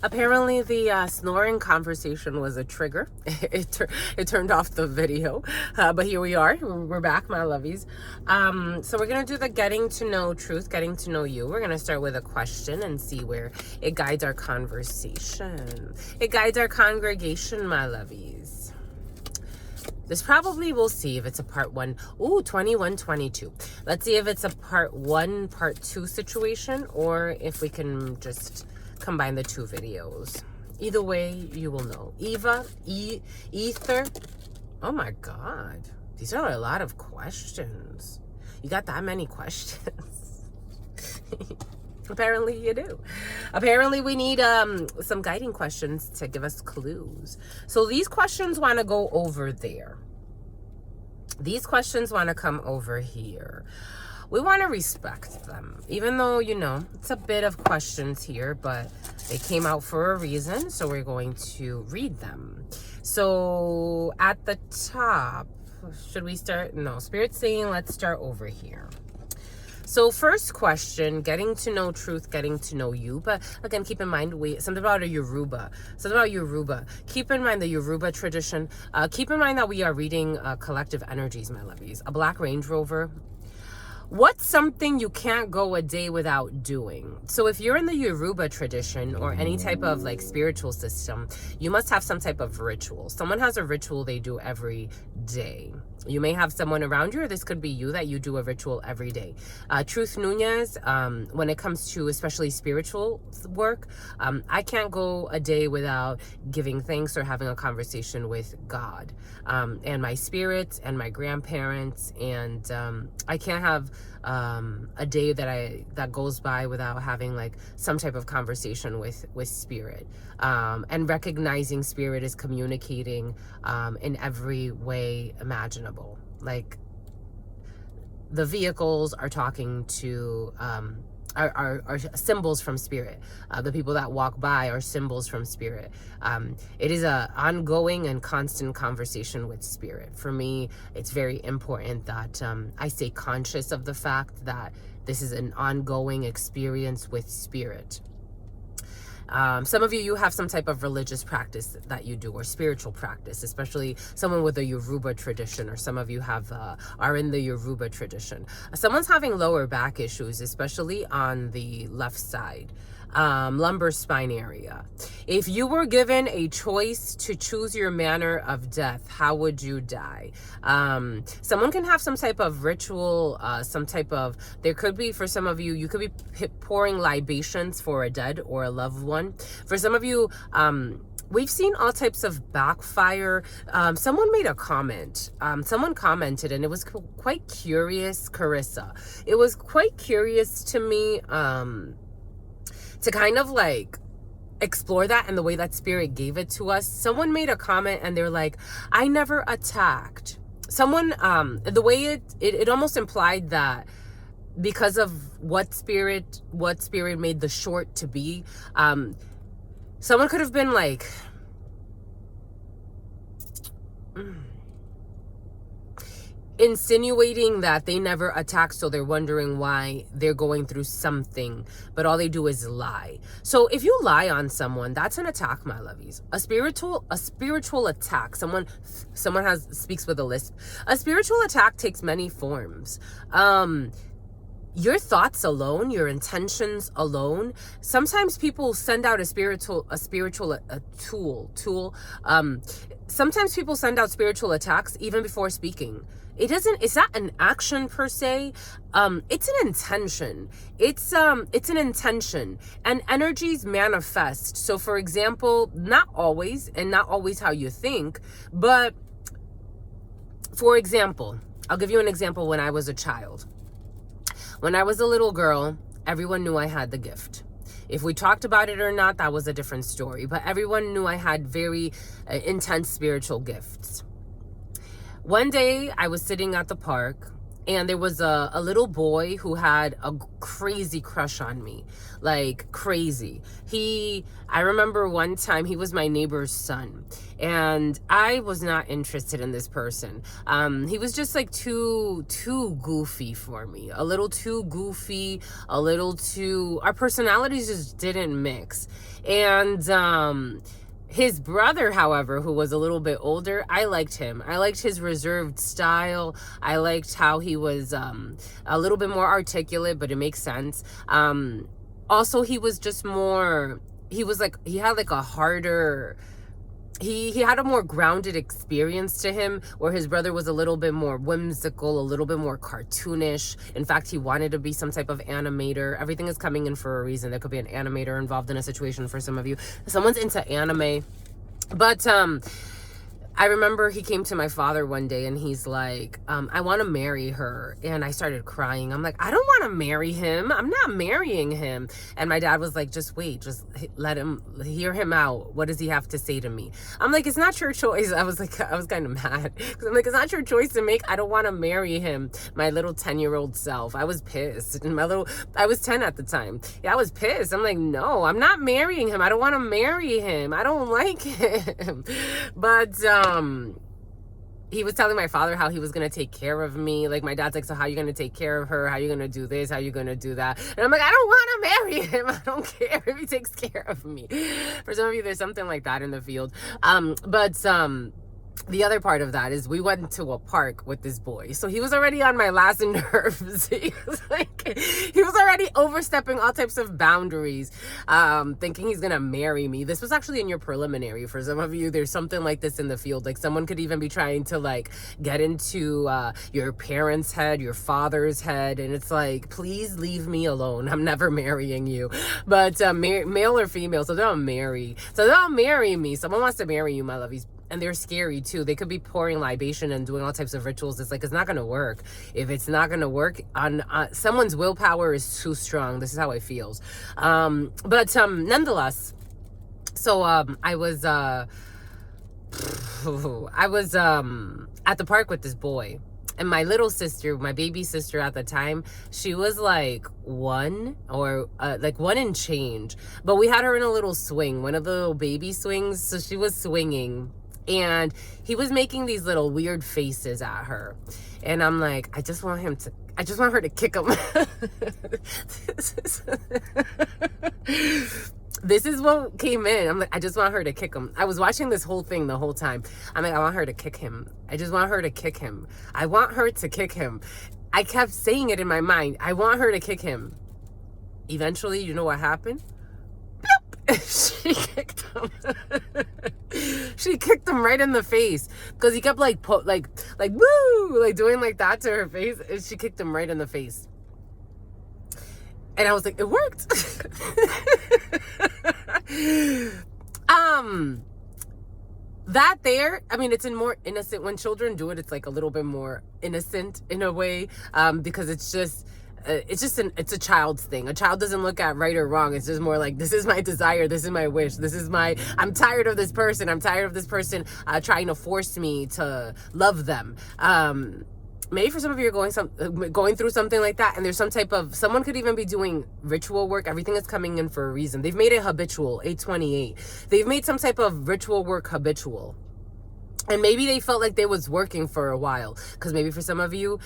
Apparently the snoring conversation was a trigger. It turned off the video, but here we are. We're back, my lovies. So we're going to do the getting to know truth, getting to know you. We're going to start with a question and see where it guides our conversation. It guides our congregation, my lovies. This probably, we'll see if it's a part one. Ooh, 21, 22. Let's see if it's a part one, part two situation, or if we can just combine the two videos. Either way, you will know. Ether. Oh my God. These are a lot of questions. You got that many questions? Apparently you do. Apparently we need some guiding questions to give us clues. So these questions want to go over there. These questions want to come over here. We want to respect them, even though, you know, it's a bit of questions here, but they came out for a reason, so we're going to read them. So at the top, should we start? No, Spirit's saying let's start over here. So first question, getting to know truth, getting to know you. But again, keep in mind, something about a Yoruba. Keep in mind the Yoruba tradition. Keep in mind that we are reading collective energies, my lovies. A black Range Rover. What's something you can't go a day without doing? So if you're in the Yoruba tradition or any type of like spiritual system, you must have some type of ritual. Someone has a ritual they do every day. You may have someone around you, or this could be you, that you do a ritual every day. Truth Nunez, when it comes to especially spiritual work, I can't go a day without giving thanks or having a conversation with God and my spirit and my grandparents. And I can't have a day that goes by without having like some type of conversation with spirit, and recognizing spirit is communicating in every way imaginable. Like the vehicles are talking to are symbols from spirit. The people that walk by are symbols from spirit. It is a ongoing and constant conversation with spirit. For me, it's very important that I stay conscious of the fact that this is an ongoing experience with spirit. Some of you have some type of religious practice that you do, or spiritual practice, especially someone with a Yoruba tradition, or some of you are in the Yoruba tradition. Someone's having lower back issues, especially on the left side, lumbar spine area. If you were given a choice to choose your manner of death, how would you die? Someone can have some type of ritual, there could be, for some of you, you could be pouring libations for a dead or a loved one. For some of you, we've seen all types of backfire. Someone made a comment. Someone commented, and it was quite curious, Carissa. It was quite curious to me to kind of like explore that and the way that spirit gave it to us. Someone made a comment and they're like, I never attacked. Someone, the way it almost implied that because of what spirit made the short to be, someone could have been like, insinuating that they never attacked, so they're wondering why they're going through something, but all they do is lie. So if you lie on someone, that's an attack, my lovies. A spiritual attack. Someone speaks with a lisp. A spiritual attack takes many forms. Your thoughts alone, your intentions alone. Sometimes people send out a spiritual tool. Sometimes people send out spiritual attacks even before speaking. It's not an action per se. It's an intention. It's an intention, and energies manifest. So for example, not always how you think, but for example, I'll give you an example. When I was a child, when I was a little girl, everyone knew I had the gift. If we talked about it or not, that was a different story, but everyone knew I had very intense spiritual gifts. One day I was sitting at the park and there was a little boy who had a crazy crush on me, like crazy. I remember one time he was my neighbor's son, and I was not interested in this person. He was just like too goofy for me, a little too goofy, a little too, our personalities just didn't mix. And his brother, however, who was a little bit older, I liked him. I liked his reserved style. I liked how he was a little bit more articulate, but it makes sense. Also, he was just more, he had like a harder, he had a more grounded experience to him, where his brother was a little bit more whimsical, a little bit more cartoonish. In fact, he wanted to be some type of animator. Everything is coming in for a reason. There could be an animator involved in a situation for some of you. Someone's into anime. But I remember he came to my father one day and he's like, I want to marry her. And I started crying. I'm like, I don't want to marry him. I'm not marrying him. And my dad was like, just wait, just let him, hear him out. What does he have to say to me? I'm like, it's not your choice. I was kind of mad. Because I'm like, it's not your choice to make. I don't want to marry him. My little 10-year-old self. I was pissed. And I was 10 at the time. Yeah, I was pissed. I'm like, no, I'm not marrying him. I don't want to marry him. I don't like him. But, he was telling my father how he was going to take care of me. Like, my dad's like, so how are you going to take care of her? How are you going to do this? How are you going to do that? And I'm like, I don't want to marry him. I don't care if he takes care of me. For some of you, there's something like that in the field. The other part of that is we went to a park with this boy. So he was already on my last nerves. He was already overstepping all types of boundaries, thinking he's going to marry me. This was actually in your preliminary. For some of you, there's something like this in the field. Like, someone could even be trying to like get into your parents' head, your father's head. And it's like, please leave me alone. I'm never marrying you. But male or female, so don't marry. So don't marry me. Someone wants to marry you, my lovies. And they're scary too. They could be pouring libation and doing all types of rituals. It's like, it's not going to work. If it's not going to work, on someone's willpower is too strong. This is how it feels. Nonetheless, so I was at the park with this boy. And my little sister, my baby sister at the time, she was like 1 and change. But we had her in a little swing, one of the little baby swings. So she was swinging. And he was making these little weird faces at her. And I'm like, I just want her to kick him. This is what came in. I'm like, I just want her to kick him. I was watching this whole thing the whole time. I'm like, I want her to kick him. I just want her to kick him. I want her to kick him. I kept saying it in my mind. I want her to kick him. Eventually, you know what happened? She kicked him. She kicked him right in the face because he kept like woo, like doing like that to her face, and she kicked him right in the face. And I was like, it worked. That there, I mean, it's in more innocent. When children do it, it's like a little bit more innocent in a way, because it's a child's thing. A child doesn't look at right or wrong. It's just more like, this is my desire. This is my wish. I'm tired of this person. I'm tired of this person trying to force me to love them. Maybe for some of you are going through something like that, and there's someone could even be doing ritual work. Everything is coming in for a reason. They've made it habitual, 828. They've made some type of ritual work habitual. And maybe they felt like they was working for a while, because maybe for some of you,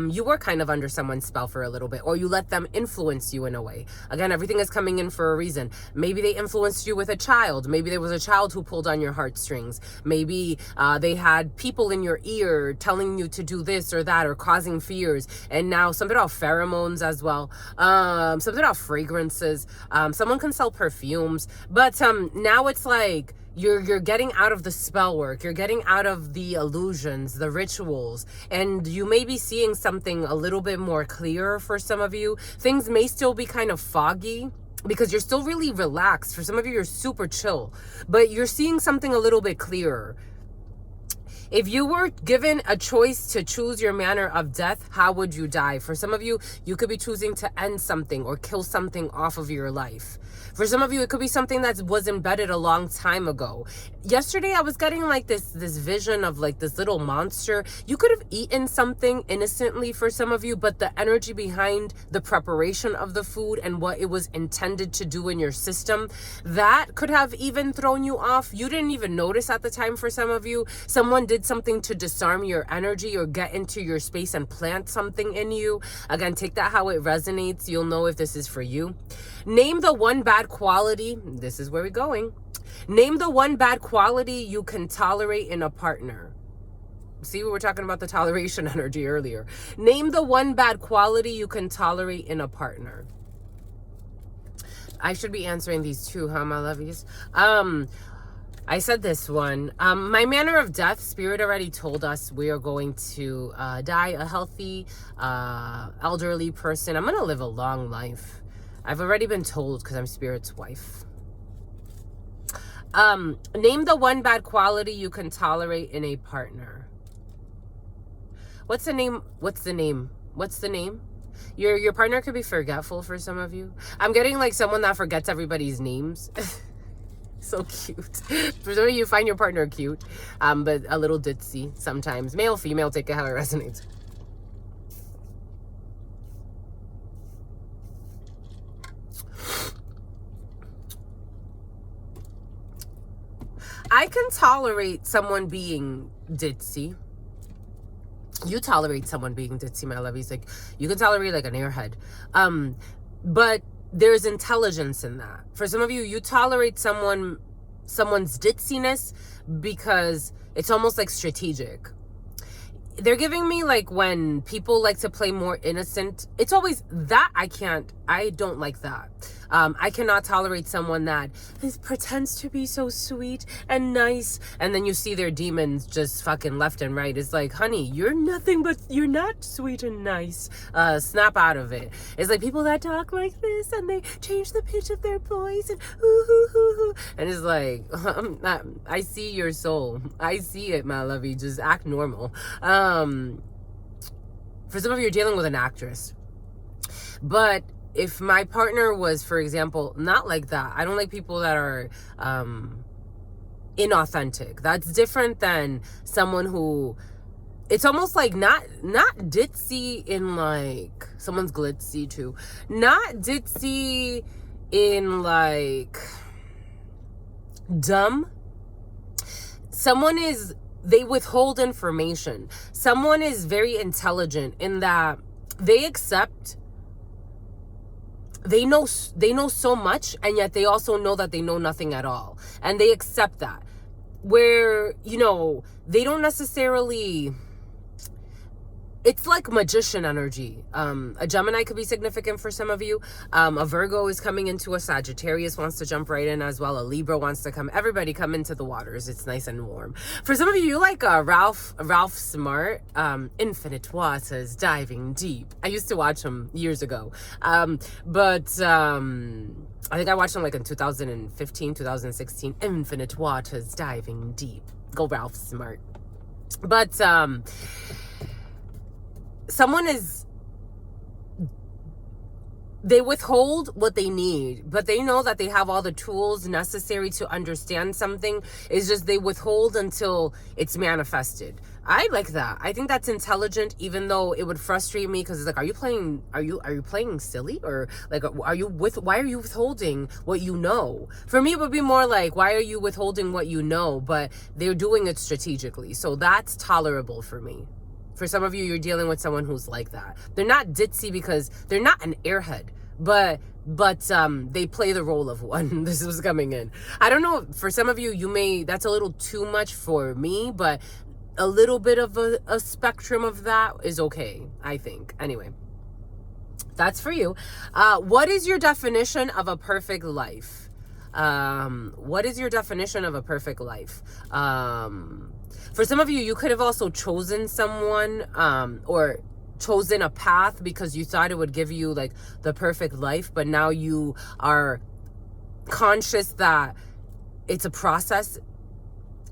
you were kind of under someone's spell for a little bit, or you let them influence you in a way. Again, everything is coming in for a reason. Maybe they influenced you with a child. Maybe there was a child who pulled on your heartstrings. Maybe they had people in your ear telling you to do this or that, or causing fears. And now something about pheromones as well. Something about fragrances. Someone can sell perfumes. But now it's like, you're getting out of the spell work, you're getting out of the illusions, the rituals, and you may be seeing something a little bit more clear for some of you. Things may still be kind of foggy because you're still really relaxed. For some of you, you're super chill, but you're seeing something a little bit clearer. If you were given a choice to choose your manner of death, how would you die? For some of you, you could be choosing to end something or kill something off of your life. For some of you, it could be something that was embedded a long time ago. Yesterday, I was getting like this vision of like this little monster. You could have eaten something innocently for some of you, but the energy behind the preparation of the food and what it was intended to do in your system, that could have even thrown you off. You didn't even notice at the time for some of you. Someone did something to disarm your energy or get into your space and plant something in you. Again, take that how it resonates. You'll know if this is for you. Name the one bad quality. This is where we're going. Name the one bad quality you can tolerate in a partner. See, we were talking about the toleration energy earlier. Name the one bad quality you can tolerate in a partner. I should be answering these too, huh, my lovies? I said this one. My manner of death, Spirit already told us we are going to die a healthy, elderly person. I'm going to live a long life. I've already been told because I'm Spirit's wife. Name the one bad quality you can tolerate in a partner. What's the name? What's the name? What's the name? Your partner could be forgetful for some of you. I'm getting like someone that forgets everybody's names. So cute. For some of you, find your partner cute, but a little ditzy sometimes. Male, female, take it how it resonates. I can tolerate someone being ditzy. You tolerate someone being ditzy, my lovies. Like, you can tolerate like an airhead. But there's intelligence in that. For some of you, you tolerate someone's ditziness because it's almost like strategic. They're giving me like when people like to play more innocent. It's always that I don't like that. I cannot tolerate someone that pretends to be so sweet and nice, and then you see their demons just fucking left and right. It's like, honey, you're nothing but, you're not sweet and nice. Snap out of it. It's like people that talk like this and they change the pitch of their voice and hoo. And it's like, I see your soul. I see it, my lovey. Just act normal. For some of you, you're dealing with an actress. But if my partner was, for example, not like that, I don't like people that are inauthentic. That's different than someone who, it's almost like not ditzy in like, someone's glitzy too. Not ditzy in like dumb. Someone is, they withhold information. Someone is very intelligent in that they accept, they know so much, and yet they also know that they know nothing at all. And they accept that. Where, you know, they don't necessarily, it's like magician energy. A Gemini could be significant for some of you. A Virgo is coming into a Sagittarius, wants to jump right in as well. A Libra wants to come. Everybody come into the waters. It's nice and warm. For some of you, you like Ralph Smart, Infinite Waters, Diving Deep. I used to watch him years ago. But I think I watched him like in 2015, 2016. Infinite Waters, Diving Deep. Go Ralph Smart. But someone is, they withhold what they need, but they know that they have all the tools necessary to understand something. It's just they withhold until it's manifested. I like that. I think that's intelligent, even though it would frustrate me because it's like, are you playing silly? Or like, why are you withholding what you know? For me, it would be more like, why are you withholding what you know? But they're doing it strategically. So that's tolerable for me. For some of you, you're dealing with someone who's like that. They're not ditzy because they're not an airhead, but they play the role of one. This was coming in. I don't know. For some of you, that's a little too much for me, but a little bit of a spectrum of that is okay, I think. Anyway, that's for you. What is your definition of a perfect life? What is your definition of a perfect life? For some of you, you could have also chosen someone, or chosen a path because you thought it would give you like the perfect life, but now you are conscious that it's a process.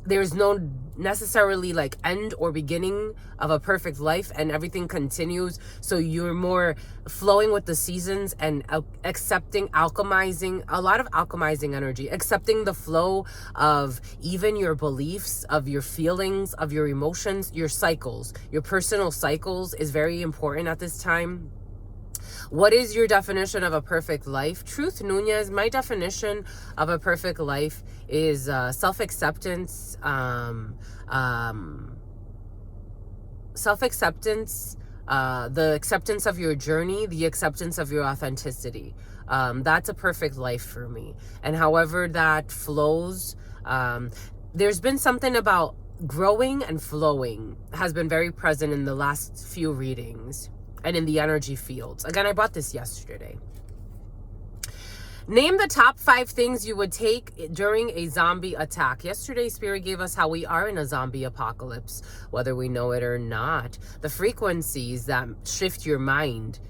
There's no necessarily like end or beginning of a perfect life, and everything continues. So you're more flowing with the seasons and accepting, alchemizing, a lot of alchemizing energy, accepting the flow of even your beliefs, of your feelings, of your emotions, your cycles, your personal cycles is very important at this time. What is your definition of a perfect life? Truth Nunez, my definition of a perfect life is self-acceptance, self-acceptance, the acceptance of your journey, the acceptance of your authenticity. That's a perfect life for me. And however that flows, there's been something about growing and flowing has been very present in the last few readings and in the energy fields. Again, I bought this yesterday. Name the top 5 things you would take during a zombie attack. Yesterday, Spirit gave us how we are in a zombie apocalypse, whether we know it or not. The frequencies that shift your mind.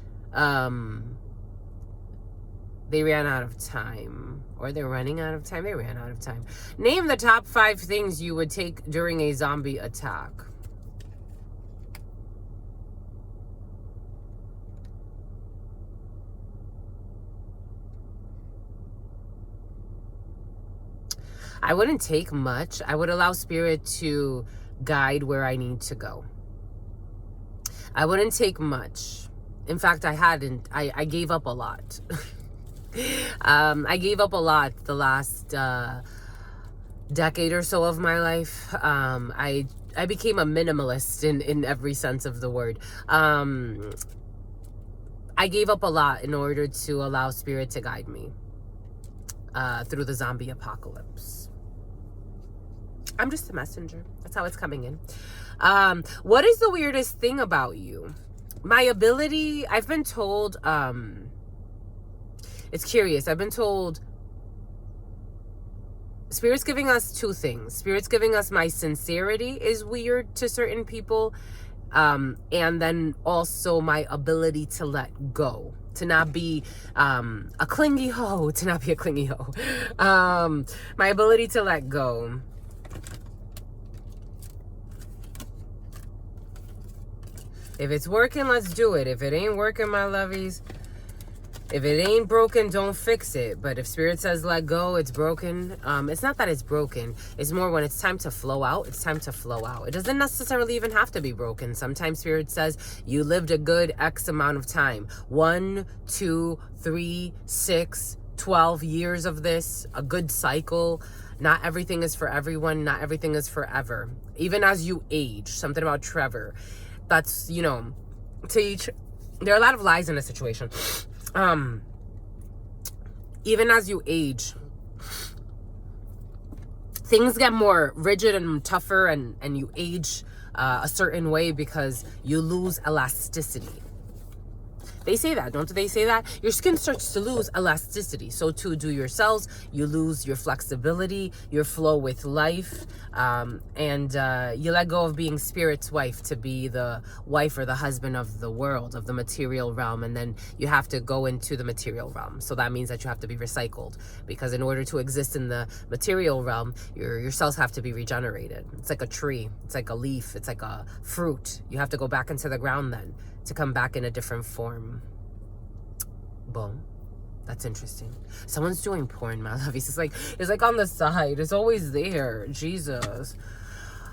They ran out of time. Or they're running out of time. They ran out of time. Name the top 5 things you would take during a zombie attack. I wouldn't take much. I would allow Spirit to guide where I need to go. I wouldn't take much. In fact, I gave up a lot. I gave up a lot the last decade or so of my life. I became a minimalist in every sense of the word. I gave up a lot in order to allow Spirit to guide me through the zombie apocalypse. I'm just a messenger. That's how it's coming in. What is the weirdest thing about you? My ability, I've been told, it's curious. I've been told Spirit's giving us 2 things. Spirit's giving us my sincerity is weird to certain people. And then also my ability to let go. To not be a clingy hoe. To not be a clingy hoe. My ability to let go. If it's working, let's do it. If it ain't working, my lovies, if it ain't broken, don't fix it. But if Spirit says let go, it's broken. It's not that it's broken. It's more when it's time to flow out, it's time to flow out. It doesn't necessarily even have to be broken. Sometimes Spirit says you lived a good X amount of time. 1, 2, 3, 6, 12 years of this, a good cycle. Not everything is for everyone. Not everything is forever. Even as you age, something about Trevor. That's, you know, to each, there are a lot of lies in this situation. Even as you age, things get more rigid and tougher, and you age a certain way because you lose elasticity. They say that, don't they say that? Your skin starts to lose elasticity. So too do your cells. You lose your flexibility, your flow with life. And you let go of being Spirit's wife to be the wife or the husband of the world, of the material realm. And then you have to go into the material realm. So that means that you have to be recycled. Because in order to exist in the material realm, your cells have to be regenerated. It's like a tree. It's like a leaf. It's like a fruit. You have to go back into the ground then to come back in a different form. Boom. That's interesting. Someone's doing porn, my lovies. It's like on the side. It's always there. Jesus.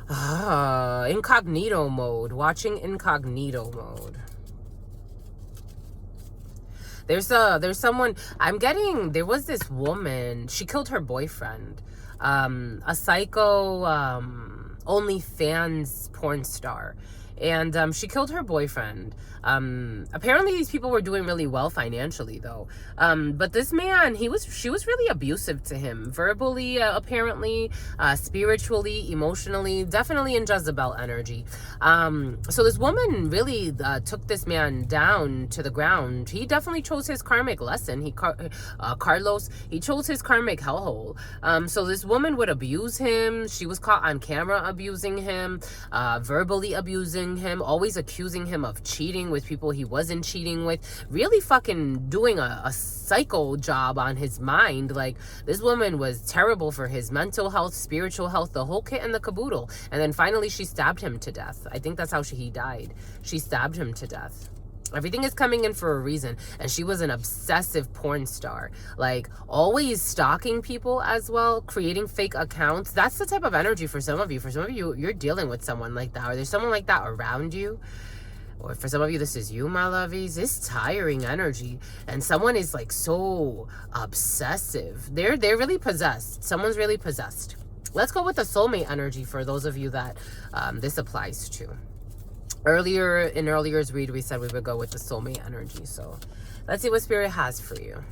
Incognito mode. Watching incognito mode. There's someone there was this woman. She killed her boyfriend. A psycho OnlyFans porn star. And she killed her boyfriend. Apparently these people were doing really well financially though. But this man, she was really abusive to him. Verbally, apparently, spiritually, emotionally, definitely in Jezebel energy. So this woman really took this man down to the ground. He definitely chose his karmic lesson. Carlos, he chose his karmic hellhole. So this woman would abuse him. She was caught on camera abusing him, verbally abusing blackmailing him, always accusing him of cheating with people he wasn't cheating with, really fucking doing a psycho job on his mind. Like, this woman was terrible for his mental health, spiritual health, the whole kit and the caboodle. And then finally she stabbed him to death. I think that's how he died. She stabbed him to death. Everything is coming in for a reason. And she was an obsessive porn star, like always stalking people as well, creating fake accounts. That's the type of energy for some of you. For some of you, you're dealing with someone like that, or there's someone like that around you. Or for some of you, this is you, my lovies. It's tiring energy. And someone is like so obsessive. They're really possessed. Someone's really possessed. Let's go with the soulmate energy for those of you that this applies to. Earlier's read, we said we would go with the soulmate energy. So let's see what Spirit has for you.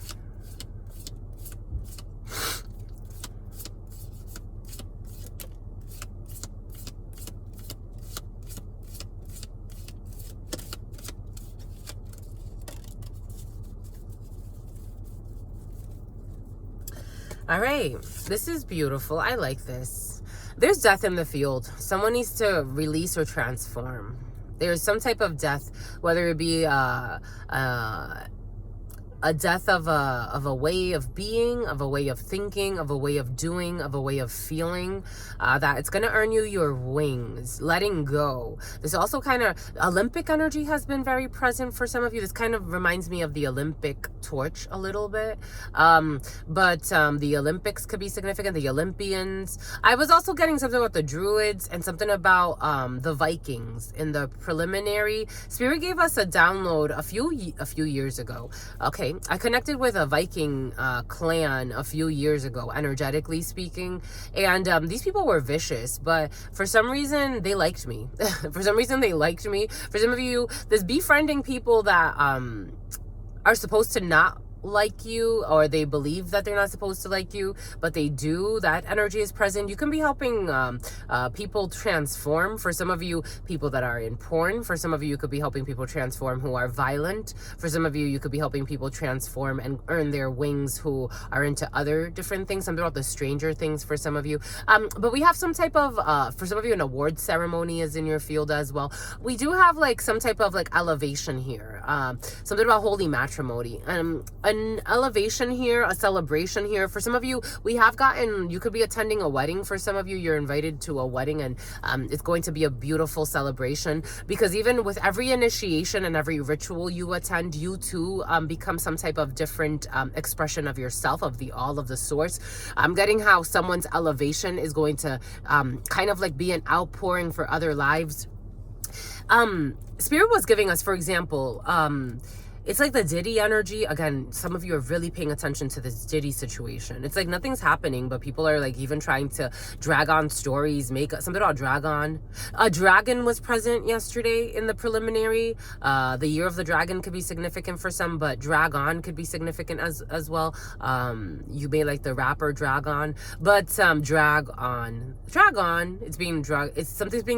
All right, this is beautiful. I like this. There's death in the field. Someone needs to release or transform. There's some type of death, whether it be a death of a way of being, of a way of thinking, of a way of doing, of a way of feeling, that it's going to earn you your wings, letting go. This also kind of, Olympic energy has been very present for some of you. This kind of reminds me of the Olympic torch a little bit. But the Olympics could be significant, the Olympians. I was also getting something about the Druids and something about the Vikings in the preliminary. Spirit gave us a download a few years ago. Okay, I connected with a Viking clan a few years ago, energetically speaking, and these people were vicious, but for some reason they liked me. For some reason they liked me. For some of you, this befriending people that are supposed to not like you, or they believe that they're not supposed to like you, but they do, that energy is present. You can be helping people transform. For some of you, people that are in porn. For some of you, you could be helping people transform who are violent. For some of you, you could be helping people transform and earn their wings who are into other different things. Something about the Stranger Things for some of you. But we have some type of, for some of you, an award ceremony is in your field as well. We do have like some type of like elevation here. Something about holy matrimony. An elevation here, a celebration here. For some of you, we have gotten, you could be attending a wedding. For some of you, you're invited to a wedding, and it's going to be a beautiful celebration, because even with every initiation and every ritual you attend, you too become some type of different expression of yourself, of the all of the source. I'm getting how someone's elevation is going to kind of like be an outpouring for other lives. Spirit was giving us, for example, it's like the Diddy energy. Again, some of you are really paying attention to this Diddy situation. It's like nothing's happening, but people are like even trying to drag on stories, make something about dragon. A dragon was present yesterday in the preliminary. The year of the dragon could be significant for some, but dragon could be significant as well. You may like the rapper Dragon, but drag on, something's being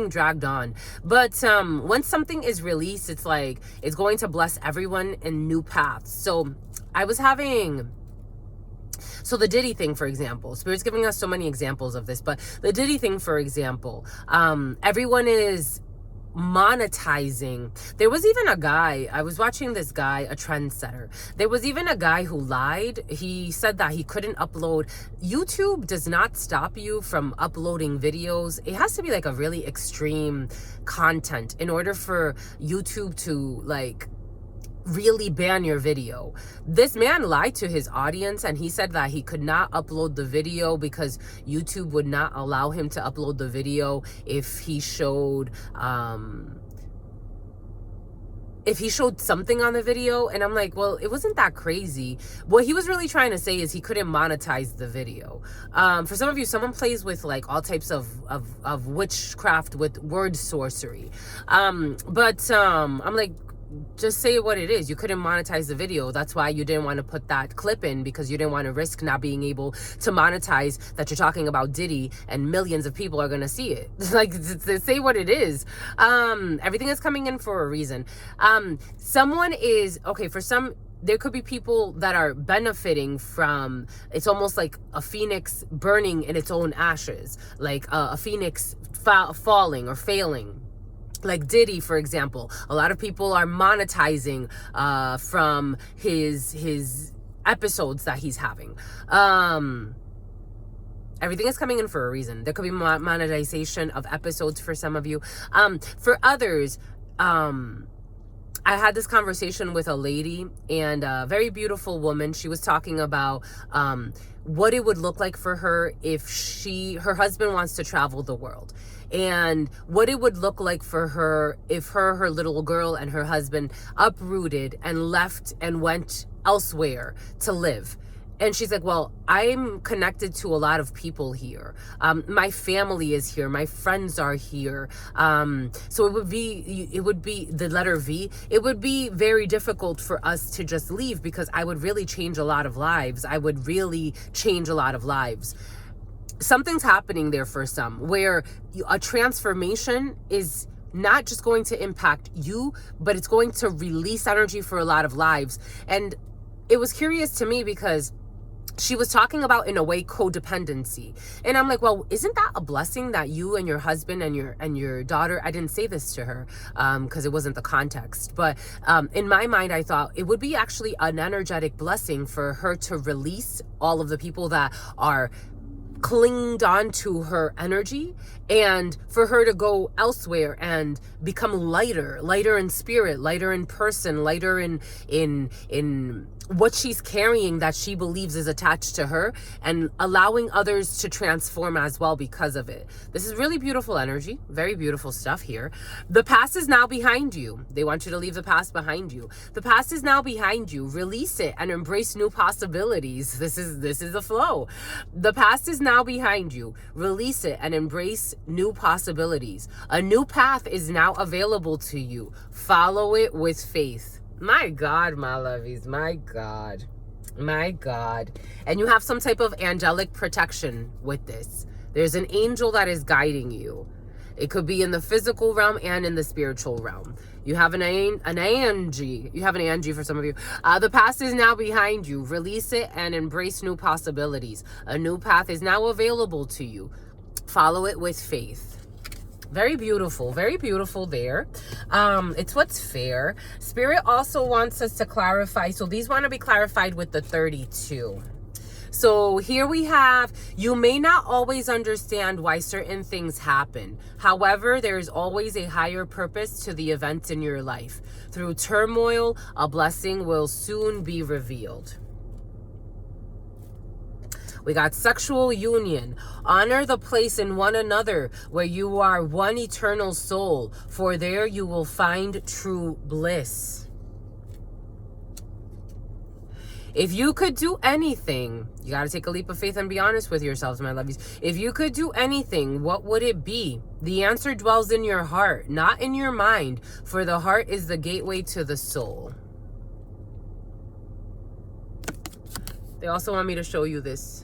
dragged on. But once something is released, it's like it's going to bless everyone in new paths. So I was having, so the Diddy thing, for example, Spirit's giving us so many examples of this, but the Diddy thing, for example, everyone is monetizing. There was even a guy, I was watching this guy, a trendsetter. There was even a guy who lied. He said that he couldn't upload. YouTube does not stop you from uploading videos. It has to be like a really extreme content in order for YouTube to like really ban your video. This man lied to his audience, and he said that he could not upload the video because YouTube would not allow him to upload the video if he showed something on the video. And I'm like, well, it wasn't that crazy. What he was really trying to say is he couldn't monetize the video. For some of you, someone plays with like all types of witchcraft with word sorcery. I'm like, just say what it is. You couldn't monetize the video. That's why you didn't want to put that clip in, because you didn't want to risk not being able to monetize that you're talking about Diddy and millions of people are going to see it. Like, say what it is. Everything is coming in for a reason. Someone is, okay, for some, there could be people that are benefiting from, it's almost like a phoenix burning in its own ashes, like a phoenix falling or failing. Like Diddy, for example, a lot of people are monetizing from his episodes that he's having. Everything is coming in for a reason. There could be monetization of episodes for some of you. For others, I had this conversation with a lady, and a very beautiful woman. She was talking about what it would look like for her if her husband wants to travel the world, and what it would look like for her if her little girl and her husband uprooted and left and went elsewhere to live. And she's like, well, I'm connected to a lot of people here. My family is here. My friends are here. So it would be the letter V. It would be very difficult for us to just leave, because I would really change a lot of lives. Something's happening there for some, where a transformation is not just going to impact you, but it's going to release energy for a lot of lives. And it was curious to me because she was talking about, in a way, codependency. And I'm like, well, isn't that a blessing that you and your husband and your daughter, I didn't say this to her because it wasn't the context, but in my mind, I thought it would be actually an energetic blessing for her to release all of the people that are clinged on to her energy, and for her to go elsewhere and become lighter in spirit, lighter in person, lighter in what she's carrying that she believes is attached to her, and allowing others to transform as well because of it. This is really beautiful energy, very beautiful stuff here. The past is now behind you. They want you to leave the past behind you. The past is now behind you. Release it and embrace new possibilities. This is the flow. The past is now behind you. Release it and embrace new possibilities. A new path is now available to you. Follow it with faith. My God, my lovies, my God. And you have some type of angelic protection with this. There's an angel that is guiding you. It could be in the physical realm and in the spiritual realm. You have an Angie. You have an Angie for some of you. The past is now behind you. Release it and embrace new possibilities. A new path is now available to you. Follow it with faith. Very beautiful there. It's what's fair. Spirit also wants us to clarify. So these want to be clarified with the 32. So here we have, you may not always understand why certain things happen. However, there is always a higher purpose to the events in your life. Through turmoil, a blessing will soon be revealed. We got sexual union. Honor the place in one another where you are one eternal soul, for there you will find true bliss. If you could do anything, you got to take a leap of faith and be honest with yourselves, my lovies. If you could do anything, what would it be? The answer dwells in your heart, not in your mind, for the heart is the gateway to the soul. They also want me to show you this.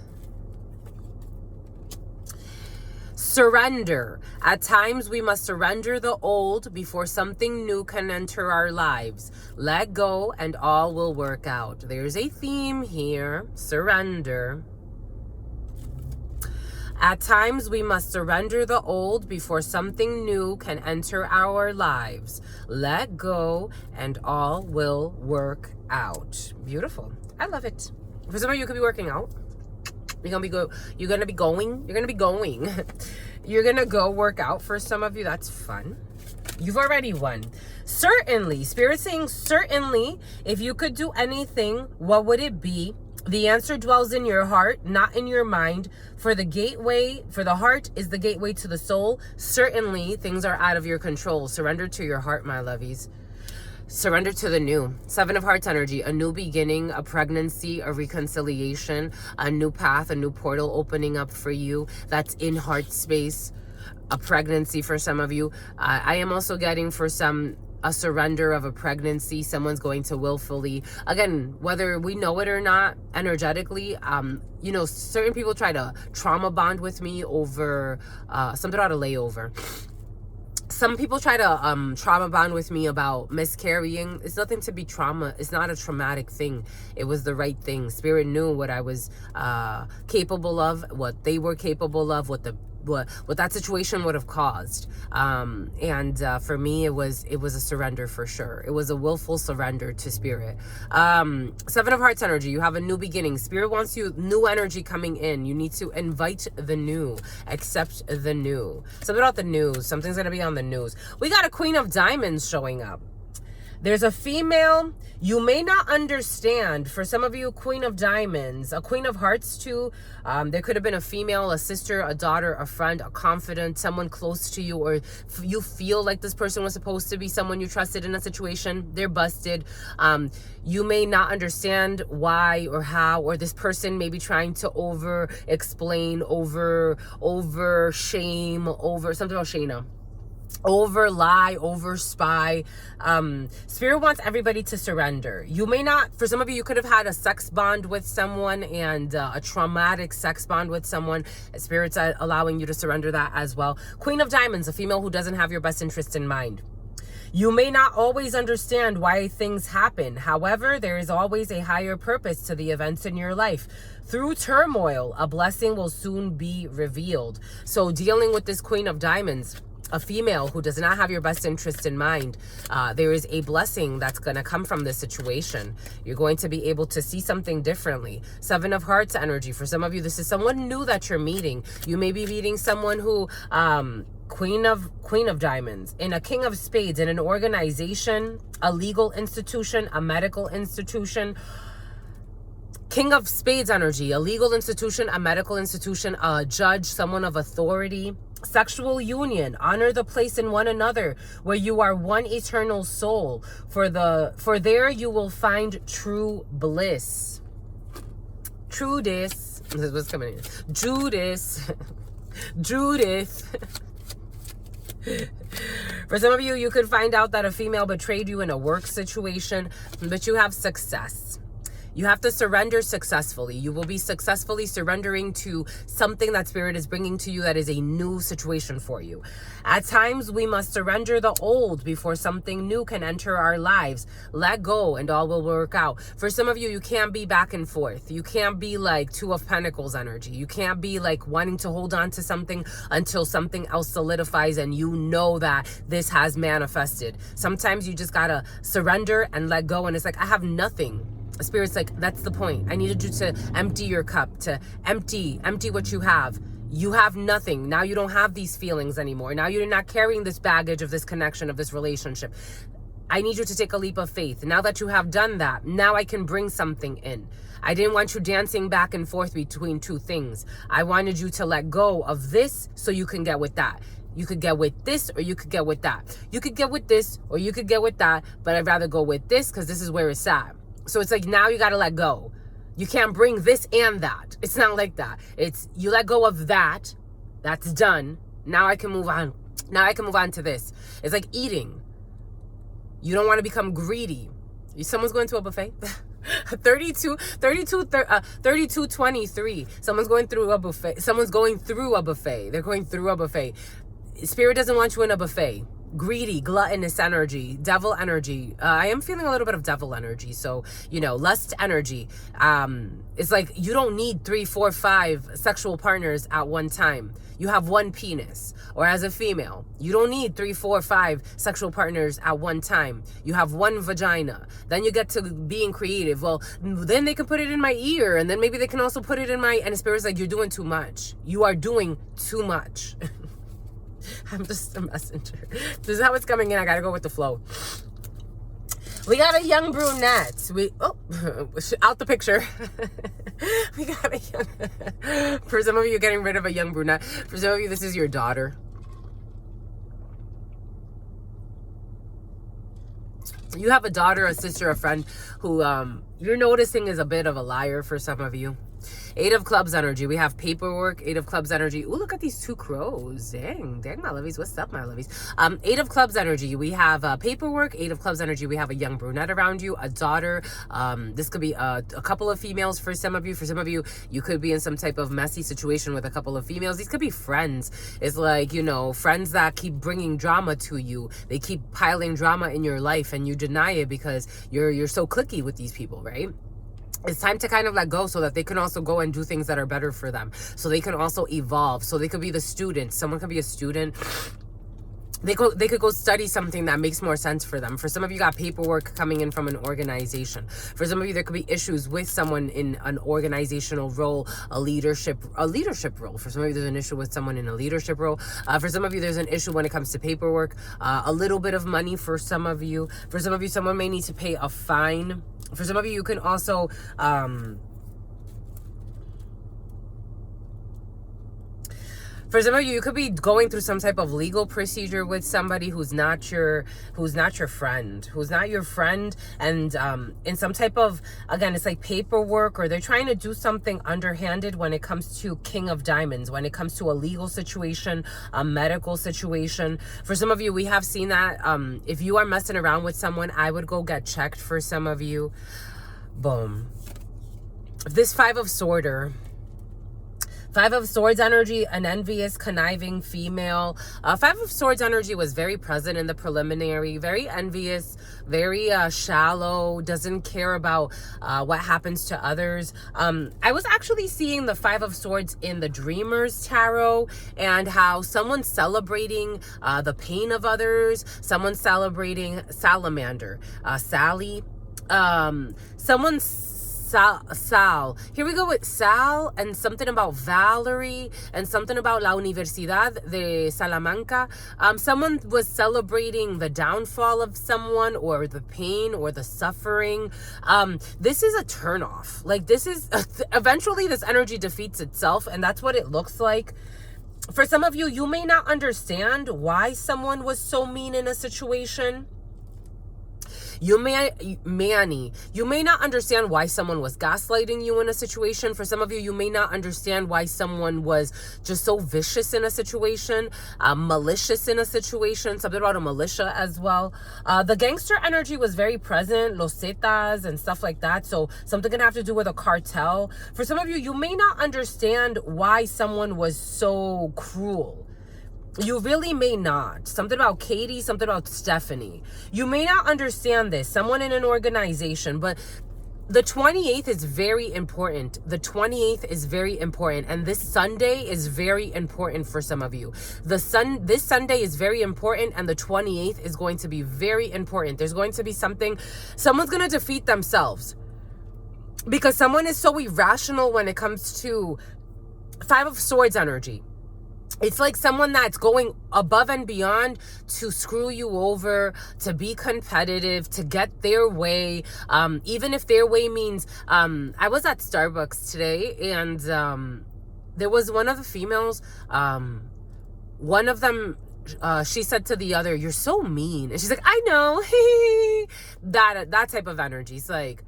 Surrender. At times we must surrender the old before something new can enter our lives. Let go and all will work out. There's a theme here. Surrender. At times we must surrender the old before something new can enter our lives. Let go and all will work out. Beautiful. I love it. For some of you, you could be working out. You're gonna be going. You're gonna go work out. For some of you, that's fun. You've already won. Certainly, Spirit saying certainly, if you could do anything, what would it be? The answer dwells in your heart, not in your mind. For the heart is the gateway to the soul. Certainly, things are out of your control. Surrender to your heart, my lovies. Surrender to the new. 7 of Hearts energy, a new beginning, a pregnancy, a reconciliation, a new path, a new portal opening up for you. That's in heart space, a pregnancy for some of you. I am also getting for some a surrender of a pregnancy. Someone's going to willfully, again, whether we know it or not, energetically, certain people try to trauma bond with me over something out of layover. Some people try to trauma bond with me about miscarrying. It's nothing to be trauma. It's not a traumatic thing. It was the right thing. Spirit knew what I was capable of, what they were capable of, what the what that situation would have caused. For me, it was a surrender for sure. It was a willful surrender to spirit. Seven of Hearts energy. You have a new beginning. Spirit wants you, new energy coming in. You need to invite the new, accept the new. Something about the news. Something's going to be on the news. We got a Queen of Diamonds showing up. There's a female, you may not understand. For some of you, Queen of Diamonds, a Queen of Hearts too. There could have been a female, a sister, a daughter, a friend, a confidant, someone close to you, or you feel like this person was supposed to be someone you trusted in a situation. They're busted. You may not understand why or how, or this person may be trying to over explain, over shame, over something about Shayna. Over lie, over spy. Spirit wants everybody to surrender. You may not, for some of you, you could have had a sex bond with someone, and a traumatic sex bond with someone. Spirit's allowing you to surrender that as well. Queen of Diamonds, a female who doesn't have your best interest in mind. You may not always understand why things happen. However, there is always a higher purpose to the events in your life. Through turmoil, a blessing will soon be revealed. So dealing with this Queen of Diamonds, a female who does not have your best interest in mind, there is a blessing that's going to come from this situation. You're going to be able to see something differently. Seven of Hearts energy. For some of you, this is someone new that you're meeting. You may be meeting someone who, Queen of Diamonds, in a King of Spades, in an organization, a legal institution, a medical institution. King of Spades energy, a legal institution, a medical institution, a judge, someone of authority. Sexual union, honor the place in one another where you are one eternal soul. For there you will find true bliss. Trudis, this is what's coming in. Judas, Judith. For some of you, you could find out that a female betrayed you in a work situation, but you have success. You have to surrender successfully. You will be successfully surrendering to something that Spirit is bringing to you that is a new situation for you. At times, we must surrender the old before something new can enter our lives. Let go and all will work out. For some of you, you can't be back and forth. You can't be like Two of Pentacles energy. You can't be like wanting to hold on to something until something else solidifies and you know that this has manifested. Sometimes you just gotta surrender and let go, and it's like, I have nothing. Spirit's like, that's the point. I needed you to empty your cup, to empty what you have. You have nothing. Now you don't have these feelings anymore. Now you're not carrying this baggage of this connection, of this relationship. I need you to take a leap of faith. Now that you have done that, now I can bring something in. I didn't want you dancing back and forth between two things. I wanted you to let go of this so you can get with that. You could get with this or you could get with that. You could get with this or you could get with that, but I'd rather go with this because this is where it's at. So it's like, now you got to let go. You can't bring this and that. It's not like that. It's, you let go of that. That's done. Now I can move on. Now I can move on to this. It's like eating. You don't want to become greedy. Someone's going to a buffet. 32:23. Someone's going through a buffet. Someone's going through a buffet. They're going through a buffet. Spirit doesn't want you in a buffet. Greedy, gluttonous energy, devil energy. I am feeling a little bit of devil energy. So, lust energy. It's like you don't need 3, 4, 5 sexual partners at one time. You have one penis. Or as a female, you don't need 3, 4, 5 sexual partners at one time. You have one vagina. Then you get to being creative. Well, then they can put it in my ear, and then maybe they can also put it in my, and the Spirit's like, you're doing too much. You are doing too much. I'm just a messenger. This is how it's coming in. I gotta go with the flow. We got a young brunette. Out the picture. We got a young. For some of you, getting rid of a young brunette. For some of you, this is your daughter. You have a daughter, a sister, a friend who you're noticing is a bit of a liar for some of you. 8 of Clubs energy. We have paperwork. 8 of Clubs energy. Ooh, look at these 2 crows. Dang, my lovies. What's up, my lovies? 8 of Clubs energy. We have paperwork. 8 of Clubs energy. We have a young brunette around you, a daughter. This could be a couple of females for some of you. For some of you, you could be in some type of messy situation with a couple of females. These could be friends. It's like, friends that keep bringing drama to you. They keep piling drama in your life and you deny it because you're so cliquey with these people, right? it's time to kind of let go so that they can also go and do things that are better for them. So they can also evolve. So they could be the student. Someone could be a student. They could go study something that makes more sense for them. For some of you, got paperwork coming in from an organization. For some of you, there could be issues with someone in an organizational role, a leadership role. For some of you, there's an issue with someone in a leadership role. For some of you, there's an issue when it comes to paperwork. A little bit of money for some of you. For some of you, someone may need to pay a fine. For some of you, you can also for some of you, you could be going through some type of legal procedure with somebody who's not your friend, and in some type of, again, it's like paperwork, or they're trying to do something underhanded when it comes to King of Diamonds, when it comes to a legal situation, a medical situation. For some of you, we have seen that. If you are messing around with someone, I would go get checked. For some of you, boom. This Five of Swords energy, an envious, conniving female. Five of Swords energy was very present in the preliminary, very envious, very shallow, doesn't care about what happens to others. I was actually seeing the Five of Swords in the Dreamer's Tarot, and how someone's celebrating the pain of others, someone's celebrating Salamander, Sally, someone's Sal. Here we go with Sal, and something about Valerie, and something about La Universidad de Salamanca. Someone was celebrating the downfall of someone, or the pain, or the suffering. This is a turnoff. Like, this is eventually this energy defeats itself, and that's what it looks like. For some of you, you may not understand why someone was so mean in a situation. You may not understand why someone was gaslighting you in a situation. For some of you, you may not understand why someone was just so vicious in a situation, malicious in a situation, something about a militia as well. The gangster energy was very present, Los Zetas and stuff like that. So something can have to do with a cartel. For some of you, you may not understand why someone was so cruel. You really may not. Something about Katie, something about Stephanie. You may not understand this. Someone in an organization, but the 28th is very important. The 28th is very important. And this Sunday is very important for some of you. This Sunday is very important, and the 28th is going to be very important. There's going to be someone's going to defeat themselves. Because someone is so irrational when it comes to Five of Swords energy. It's like someone that's going above and beyond to screw you over, to be competitive, to get their way. Even if their way means, I was at Starbucks today, and there was one of the females, one of them, she said to the other, "You're so mean." And she's like, "I know." that type of energy. It's like,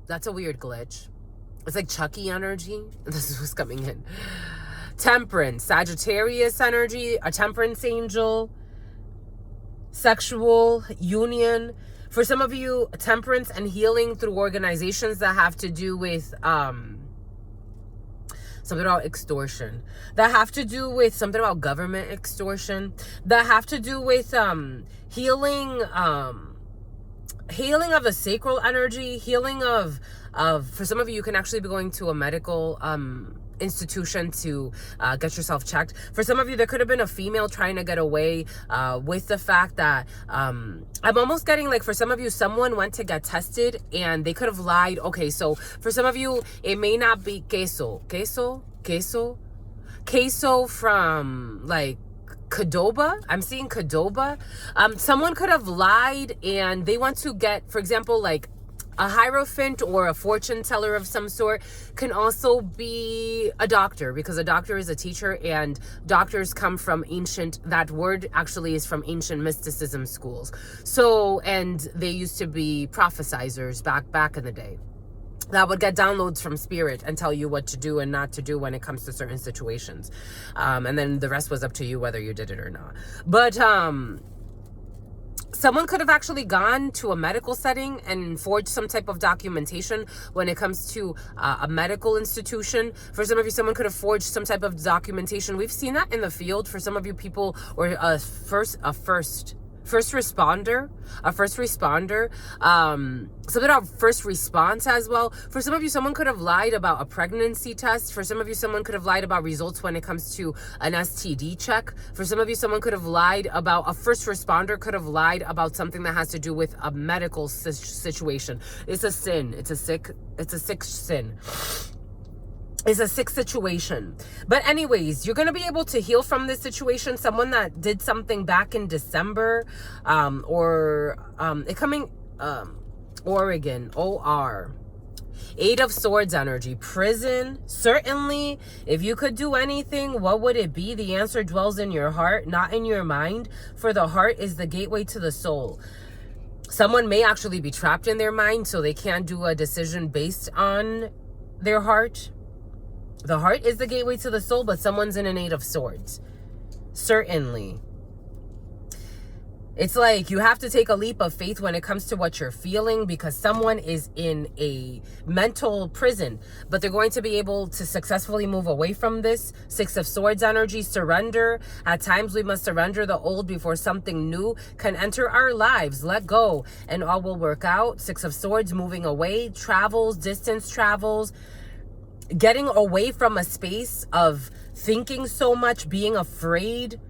that's a weird glitch. It's like Chucky energy. This is what's coming in. Temperance, Sagittarius energy, a temperance angel, sexual union. For some of you, temperance and healing through organizations that have to do with something about extortion, that have to do with something about government extortion, that have to do with healing of the sacral energy, healing of for some of you, you can actually be going to a medical institution to get yourself checked. For some of you, there could have been a female trying to get away with the fact that I'm almost getting, like, for some of you, someone went to get tested and they could have lied. Okay, so for some of you, it may not be queso from, like, Cadoba. I'm seeing Cadoba. Someone could have lied and they want to get, for example, like a hierophant or a fortune teller of some sort. Can also be a doctor, because a doctor is a teacher, and doctors come from ancient, that word actually is from ancient mysticism schools. So, and they used to be prophesizers back in the day, that would get downloads from spirit and tell you what to do and not to do when it comes to certain situations. And then the rest was up to you whether you did it or not. But someone could have actually gone to a medical setting and forged some type of documentation when it comes to a medical institution. For some of you, someone could have forged some type of documentation. We've seen that in the field. For some of you people, or first first responder, something about first response as well. For some of you, someone could have lied about a pregnancy test. For some of you, someone could have lied about results when it comes to an STD check. For some of you, someone could have lied about, a first responder could have lied about something that has to do with a medical situation. It's a sin. It's a sick sin. It's a sick situation. But anyways, you're going to be able to heal from this situation. Someone that did something back in December, Oregon, OR. Eight of Swords energy. Prison. Certainly, if you could do anything, what would it be? The answer dwells in your heart, not in your mind. For the heart is the gateway to the soul. Someone may actually be trapped in their mind, so they can't do a decision based on their heart. The heart is the gateway to the soul, but someone's in an Eight of Swords. Certainly. It's like you have to take a leap of faith when it comes to what you're feeling, because someone is in a mental prison, but they're going to be able to successfully move away from this. Six of Swords energy, surrender. At times we must surrender the old before something new can enter our lives. Let go and all will work out. Six of Swords, moving away, travels, distance travels, getting away from a space of thinking so much, being afraid,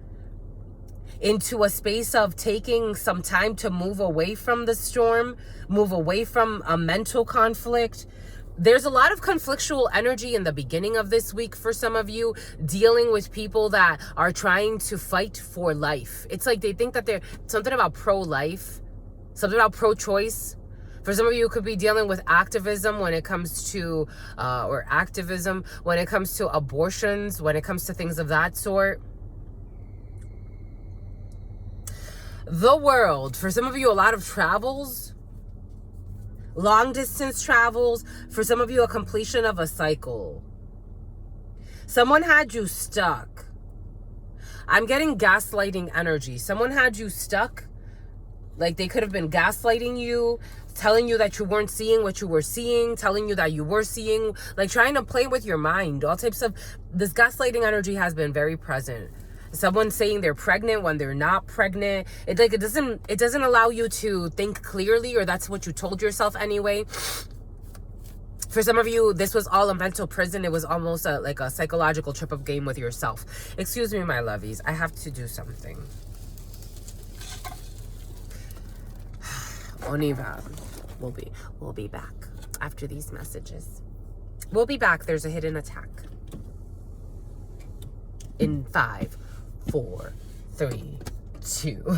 into a space of taking some time to move away from the storm, move away from a mental conflict. There's a lot of conflictual energy in the beginning of this week for some of you, dealing with people that are trying to fight for life. It's like they think that they're something about pro-life, something about pro-choice. For some of you, it could be dealing with activism when it comes to, activism when it comes to abortions, when it comes to things of that sort. The World. For some of you, a lot of travels, long distance travels. For some of you, a completion of a cycle. Someone had you stuck. I'm getting gaslighting energy. Someone had you stuck. Like they could have been gaslighting you, telling you that you weren't seeing what you were seeing, telling you that you were seeing, like trying to play with your mind. All types of, this gaslighting energy has been very present. Someone saying they're pregnant when they're not pregnant. It doesn't allow you to think clearly, or that's what you told yourself anyway. For some of you, this was all a mental prison. It was almost like a psychological trip up game with yourself. Excuse me, my lovies. I have to do something. Oniva, we'll be back after these messages. We'll be back. There's a hidden attack. In 5, 4, 3, 2.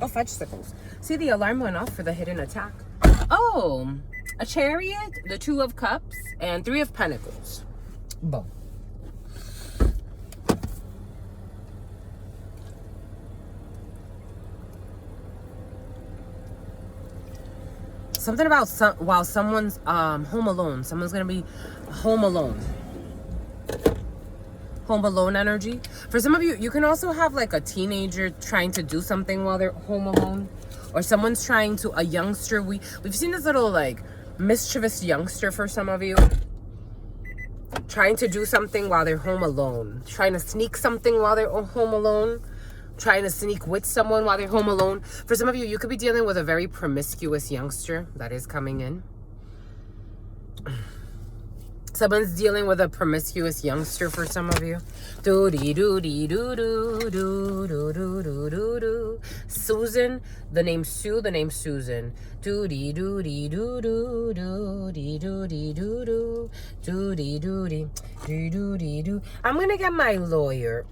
Oh, fudge sickles. See, the alarm went off for the hidden attack. Oh, a Chariot, the 2 of Cups, and 3 of Pentacles. Boom. Something about while someone's home alone. Someone's going to be home alone. Home alone energy. For some of you, you can also have like a teenager trying to do something while they're home alone, or someone's trying to, a youngster. We've seen this little like mischievous youngster for some of you, trying to do something while they're home alone, trying to sneak something while they're home alone, trying to sneak with someone while they're home alone. For some of you, you could be dealing with a very promiscuous youngster that is coming in. Someone's dealing with a promiscuous youngster for some of you. Do-dee-doo-dee-doo-doo-doo-doo-doo-doo-doo. Susan, the name Sue, the name Susan. Do-dee-doo-dee-doo-doo-dee-doo-dee-doo-doo. Do-dee-doo-dee-doo-dee-doo. I'm going to get my lawyer.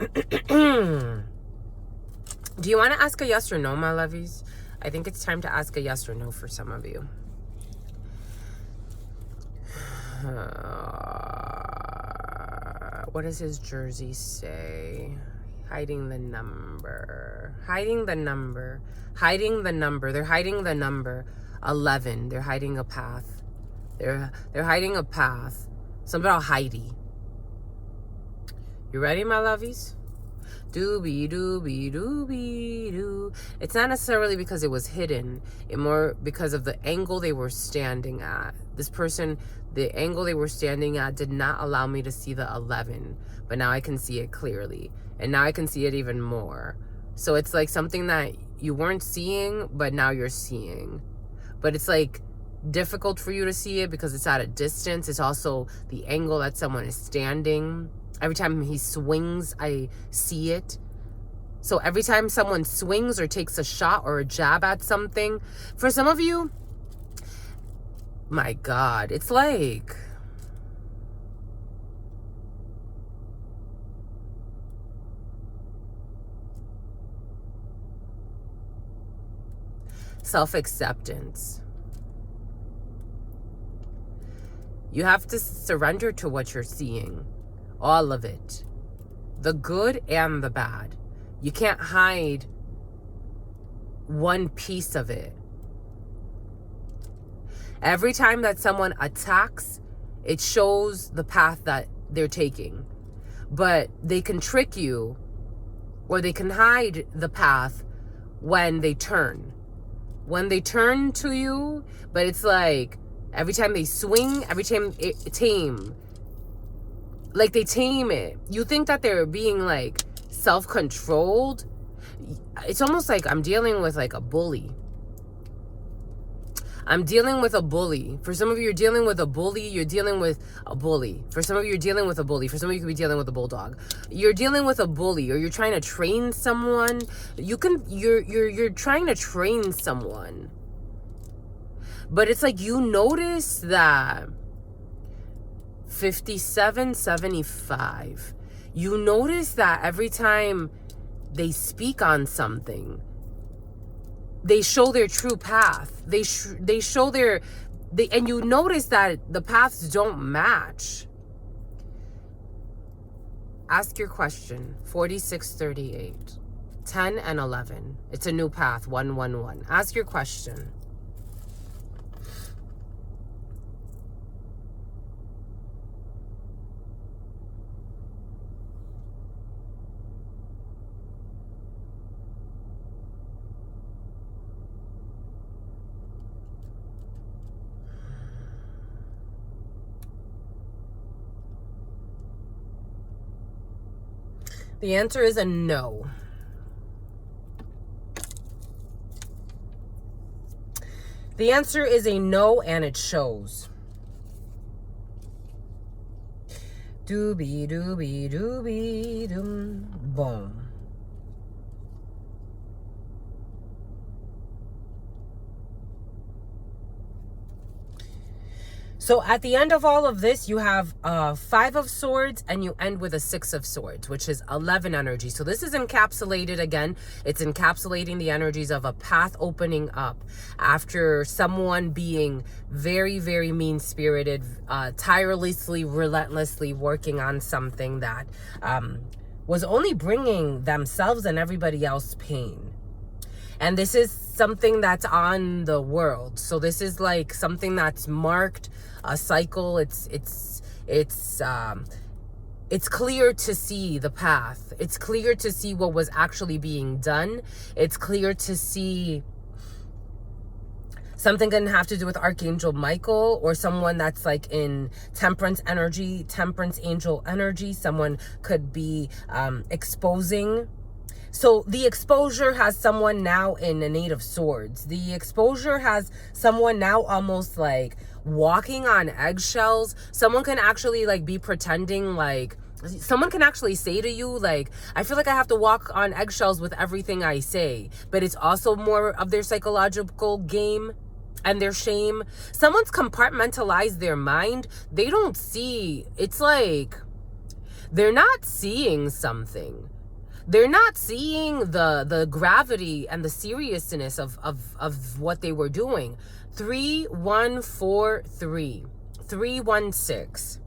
Do you want to ask a yes or no, my lovies? I think it's time to ask a yes or no for some of you. What does his jersey say? Hiding the number. Hiding the number. Hiding the number. They're hiding the number 11. They're hiding a path. They're hiding a path. Something about Heidi. You ready, my lovies? Doobie doobie doobie doo. It's not necessarily because it was hidden. It more because of the angle they were standing at. This person, the angle they were standing at did not allow me to see the 11. But now I can see it clearly. And now I can see it even more. So it's like something that you weren't seeing, but now you're seeing. But it's like difficult for you to see it because it's at a distance. It's also the angle that someone is standing. Every time he swings, I see it. So every time someone swings or takes a shot or a jab at something, for some of you, my God, it's like self-acceptance. You have to surrender to what you're seeing. All of it. The good and the bad. You can't hide one piece of it. Every time that someone attacks, it shows the path that they're taking. But they can trick you, or they can hide the path when they turn. When they turn to you, but it's like every time they swing, every time it tame. Like they tame it. You think that they're being like self-controlled. It's almost like I'm dealing with like a bully. I'm dealing with a bully. For some of you, you're dealing with a bully. You're dealing with a bully. For some of you, you're dealing with a bully. For some of you, you could be dealing with a bulldog. You're dealing with a bully, or you're trying to train someone. You're trying to train someone. But it's like you notice that 5775. You notice that every time they speak on something, they show their true path. They show their, and you notice that the paths don't match. Ask your question. 4638. 10 and 11. It's a new path. 111. Ask your question. The answer is a no. The answer is a no, and it shows. Doobie doobie doobie doom. Boom. So at the end of all of this, you have 5 of swords, and you end with a 6 of swords, which is 11 energy. So this is encapsulated again. It's encapsulating the energies of a path opening up after someone being very, very mean-spirited, tirelessly, relentlessly working on something that was only bringing themselves and everybody else pain. And this is something that's on the world. So this is like something that's marked a cycle. It's clear to see the path. It's clear to see what was actually being done. It's clear to see something going to have to do with Archangel Michael, or someone that's like in temperance energy, temperance angel energy. Someone could be exposing So the exposure has someone now in an Eight of Swords. The exposure has someone now almost like walking on eggshells. Someone can actually like be pretending like, someone can actually say to you like, I feel like I have to walk on eggshells with everything I say. But it's also more of their psychological game and their shame. Someone's compartmentalized their mind. They don't see, it's like they're not seeing something. They're not seeing the gravity and the seriousness of what they were doing. 3143 316.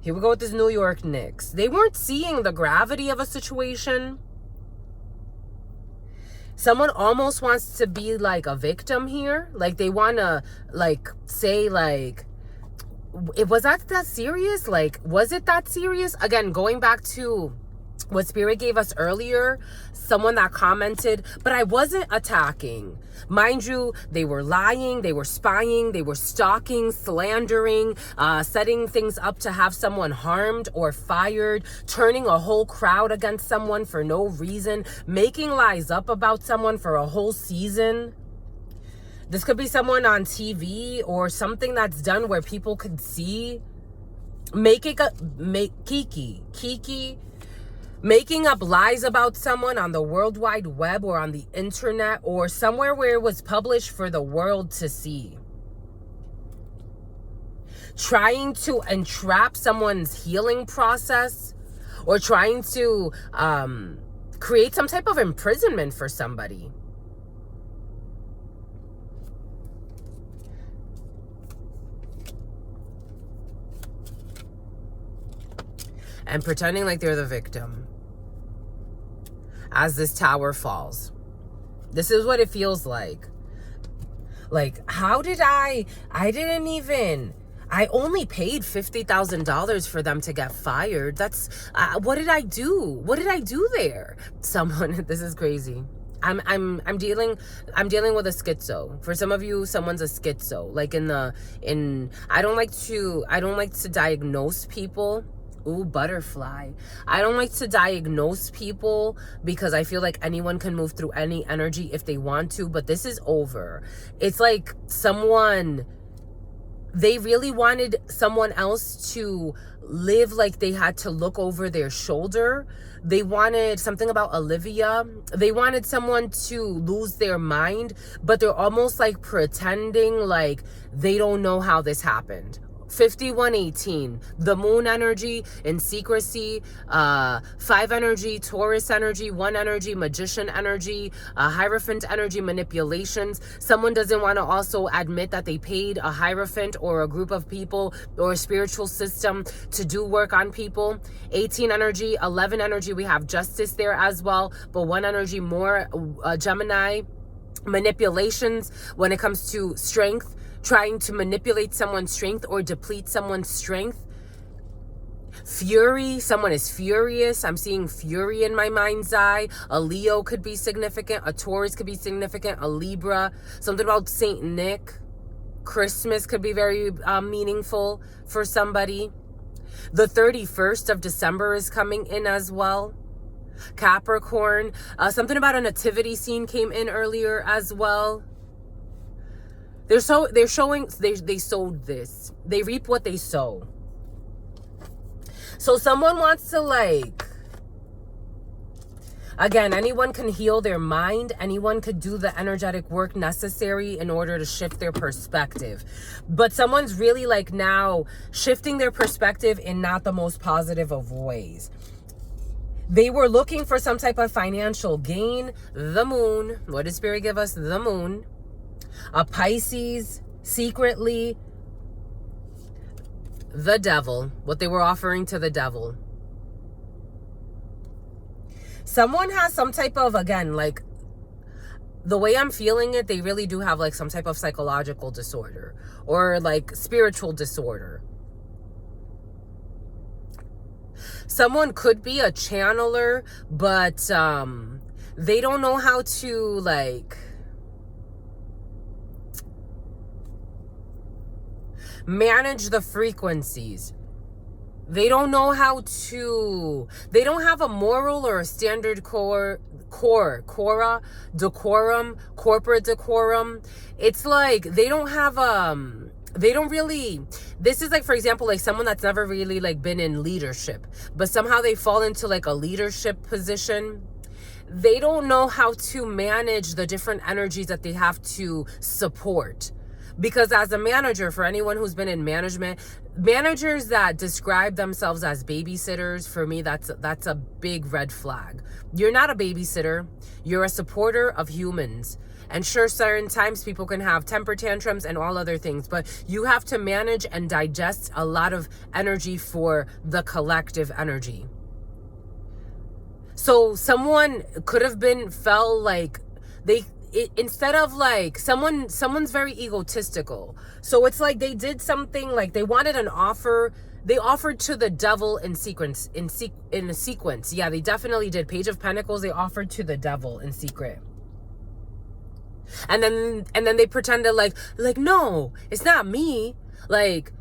Here we go with this New York Knicks. They weren't seeing the gravity of a situation. Someone almost wants to be like a victim here. Like they want to like say like, was that serious? Like, was it that serious? Again, going back to what Spirit gave us earlier, someone that commented, but I wasn't attacking. Mind you, they were lying, they were spying, they were stalking, slandering, setting things up to have someone harmed or fired, turning a whole crowd against someone for no reason, making lies up about someone for a whole season. This could be someone on TV or something that's done where people could see. Making up lies about someone on the World Wide Web or on the internet or somewhere where it was published for the world to see. Trying to entrap someone's healing process or trying to create some type of imprisonment for somebody. And pretending like they're the victim as this tower falls. This is what it feels like. Like, how did I only paid $50,000 for them to get fired. That's, what did I do? What did I do there? Someone, this is crazy. I'm dealing with a schizo. For some of you, someone's a schizo. Like I don't like to diagnose people. Ooh, butterfly. I don't like to diagnose people because I feel like anyone can move through any energy if they want to, but this is over. It's like they really wanted someone else to live like they had to look over their shoulder. They wanted something about Olivia. They wanted someone to lose their mind, but they're almost like pretending like they don't know how this happened. 5118, the moon energy in secrecy, 5 energy, Taurus energy, 1 energy, magician energy, Hierophant energy, manipulations. Someone doesn't want to also admit that they paid a Hierophant or a group of people or a spiritual system to do work on people. 18 energy, 11 energy, we have justice there as well, but 1 energy more, Gemini. Manipulations when it comes to strength, trying to manipulate someone's strength or deplete someone's strength. Fury, someone is furious. I'm seeing fury in my mind's eye. A Leo could be significant. A Taurus could be significant. A Libra. Something about Saint Nick. Christmas could be very meaningful for somebody. The 31st of December is coming in as well. Capricorn. Something about a nativity scene came in earlier as well. They're showing they sowed this. They reap what they sow. So someone wants to again, anyone can heal their mind. Anyone could do the energetic work necessary in order to shift their perspective. But someone's really now shifting their perspective in not the most positive of ways. They were looking for some type of financial gain. The moon. What does Spirit give us? The moon. A Pisces, secretly. The devil. What they were offering to the devil. Someone has some type of, again, the way I'm feeling it, they really do have some type of psychological disorder or spiritual disorder. Someone could be a channeler, but they don't know how to manage the frequencies. They don't know how to, they don't have a moral or a standard decorum, corporate decorum. It's like they don't have, they don't really, this is like, for example, like someone that's never really like been in leadership, but somehow they fall into like a leadership position. They don't know how to manage the different energies that they have to support. Because as a manager, for anyone who's been in management, managers that describe themselves as babysitters, for me, that's a big red flag. You're not a babysitter. You're a supporter of humans. And sure, certain times people can have temper tantrums and all other things, but you have to manage and digest a lot of energy for the collective energy. So someone could have felt like instead of like someone's very egotistical. So it's like they did something, like they wanted an offer. They offered to the devil in a sequence. Yeah, they definitely did. Page of Pentacles, they offered to the devil in secret. And then they pretended like, no, it's not me. Like,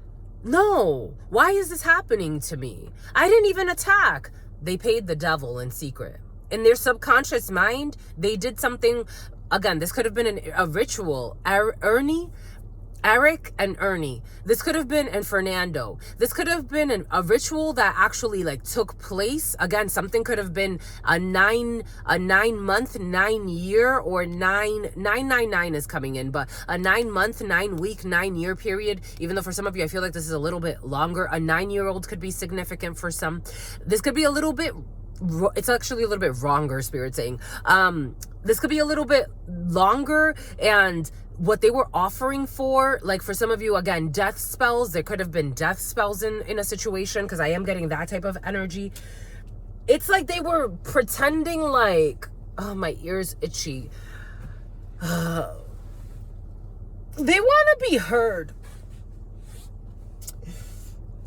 no, why is this happening to me? I didn't even attack. They paid the devil in secret. In their subconscious mind, they did something. Again, this could have been a ritual. Eric and Ernie. This could have been, and Fernando. This could have been a ritual that actually like took place. Again, something could have been a 9 month, 9 year, or 999 is coming in, but a 9 month, 9 week, 9 year period. Even though for some of you, I feel like this is a little bit longer. A 9-year-old could be significant for some. This could be a little bit, it's actually a little bit wronger, Spirit saying. This could be a little bit longer, and what they were offering for, like for some of you, again, death spells. There could have been death spells in a situation, because I am getting that type of energy. It's like they were pretending like, oh, my ear's itchy. They want to be heard.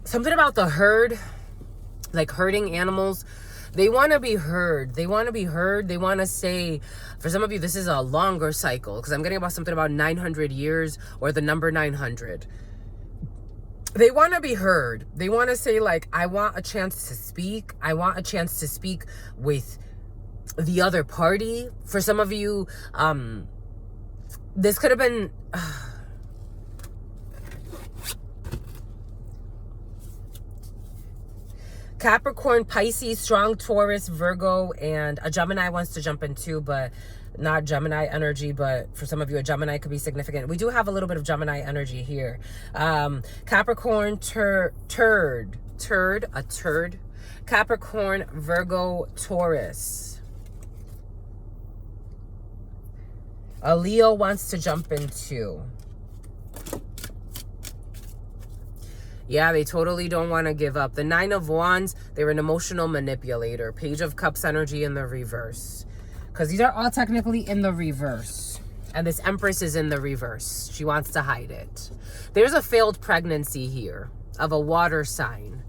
Something about the herd, like herding animals. They want to be heard. They want to be heard. They want to say, for some of you, this is a longer cycle, because I'm getting about something about 900 years, or the number 900. They want to be heard. They want to say, like, I want a chance to speak. I want a chance to speak with the other party. For some of you, this could have been... Capricorn, Pisces, strong Taurus, Virgo, and a Gemini wants to jump in too, but not Gemini energy. But for some of you, a Gemini could be significant. We do have a little bit of Gemini energy here. Capricorn, turd. Capricorn, Virgo, Taurus. A Leo wants to jump in too. Yeah, they totally don't want to give up. The 9 of Wands, they're an emotional manipulator. Page of Cups energy in the reverse. Because these are all technically in the reverse. And this Empress is in the reverse. She wants to hide it. There's a failed pregnancy here of a water sign.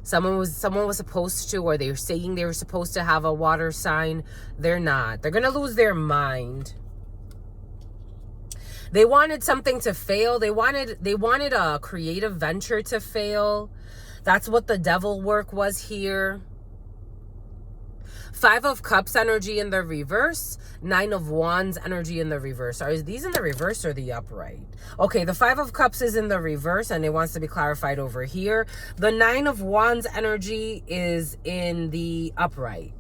Someone was supposed to, or they're saying they were supposed to have a water sign. They're not. They're going to lose their mind. They wanted something to fail. They wanted a creative venture to fail. That's what the devil work was here. 5 of Cups energy in the reverse. 9 of Wands energy in the reverse. Are these in the reverse or the upright? Okay, the 5 of Cups is in the reverse, and it wants to be clarified over here. The 9 of Wands energy is in the upright.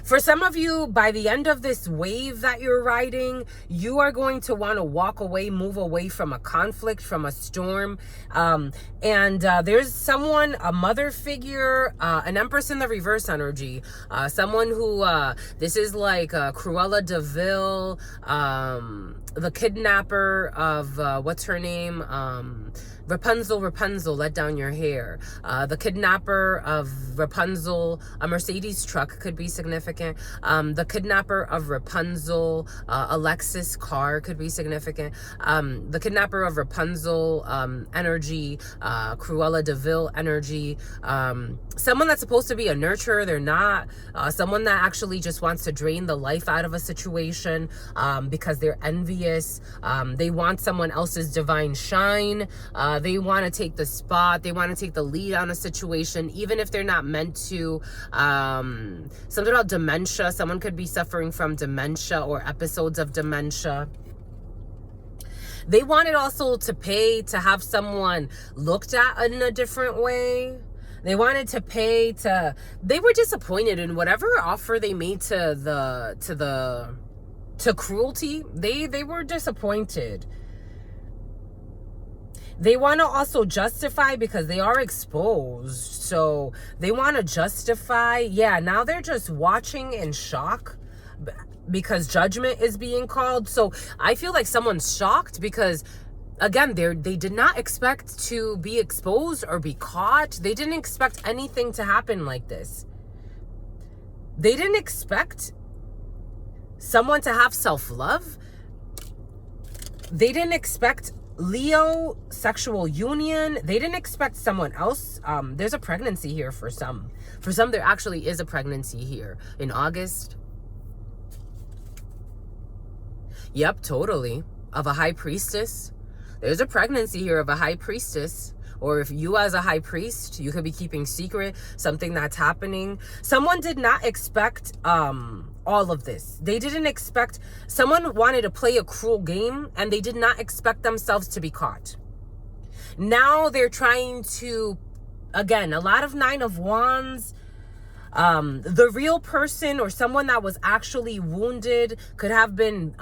For some of you, by the end of this wave that you're riding, you are going to want to walk away, move away from a conflict, from a storm. There's someone, a mother figure, an Empress in the reverse energy. Someone who, this is like Cruella de Vil, the kidnapper of, what's her name? Rapunzel, let down your hair. The kidnapper of Rapunzel, a Mercedes truck could be significant. The kidnapper of Rapunzel, a Lexus car could be significant. The kidnapper of Rapunzel, energy, Cruella de Vil energy. Someone that's supposed to be a nurturer, they're not. Someone that actually just wants to drain the life out of a situation because they're envious. They want someone else's divine shine. They want to take the spot. They want to take the lead on a situation, even if they're not meant to. Something about dementia. Someone could be suffering from dementia or episodes of dementia. They wanted also to pay to have someone looked at in a different way. They wanted to pay to. They were disappointed in whatever offer they made to cruelty. They were disappointed. They want to also justify because they are exposed. So they want to justify. Yeah, now they're just watching in shock because judgment is being called. So I feel like someone's shocked because, again, they did not expect to be exposed or be caught. They didn't expect anything to happen like this. They didn't expect someone to have self-love. They didn't expect Leo sexual union. They didn't expect someone else. There's a pregnancy here for some. For some, there actually is a pregnancy here in August. Yep, totally. Of a high priestess. There's a pregnancy here of a high priestess. Or if you as a high priest, you could be keeping secret something that's happening. Someone did not expect all of this. They didn't expect, someone wanted to play a cruel game and they did not expect themselves to be caught. Now they're trying to, again, a lot of Nine of Wands. The real person or someone that was actually wounded could have been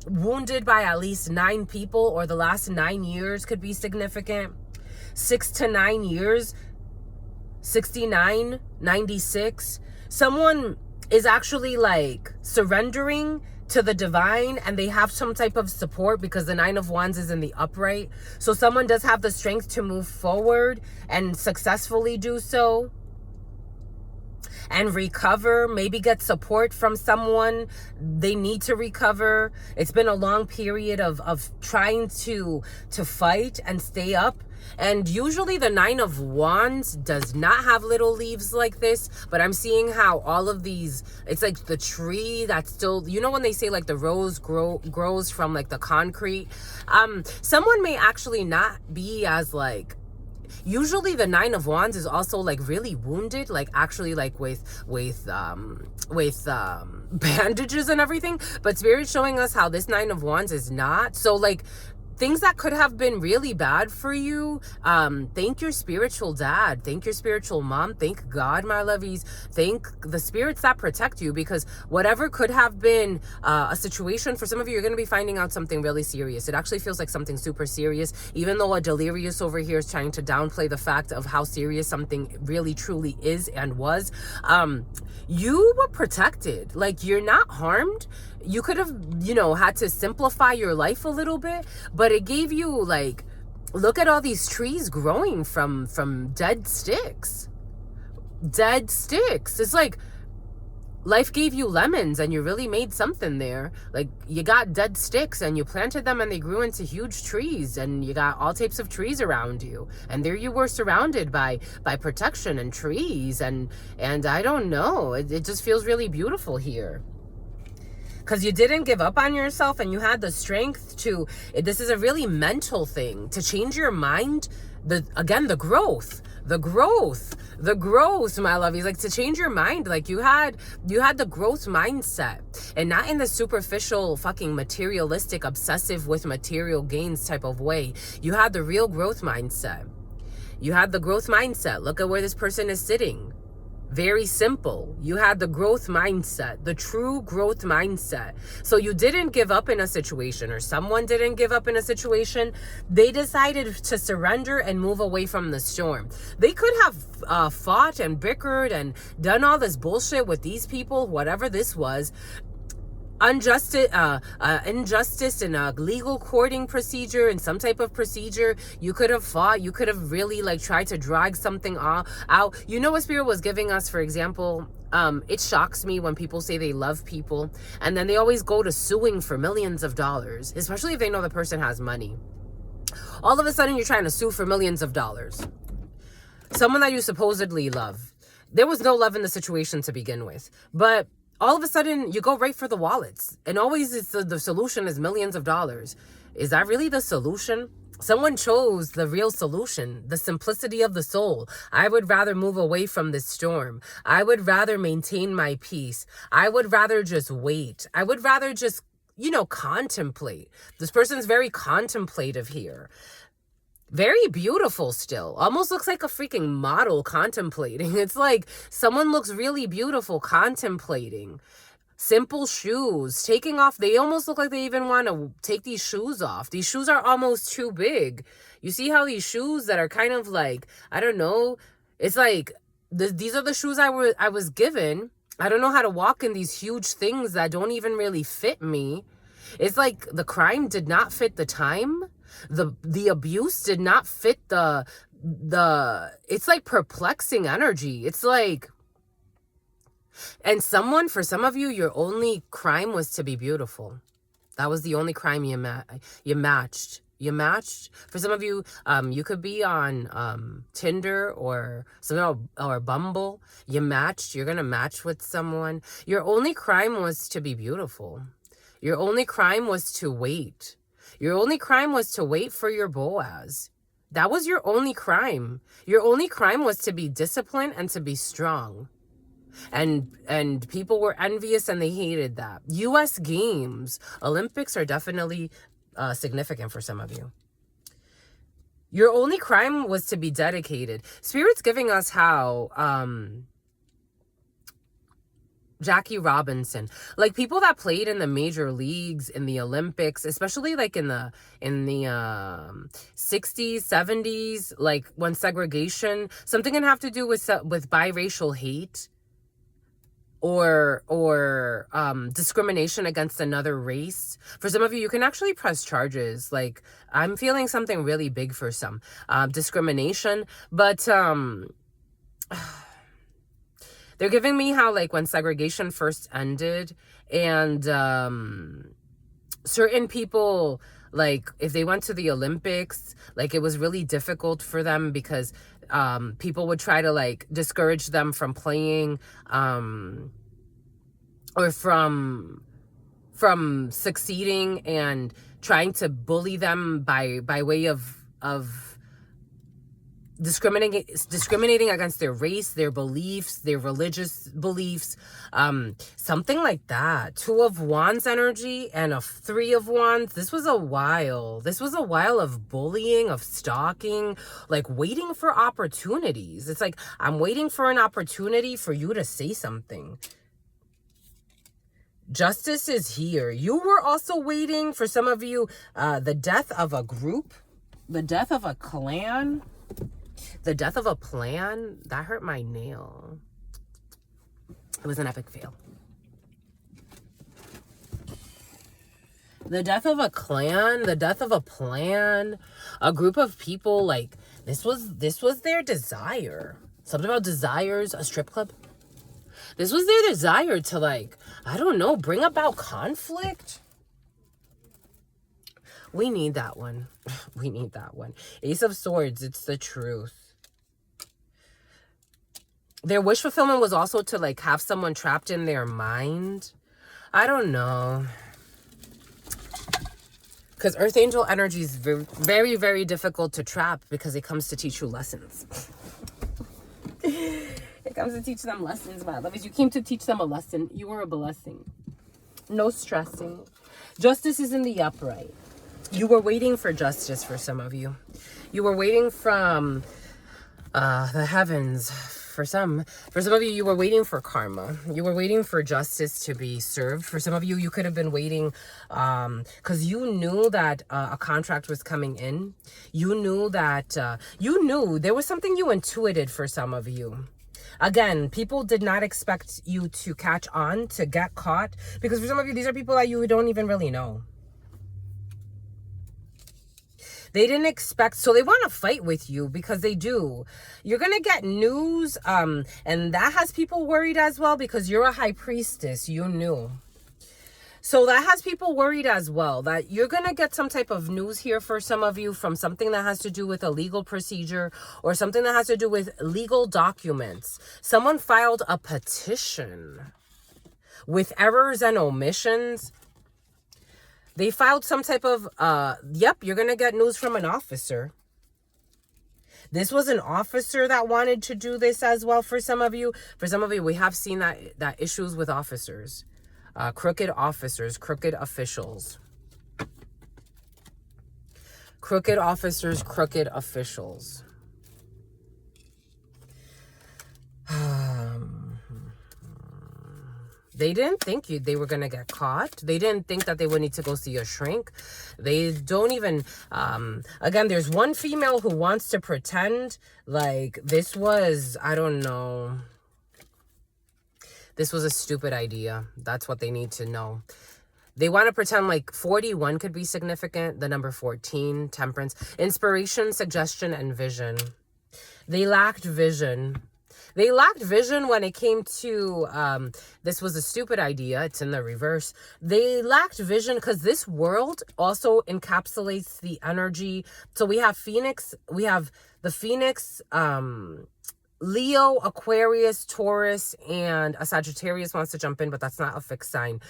wounded by at least 9 people, or the last 9 years could be significant. 6 to 9 years, 69, 96. Someone is actually like surrendering to the divine and they have some type of support because the Nine of Wands is in the upright. So someone does have the strength to move forward and successfully do so and recover, maybe get support from someone they need to recover. It's been a long period of trying to fight and stay up. And usually the Nine of Wands does not have little leaves like this, but I'm seeing how all of these, it's like the tree that's still, you know when they say like the rose grows from like the concrete? Someone may actually not be as like, usually the Nine of Wands is also like really wounded, like actually like with bandages and everything, but Spirit's showing us how this Nine of Wands is not. So like things that could have been really bad for you, thank your spiritual dad, thank your spiritual mom, thank God, my lovies, thank the spirits that protect you, because whatever could have been a situation, for some of you, you're going to be finding out something really serious. It actually feels like something super serious, even though a delirious over here is trying to downplay the fact of how serious something really truly is and was. You were protected, like you're not harmed. You could have, you know, had to simplify your life a little bit, but it gave you like, look at all these trees growing from dead sticks. Dead sticks. It's like life gave you lemons and you really made something there. Like you got dead sticks and you planted them and they grew into huge trees, and you got all types of trees around you. And there you were surrounded by protection and trees. And I don't know, it just feels really beautiful here. Because you didn't give up on yourself and you had the strength to, this is a really mental thing, to change your mind. The growth, my lovies, like to change your mind. Like you had the growth mindset, and not in the superficial fucking materialistic, obsessive with material gains type of way. You had the real growth mindset. You had the growth mindset. Look at where this person is sitting. Very simple. You had the growth mindset, the true growth mindset. So you didn't give up in a situation, or someone didn't give up in a situation. They decided to surrender and move away from the storm. They could have fought and bickered and done all this bullshit with these people, whatever this was. injustice in a legal courting procedure, in some type of procedure. You could have fought. You could have really like tried to drag something out. You know what Spirit was giving us, for example? It shocks me when people say they love people and then they always go to suing for millions of dollars, especially if they know the person has money. All of a sudden, you're trying to sue for millions of dollars. Someone that you supposedly love. There was no love in the situation to begin with, but all of a sudden, you go right for the wallets. And always it's the solution is millions of dollars. Is that really the solution? Someone chose the real solution, the simplicity of the soul. I would rather move away from this storm. I would rather maintain my peace. I would rather just wait. I would rather just, contemplate. This person's very contemplative here. Very beautiful still. Almost looks like a freaking model contemplating. It's like someone looks really beautiful contemplating. Simple shoes. Taking off. They almost look like they even want to take these shoes off. These shoes are almost too big. You see how these shoes that are kind of like, I don't know. It's like, these are the shoes I was given. I don't know how to walk in these huge things that don't even really fit me. It's like the crime did not fit the time. The abuse did not fit it's like perplexing energy. It's like, and for some of you, your only crime was to be beautiful. That was the only crime you matched. You matched. For some of you, you could be on Tinder or Bumble. You matched. You're gonna match with someone. Your only crime was to be beautiful. Your only crime was to wait. Your only crime was to wait for your Boaz. That was your only crime. Your only crime was to be disciplined and to be strong. And people were envious and they hated that. U.S. Games, Olympics are definitely significant for some of you. Your only crime was to be dedicated. Spirit's giving us how Jackie Robinson, like people that played in the major leagues, in the Olympics, especially like in the 60s, 70s, like when segregation, something can have to do with biracial hate or discrimination against another race. For some of you, you can actually press charges. Like I'm feeling something really big for some discrimination, but they're giving me how, like, when segregation first ended and certain people, like, if they went to the Olympics, like, it was really difficult for them because people would try to, like, discourage them from playing or from succeeding and trying to bully them by way of discriminating against their race, their beliefs, their religious beliefs, something like that. 2 of Wands energy and a 3 of Wands. This was a while of bullying, of stalking, like waiting for opportunities. It's like, I'm waiting for an opportunity for you to say something. Justice is here. You were also waiting, for some of you, the death of a group, the death of a clan. The death of a plan, that hurt my nail. It was an epic fail. The death of a clan, the death of a plan, a group of people, like, this was their desire. Something about desires, a strip club. This was their desire to, like, I don't know, bring about conflict. We need that one. We need that one. Ace of Swords, it's the truth. Their wish fulfillment was also to, like, have someone trapped in their mind. I don't know. Because Earth Angel energy is very, very, very difficult to trap because it comes to teach you lessons. It comes to teach them lessons, my lovers. You came to teach them a lesson. You were a blessing. No stressing. Justice is in the upright. You were waiting for justice for some of you. You were waiting from the heavens. For some of you, you were waiting for karma. You were waiting for justice to be served. For some of you, you could have been waiting because you knew that a contract was coming in. You knew that, there was something you intuited for some of you. Again, people did not expect you to catch on, to get caught, because for some of you, these are people that you don't even really know. They didn't expect, so they want to fight with you because they do. You're going to get news, and that has people worried as well because you're a high priestess. You knew. So that has people worried as well, that you're going to get some type of news here for some of you from something that has to do with a legal procedure or something that has to do with legal documents. Someone filed a petition with errors and omissions. They filed some type of, you're going to get news from an officer. This was an officer that wanted to do this as well for some of you. For some of you, we have seen that issues with officers. Crooked officers, crooked officials. Crooked officers, crooked officials. They didn't think they were going to get caught. They didn't think that they would need to go see a shrink. They don't even, again, there's one female who wants to pretend like this was, I don't know, this was a stupid idea. That's what they need to know. They want to pretend like 41 could be significant. The number 14, temperance, inspiration, suggestion, and vision. They lacked vision. They lacked vision when it came to, this was a stupid idea. It's in the reverse. They lacked vision because this world also encapsulates the energy. So we have Phoenix, we have the Phoenix, Leo, Aquarius, Taurus, and a Sagittarius wants to jump in, but that's not a fixed sign.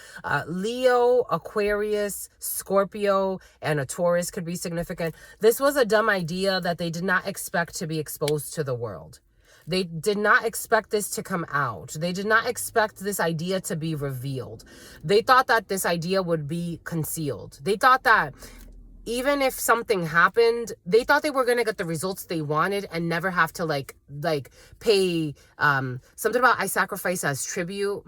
Leo, Aquarius, Scorpio, and a Taurus could be significant. This was a dumb idea that they did not expect to be exposed to the world. They did not expect this to come out. They did not expect this idea to be revealed. They thought that this idea would be concealed. They thought that even if something happened, they thought they were going to get the results they wanted and never have to like pay something about I sacrifice as tribute.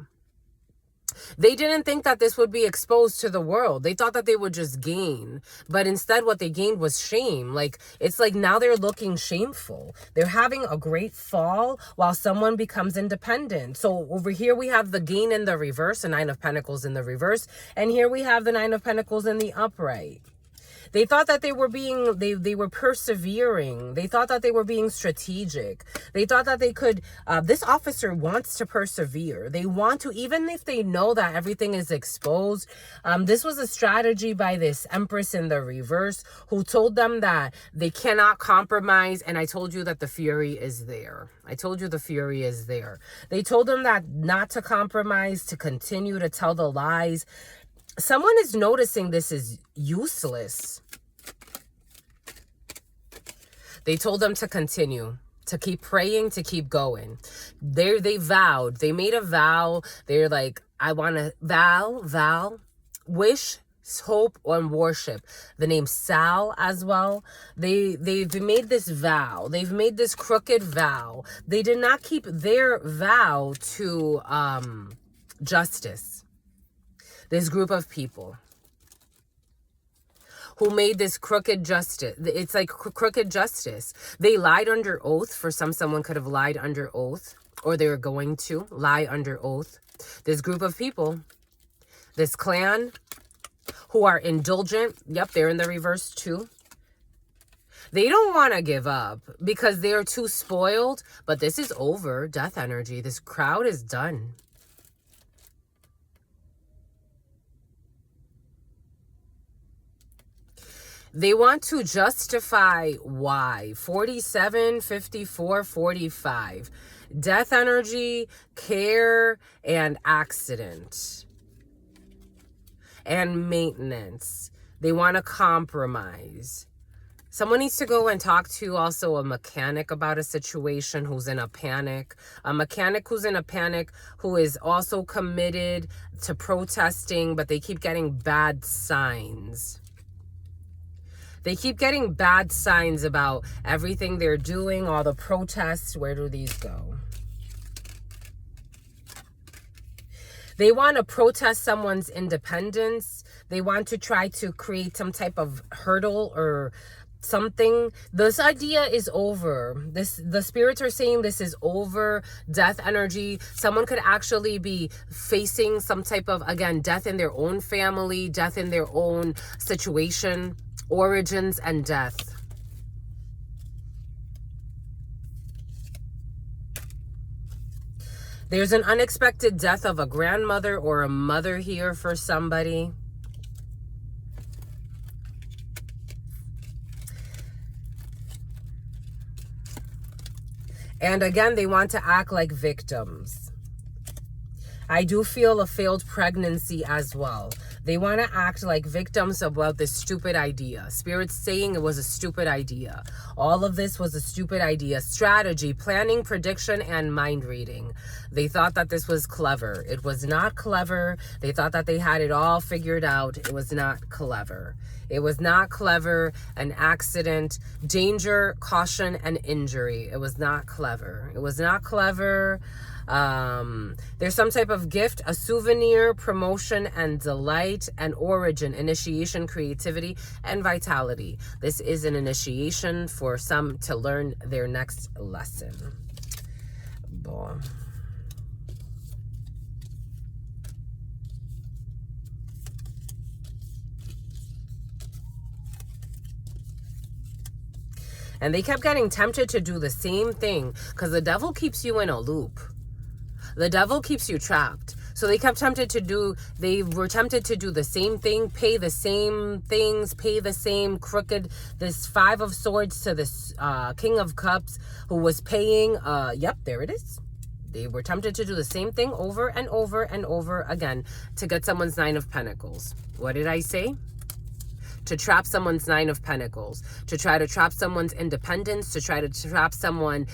They didn't think that this would be exposed to the world. They thought that they would just gain. But instead what they gained was shame. Like, it's like now they're looking shameful. They're having a great fall while someone becomes independent. So over here we have the gain in the reverse, the Nine of Pentacles in the reverse. And here we have the Nine of Pentacles in the upright. They thought that they were being, they were persevering. They thought that they were being strategic. They thought that they could, this officer wants to persevere. They want to, even if they know that everything is exposed. This was a strategy by this Empress in the reverse who told them that they cannot compromise. And I told you that the fury is there. I told you the fury is there. They told them that not to compromise, to continue to tell the lies. Someone is noticing this is useless. They told them to continue, to keep praying, to keep going. They vowed. They made a vow. They're like, I want to vow, wish, hope, and worship. The name Sal as well. They've made this vow. They've made this crooked vow. They did not keep their vow to justice. This group of people who made this crooked justice. It's like crooked justice. They lied under oath. For someone could have lied under oath, or they were going to lie under oath. This group of people, this clan, who are indulgent. Yep, they're in the reverse too. They don't want to give up because they're too spoiled. But this is over. Death energy. This crowd is done. They want to justify why. 47, 54, 45. Death energy, care, and accident. And maintenance. They want to compromise. Someone needs to go and talk to also a mechanic about a situation who's in a panic. A mechanic who's in a panic who is also committed to protesting, but they keep getting bad signs. They keep getting bad signs about everything they're doing, all the protests. Where do these go? They want to protest someone's independence. They want to try to create some type of hurdle or This idea is over. The spirits are saying this is over. Death energy. Someone could actually be facing some type of, again, death in their own family, death in their own situation, origins and death. There's an unexpected death of a grandmother or a mother here for somebody. And again, they want to act like victims. I do feel a failed pregnancy as well. They want to act like victims about this stupid idea. Spirit's saying it was a stupid idea. All of this was a stupid idea. Strategy, planning, prediction, and mind reading. They thought that this was clever. It was not clever. They thought that they had it all figured out. It was not clever. It was not clever. An accident, danger, caution, and injury. It was not clever. It was not clever. There's some type of gift, a souvenir, promotion, and delight, and origin, initiation, creativity, and vitality. This is an initiation for some to learn their next lesson. Boom. And they kept getting tempted to do the same thing because the devil keeps you in a loop. The devil keeps you trapped. So they were tempted to do the same thing, pay the same things, pay the same crooked, this 5 of Swords to this King of Cups who was paying, yep, there it is. They were tempted to do the same thing over and over and over again to get someone's 9 of Pentacles. What did I say? To trap someone's 9 of Pentacles, to try to trap someone's independence, to try to trap someone's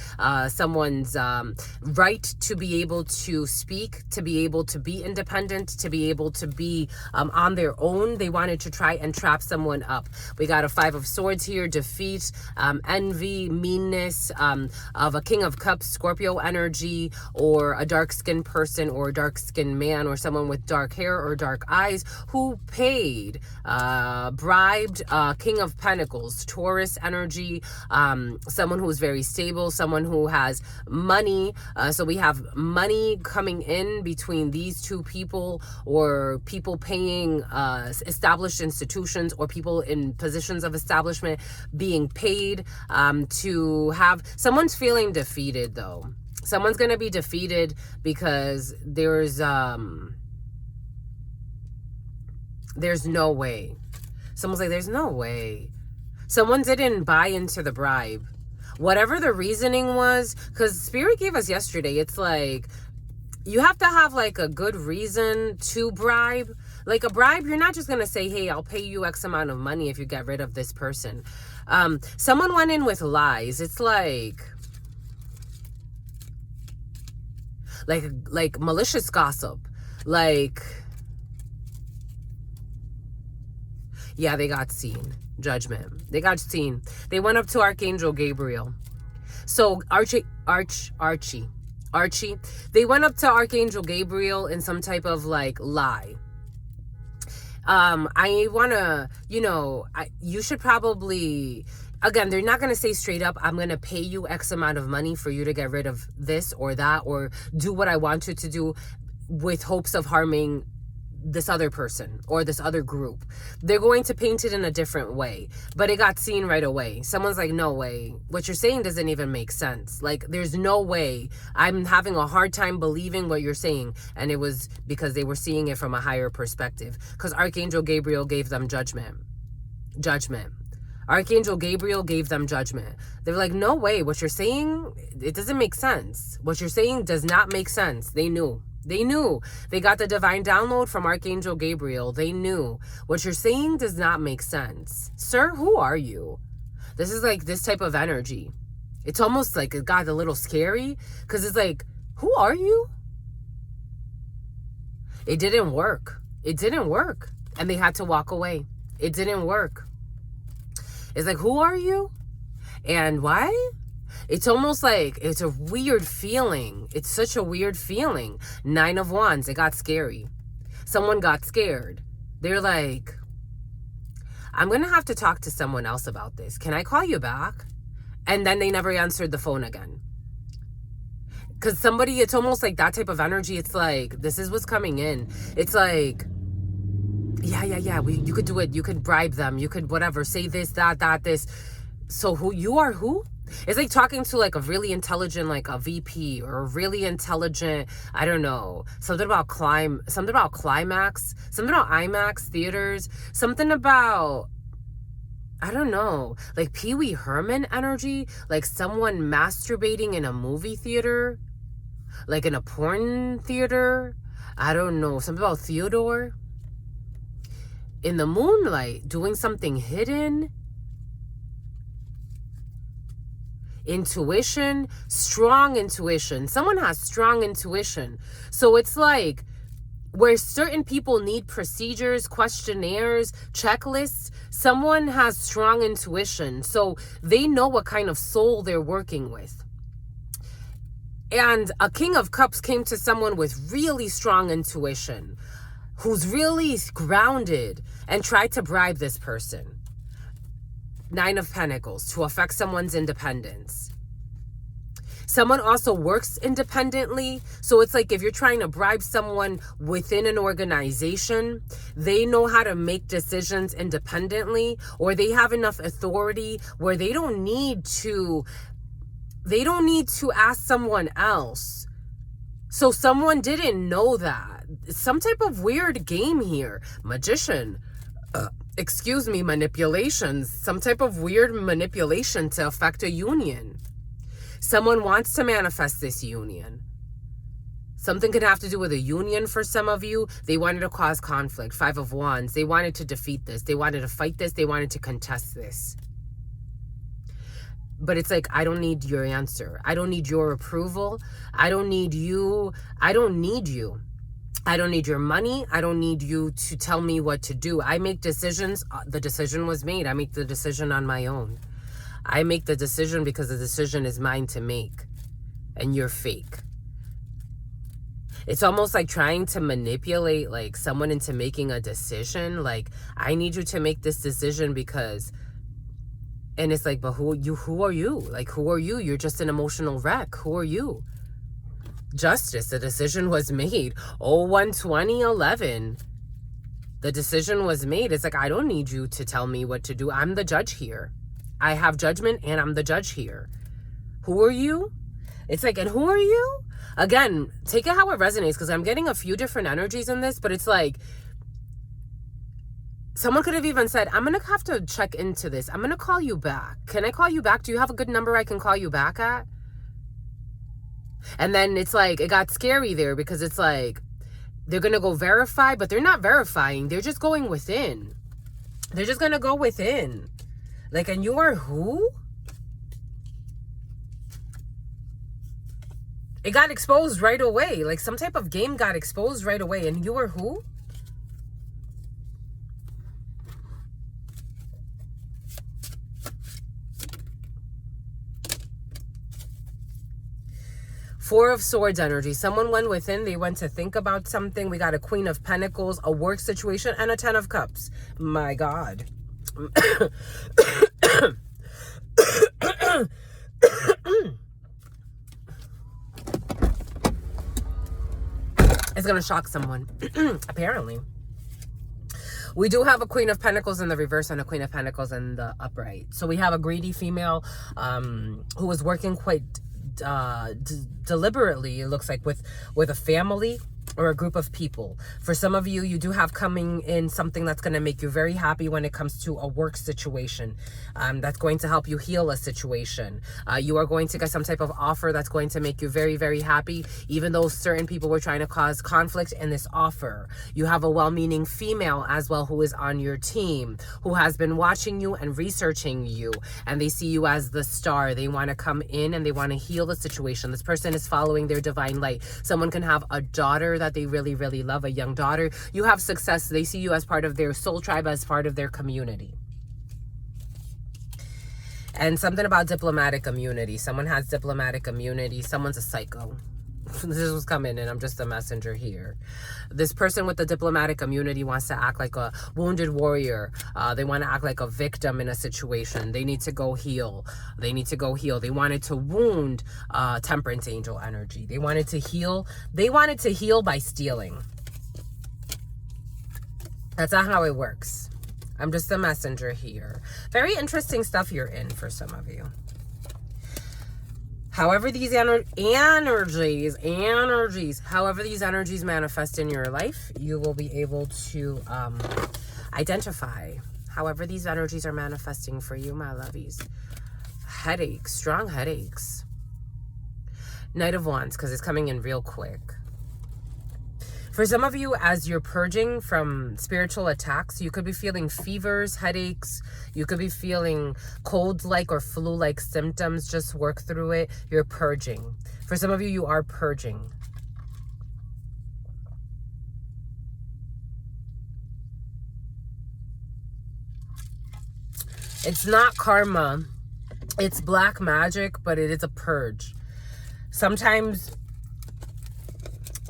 right to be able to speak, to be able to be independent, to be able to be on their own. They wanted to try and trap someone up. We got a 5 of Swords here, defeat, envy, meanness, of a King of Cups, Scorpio energy, or a dark-skinned person or a dark-skinned man or someone with dark hair or dark eyes who paid, bribed, King of Pentacles, Taurus energy, someone who's very stable, someone who has money. So we have money coming in between these two people, or people paying established institutions, or people in positions of establishment being paid to have. Someone's feeling defeated though. Someone's going to be defeated because there's no way. Someone's like, there's no way. Someone didn't buy into the bribe. Whatever the reasoning was, because Spirit gave us yesterday, it's like, you have to have like a good reason to bribe. Like a bribe, you're not just going to say, hey, I'll pay you X amount of money if you get rid of this person. Someone went in with lies. It's like malicious gossip. Like, yeah, they got seen. Judgment. They got seen. They went up to Archangel Gabriel. So Archie. They went up to Archangel Gabriel in some type of like lie. I want to, you should probably, again, they're not going to say straight up, I'm going to pay you X amount of money for you to get rid of this or that, or do what I want you to do with hopes of harming this other person or this other group. They're going to paint it in a different way, but it got seen right away. Someone's like, no way, what you're saying doesn't even make sense. Like, there's no way. I'm having a hard time believing what you're saying. And it was because they were seeing it from a higher perspective, because Archangel Gabriel gave them judgment. Archangel Gabriel gave them judgment. They were like, no way, what you're saying, it doesn't make sense. What you're saying does not make sense. They knew. They got the divine download from Archangel Gabriel. They knew. What you're saying does not make sense. Sir, who are you? This is like this type of energy. It's almost like it got a little scary, because it's like, who are you? It didn't work. And they had to walk away. It didn't work. It's like, who are you? And why? It's almost like it's a weird feeling. It's such a weird feeling. 9 of Wands. It got scary. Someone got scared. They're like, I'm going to have to talk to someone else about this. Can I call you back? And then they never answered the phone again. Because somebody, it's almost like that type of energy. It's like, this is what's coming in. It's like, yeah. You could do it. You could bribe them. You could whatever. Say this, that, this. So who you are who? It's like talking to like a really intelligent, like a VP or a really intelligent, I don't know, something about Climax, something about IMAX theaters, something about, I don't know, like Pee Wee Herman energy, like someone masturbating in a movie theater, like in a porn theater. I don't know, something about Theodore in the moonlight doing something hidden. Intuition, strong intuition. Someone has strong intuition. So it's like where certain people need procedures, questionnaires, checklists, someone has strong intuition. So they know what kind of soul they're working with. And a King of Cups came to someone with really strong intuition, who's really grounded, and tried to bribe this person. 9 of Pentacles, to affect someone's independence. Someone also works independently. So it's like if you're trying to bribe someone within an organization, they know how to make decisions independently, or they have enough authority where they don't need to ask someone else. So someone didn't know that. Some type of weird game here. Magician. Manipulations, some type of weird manipulation to affect a union. Someone wants to manifest this union. Something could have to do with a union for some of you. They wanted to cause conflict. 5 of Wands. They wanted to defeat this. They wanted to fight this. They wanted to contest this. But it's like, I don't need your answer. I don't need your approval. I don't need you. I don't need you. I don't need your money. I don't need you to tell me what to do. I make decisions. The decision was made. I make the decision on my own. I make the decision because the decision is mine to make. And you're fake. It's almost like trying to manipulate like someone into making a decision. Like, I need you to make this decision because... And it's like, but who are you? Like, who are you? You're just an emotional wreck. Who are you? Justice, the decision was made. 01/20/11. The decision was made. It's like, I don't need you to tell me what to do. I'm the judge here. I have judgment and I'm the judge here. Who are you? It's like, and who are you? Again, take it how it resonates, because I'm getting a few different energies in this, but it's like, someone could have even said, I'm going to have to check into this. I'm going to call you back. Can I call you back? Do you have a good number I can call you back at? And then it's like, it got scary there, because it's like, they're going to go verify, but they're not verifying. They're just going within. They're just going to go within. Like, and you are who? It got exposed right away. Like, some type of game got exposed right away. And you are who? Four of Swords energy. Someone went within. They went to think about something. We got a Queen of Pentacles, a work situation, and a 10 of Cups. My God. It's going to shock someone. Apparently. We do have a Queen of Pentacles in the reverse and a Queen of Pentacles in the upright. So we have a greedy female who was working quite deliberately, it looks like, with a family or a group of people. For some of you, you do have coming in something that's going to make you very happy when it comes to a work situation. That's going to help you heal a situation. You are going to get some type of offer that's going to make you very, very happy, even though certain people were trying to cause conflict in this offer. You have a well-meaning female as well who is on your team, who has been watching you and researching you, and they see you as the star. They want to come in and they want to heal the situation. This person is following their divine light. Someone can have a daughter that they really, really love, a young daughter. You have success. They see you as part of their soul tribe, as part of their community. And something about diplomatic immunity. Someone has diplomatic immunity. Someone's a psycho. This was coming and I'm just a messenger here. This person with the diplomatic immunity wants to act like a wounded warrior. They want to act like a victim in a situation. They need to go heal. They need to go heal. They wanted to wound temperance angel energy. They wanted to heal. They wanted to heal by stealing. That's not how it works. I'm just a messenger here. Very interesting stuff you're in for some of you. However these energies manifest in your life, you will be able to identify. However these energies are manifesting for you, my lovies. Headaches, strong headaches. Knight of Wands, because it's coming in real quick. For some of you, as you're purging from spiritual attacks, you could be feeling fevers, headaches. You could be feeling cold-like or flu-like symptoms. Just work through it. You're purging. For some of you, you are purging. It's not karma. It's black magic, but it is a purge. Sometimes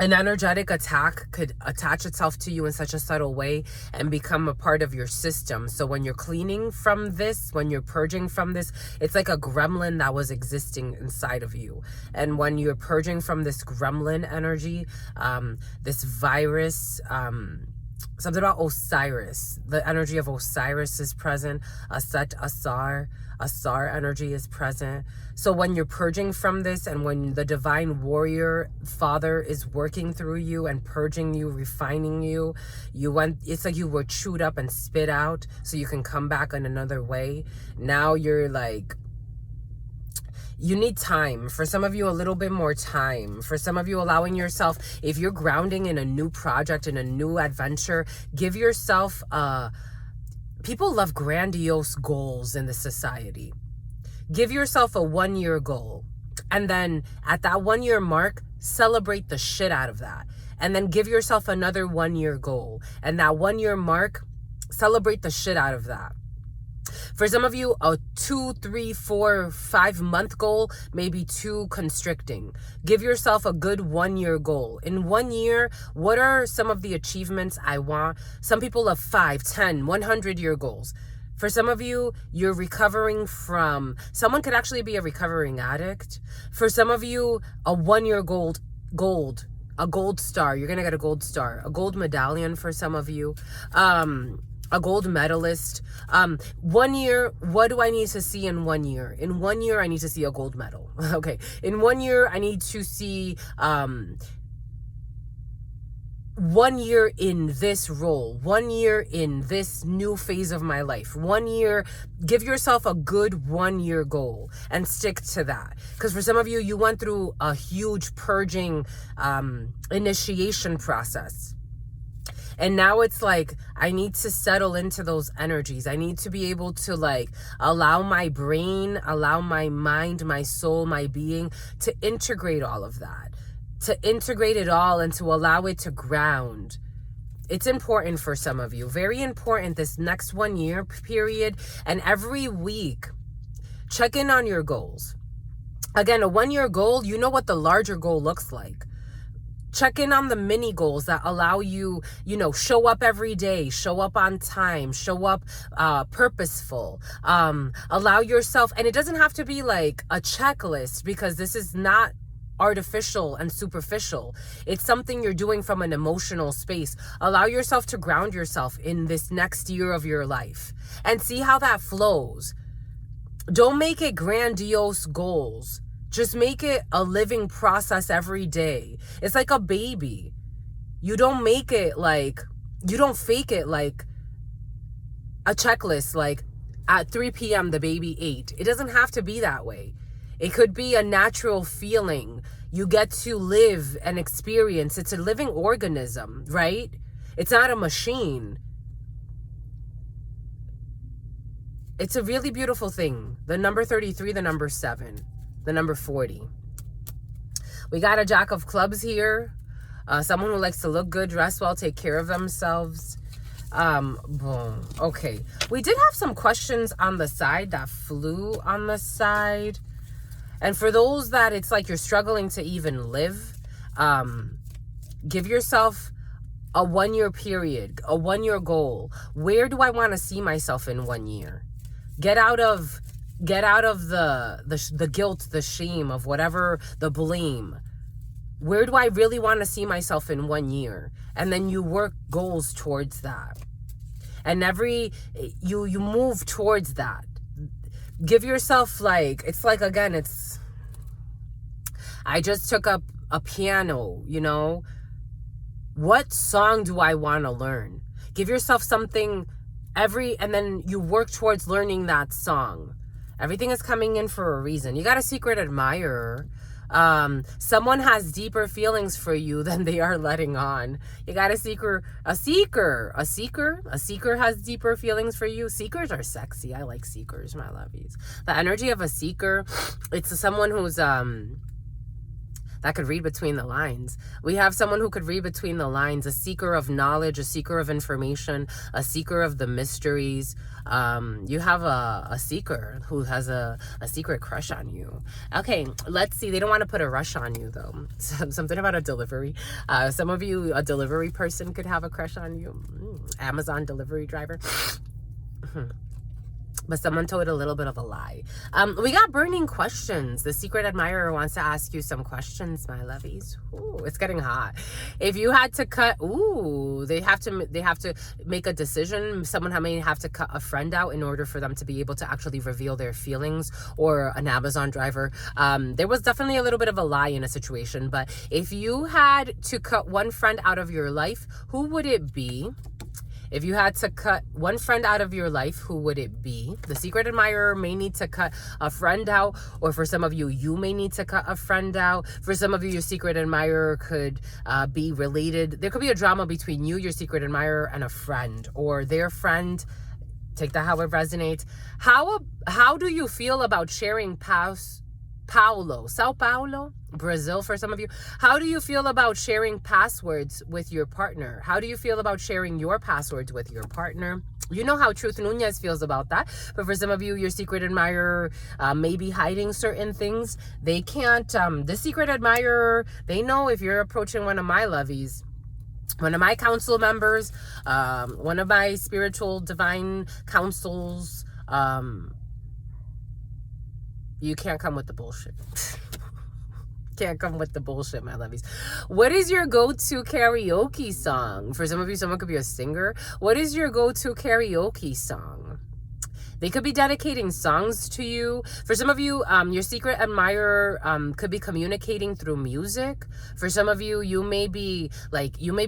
an energetic attack could attach itself to you in such a subtle way and become a part of your system. So when you're cleaning from this, when you're purging from this, it's like a gremlin that was existing inside of you. And when you're purging from this gremlin energy, this virus, something about Osiris, the energy of Osiris is present. Asar energy is present. So when you're purging from this and when the divine warrior father is working through you and purging you, refining you, it's like you were chewed up and spit out so you can come back in another way. Now you're like, you need time. For some of you, a little bit more time. For some of you, allowing yourself, if you're grounding in a new project, in a new adventure, give yourself people love grandiose goals in the society. Give yourself a 1-year goal. And then at that 1-year mark, celebrate the shit out of that. And then give yourself another 1-year goal. And that 1-year mark, celebrate the shit out of that. For some of you, a 2, 3, 4, 5 month goal may be too constricting. Give yourself a good 1-year goal. In 1 year, what are some of the achievements I want? Some people have 5, 10, 100-year goals. For some of you, you're recovering from, someone could actually be a recovering addict. For some of you, a 1-year a gold star. You're going to get a gold star, a gold medallion for some of you. A gold medalist. 1 year, what do I need to see in 1 year? In 1 year, I need to see a gold medal. Okay. In 1 year, I need to see 1 year in this role, 1 year in this new phase of my life. 1 year, give yourself a good 1-year goal and stick to that. Because for some of you, you went through a huge purging initiation process. And now it's like, I need to settle into those energies. I need to be able to like allow my brain, allow my mind, my soul, my being to integrate all of that, to integrate it all and to allow it to ground. It's important for some of you, very important this next 1 year period. And every week, check in on your goals. Again, a 1-year goal, you know what the larger goal looks like. Check in on the mini goals that allow you, show up every day, show up on time, show up purposeful, allow yourself, and it doesn't have to be like a checklist because this is not artificial and superficial. It's something you're doing from an emotional space. Allow yourself to ground yourself in this next year of your life and see how that flows. Don't make it grandiose goals. Just make it a living process every day. It's like a baby. You don't make it like, you don't fake it like a checklist, like at 3 p.m. the baby ate. It doesn't have to be that way. It could be a natural feeling. You get to live and experience. It's a living organism, right? It's not a machine. It's a really beautiful thing. The number 33, the number 7. The number 40. We got a Jack of Clubs here. Someone who likes to look good, dress well, take care of themselves. Boom. Okay. We did have some questions on the side that flew on the side. And for those that it's like you're struggling to even live, Give yourself a 1 year period, a 1 year goal. Where do I want to see myself in 1 year? Get out of the guilt, the shame of whatever, the blame. Where do I really want to see myself in 1 year? And then you work goals towards that. And you move towards that. Give yourself I just took up a piano, What song do I want to learn? Give yourself something and then you work towards learning that song. Everything is coming in for a reason. You got a secret admirer. Someone has deeper feelings for you than they are letting on. You got a seeker has deeper feelings for you. Seekers are sexy. I like seekers, my lovies. The energy of a seeker, it's someone who's that could read between the lines. We have someone who could read between the lines, a seeker of knowledge, a seeker of information, a seeker of the mysteries. You have a seeker who has a secret crush on you. Okay, let's see. They don't want to put a rush on you, though. Something about a delivery. Some of you, a delivery person could have a crush on you. Amazon delivery driver. But someone told a little bit of a lie. We got burning questions. The secret admirer wants to ask you some questions, my lovies. Ooh, it's getting hot. If you had to cut, they have to make a decision. Someone may have to cut a friend out in order for them to be able to actually reveal their feelings, or an Amazon driver. There was definitely a little bit of a lie in a situation, but if you had to cut one friend out of your life, who would it be? If you had to cut one friend out of your life, who would it be? The secret admirer may need to cut a friend out, or for some of you, you may need to cut a friend out. For some of you, your secret admirer could be related. There could be a drama between you, your secret admirer, and a friend, or their friend. Take that how it resonates. How do you feel about sharing Sao Paulo, Brazil, for some of you? How do you feel about sharing passwords with your partner? How do you feel about sharing your passwords with your partner? You know how Truth Nunez feels about that. But for some of you, your secret admirer may be hiding certain things. They can't, the secret admirer, they know if you're approaching one of my lovies, one of my council members, one of my spiritual divine councils, you can't come with the bullshit. Can't come with the bullshit, my lovies. What is your go-to karaoke song? For some of you, someone could be a singer. What is your go-to karaoke song? They could be dedicating songs to you. For some of you, your secret admirer could be communicating through music. For some of you, you may be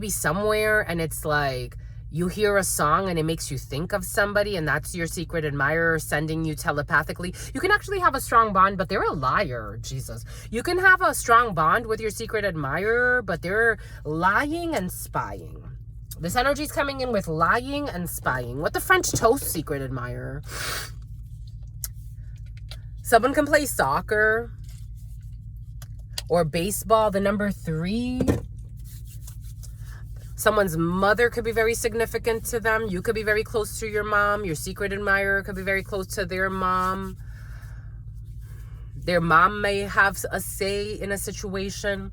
somewhere and it's like, you hear a song and it makes you think of somebody, and that's your secret admirer sending you telepathically. You can actually have a strong bond, but they're a liar, Jesus. You can have a strong bond with your secret admirer, but they're lying and spying. This energy is coming in with lying and spying. What the French toast secret admirer? Someone can play soccer or baseball, the number 3. Someone's mother could be very significant to them. You could be very close to your mom. Your secret admirer could be very close to their mom. Their mom may have a say in a situation.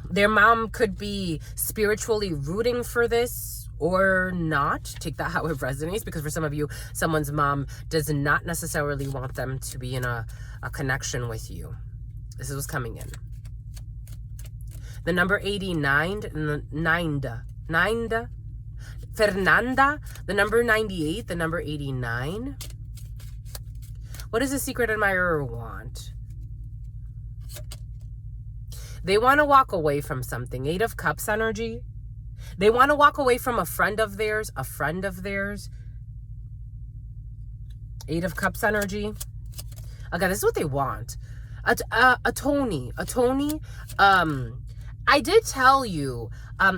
Their mom could be spiritually rooting for this or not. Take that how it resonates, because for some of you, someone's mom does not necessarily want them to be in a connection with you. This is what's coming in. The number 89, Fernanda, the number 98, the number 89. What does a secret admirer want? They want to walk away from something. 8 of Cups energy. They want to walk away from a friend of theirs, Eight of Cups energy. Okay, this is what they want. A Tony. I did tell you,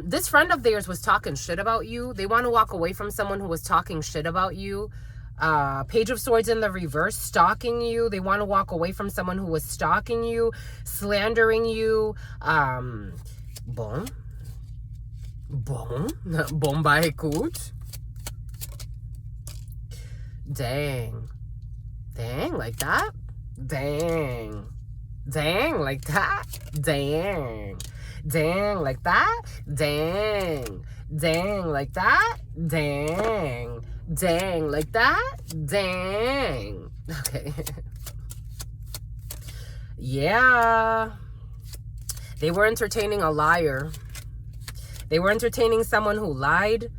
this friend of theirs was talking shit about you. They want to walk away from someone who was talking shit about you. Page of Swords in the reverse, stalking you. They want to walk away from someone who was stalking you, slandering you. Bom ba écoute. Dang, like that? Dang. Dang, like that? Dang. Dang, like that? Dang. Dang, like that? Dang. Dang, like that? Dang. Okay. Yeah. They were entertaining a liar. They were entertaining someone who lied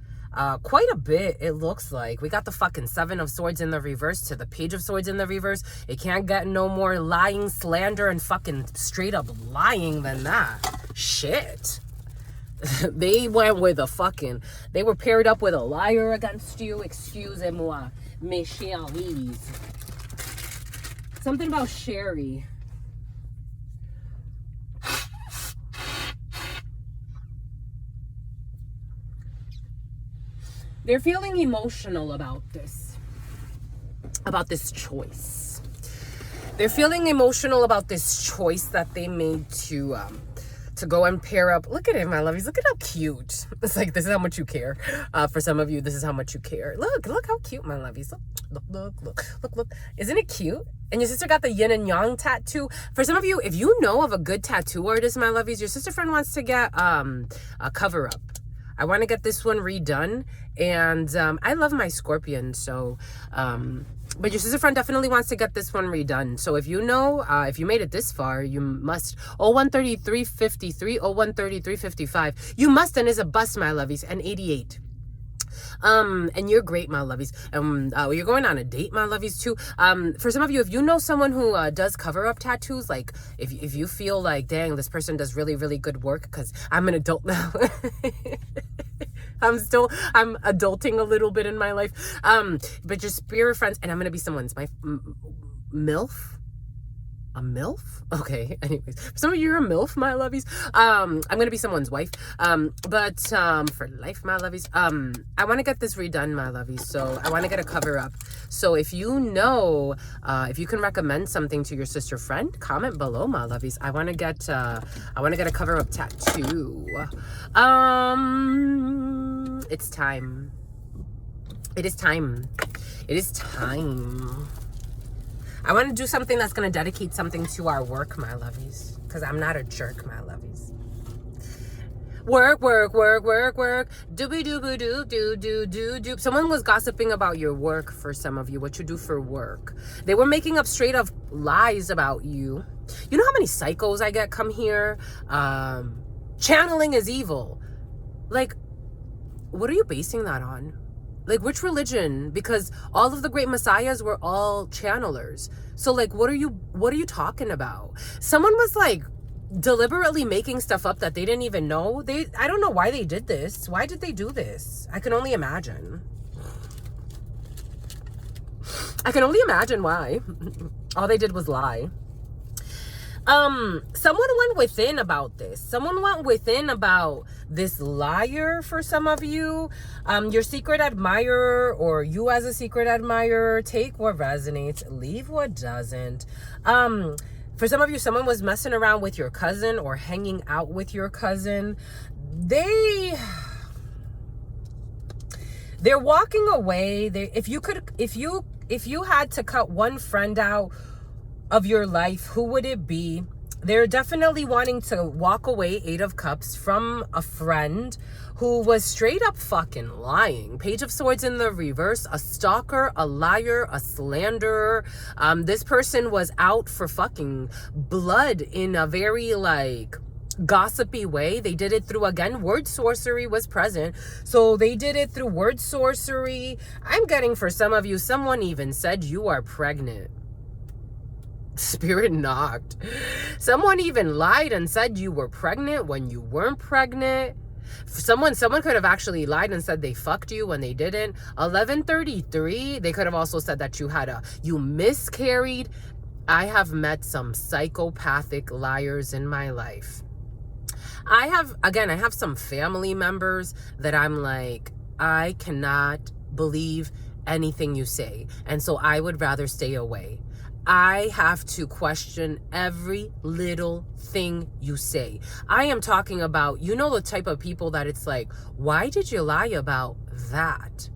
quite a bit, it looks like. We got the fucking Seven of Swords in the reverse to the Page of Swords in the reverse. It can't get no more lying, slander, and fucking straight up lying than that. Shit. They went with a fucking... They were paired up with a liar against you. Excusez-moi, mes chéris. Something about Sherry. They're feeling emotional about this choice. They're feeling emotional about this choice that they made to go and pair up. Look at him, my lovies. Look at how cute. It's like, this is how much you care. For some of you, this is how much you care. Look how cute, my lovies. Look. Isn't it cute? And your sister got the yin and yang tattoo. For some of you, if you know of a good tattoo artist, my lovies, your sister friend wants to get a cover up. I want to get this one redone, and I love my scorpion, so but your sister friend definitely wants to get this one redone. So if you know, if you made it this far, you must 013353 013355. You must, and is a bust, my lovies, and 88. And you're great, my lovies. You're going on a date, my lovies, too. For some of you, if you know someone who does cover-up tattoos, like, if you feel like, dang, this person does really, really good work, because I'm an adult now. I'm adulting a little bit in my life. But your spirit friends, and I'm going to be someone's, MILF? A MILF? Okay, anyways. For some of you, you're a MILF, my lovies. I'm going to be someone's wife. But for life, my lovies, I want to get this redone, my lovies. So I want to get a cover up. So if you know, if you can recommend something to your sister friend, comment below, my lovies. I want to get a cover up tattoo. It's time. It is time. It is time. I want to do something that's going to dedicate something to our work, my lovies. Because I'm not a jerk, my lovies. Work. Doobie-doo-boo-doo. Someone was gossiping about your work for some of you, what you do for work. They were making up straight up lies about you. You know how many psychos I get come here? Channeling is evil. Like, what are you basing that on? Like, which religion? Because all of the great messiahs were all channelers. So, like, what are you talking about? Someone was, like, deliberately making stuff up that they didn't even know. I don't know why they did this. Why did they do this? I can only imagine. I can only imagine why. All they did was lie. Someone went within about this. Someone went within about this liar for some of you. Your secret admirer, or you as a secret admirer, take what resonates, leave what doesn't. For some of you, someone was messing around with your cousin or hanging out with your cousin. They're walking away. If you had to cut one friend out of your life, who would it be? They're definitely wanting to walk away, 8 of Cups, from a friend who was straight up fucking lying. Page of Swords in the reverse, a stalker, a liar, a slanderer. This person was out for fucking blood in a very, like, gossipy way. They did it through, again, word sorcery was present. So they did it through word sorcery. I'm getting, for some of you, someone even said you are pregnant. Spirit knocked. Someone even lied and said you were pregnant when you weren't pregnant. Someone could have actually lied and said they fucked you when they didn't. 1133, they could have also said that you miscarried. I have met some psychopathic liars in my life. I have some family members that I'm like, I cannot believe anything you say, and so I would rather stay away. I have to question every little thing you say. I am talking about, you know, the type of people that it's like, why did you lie about that?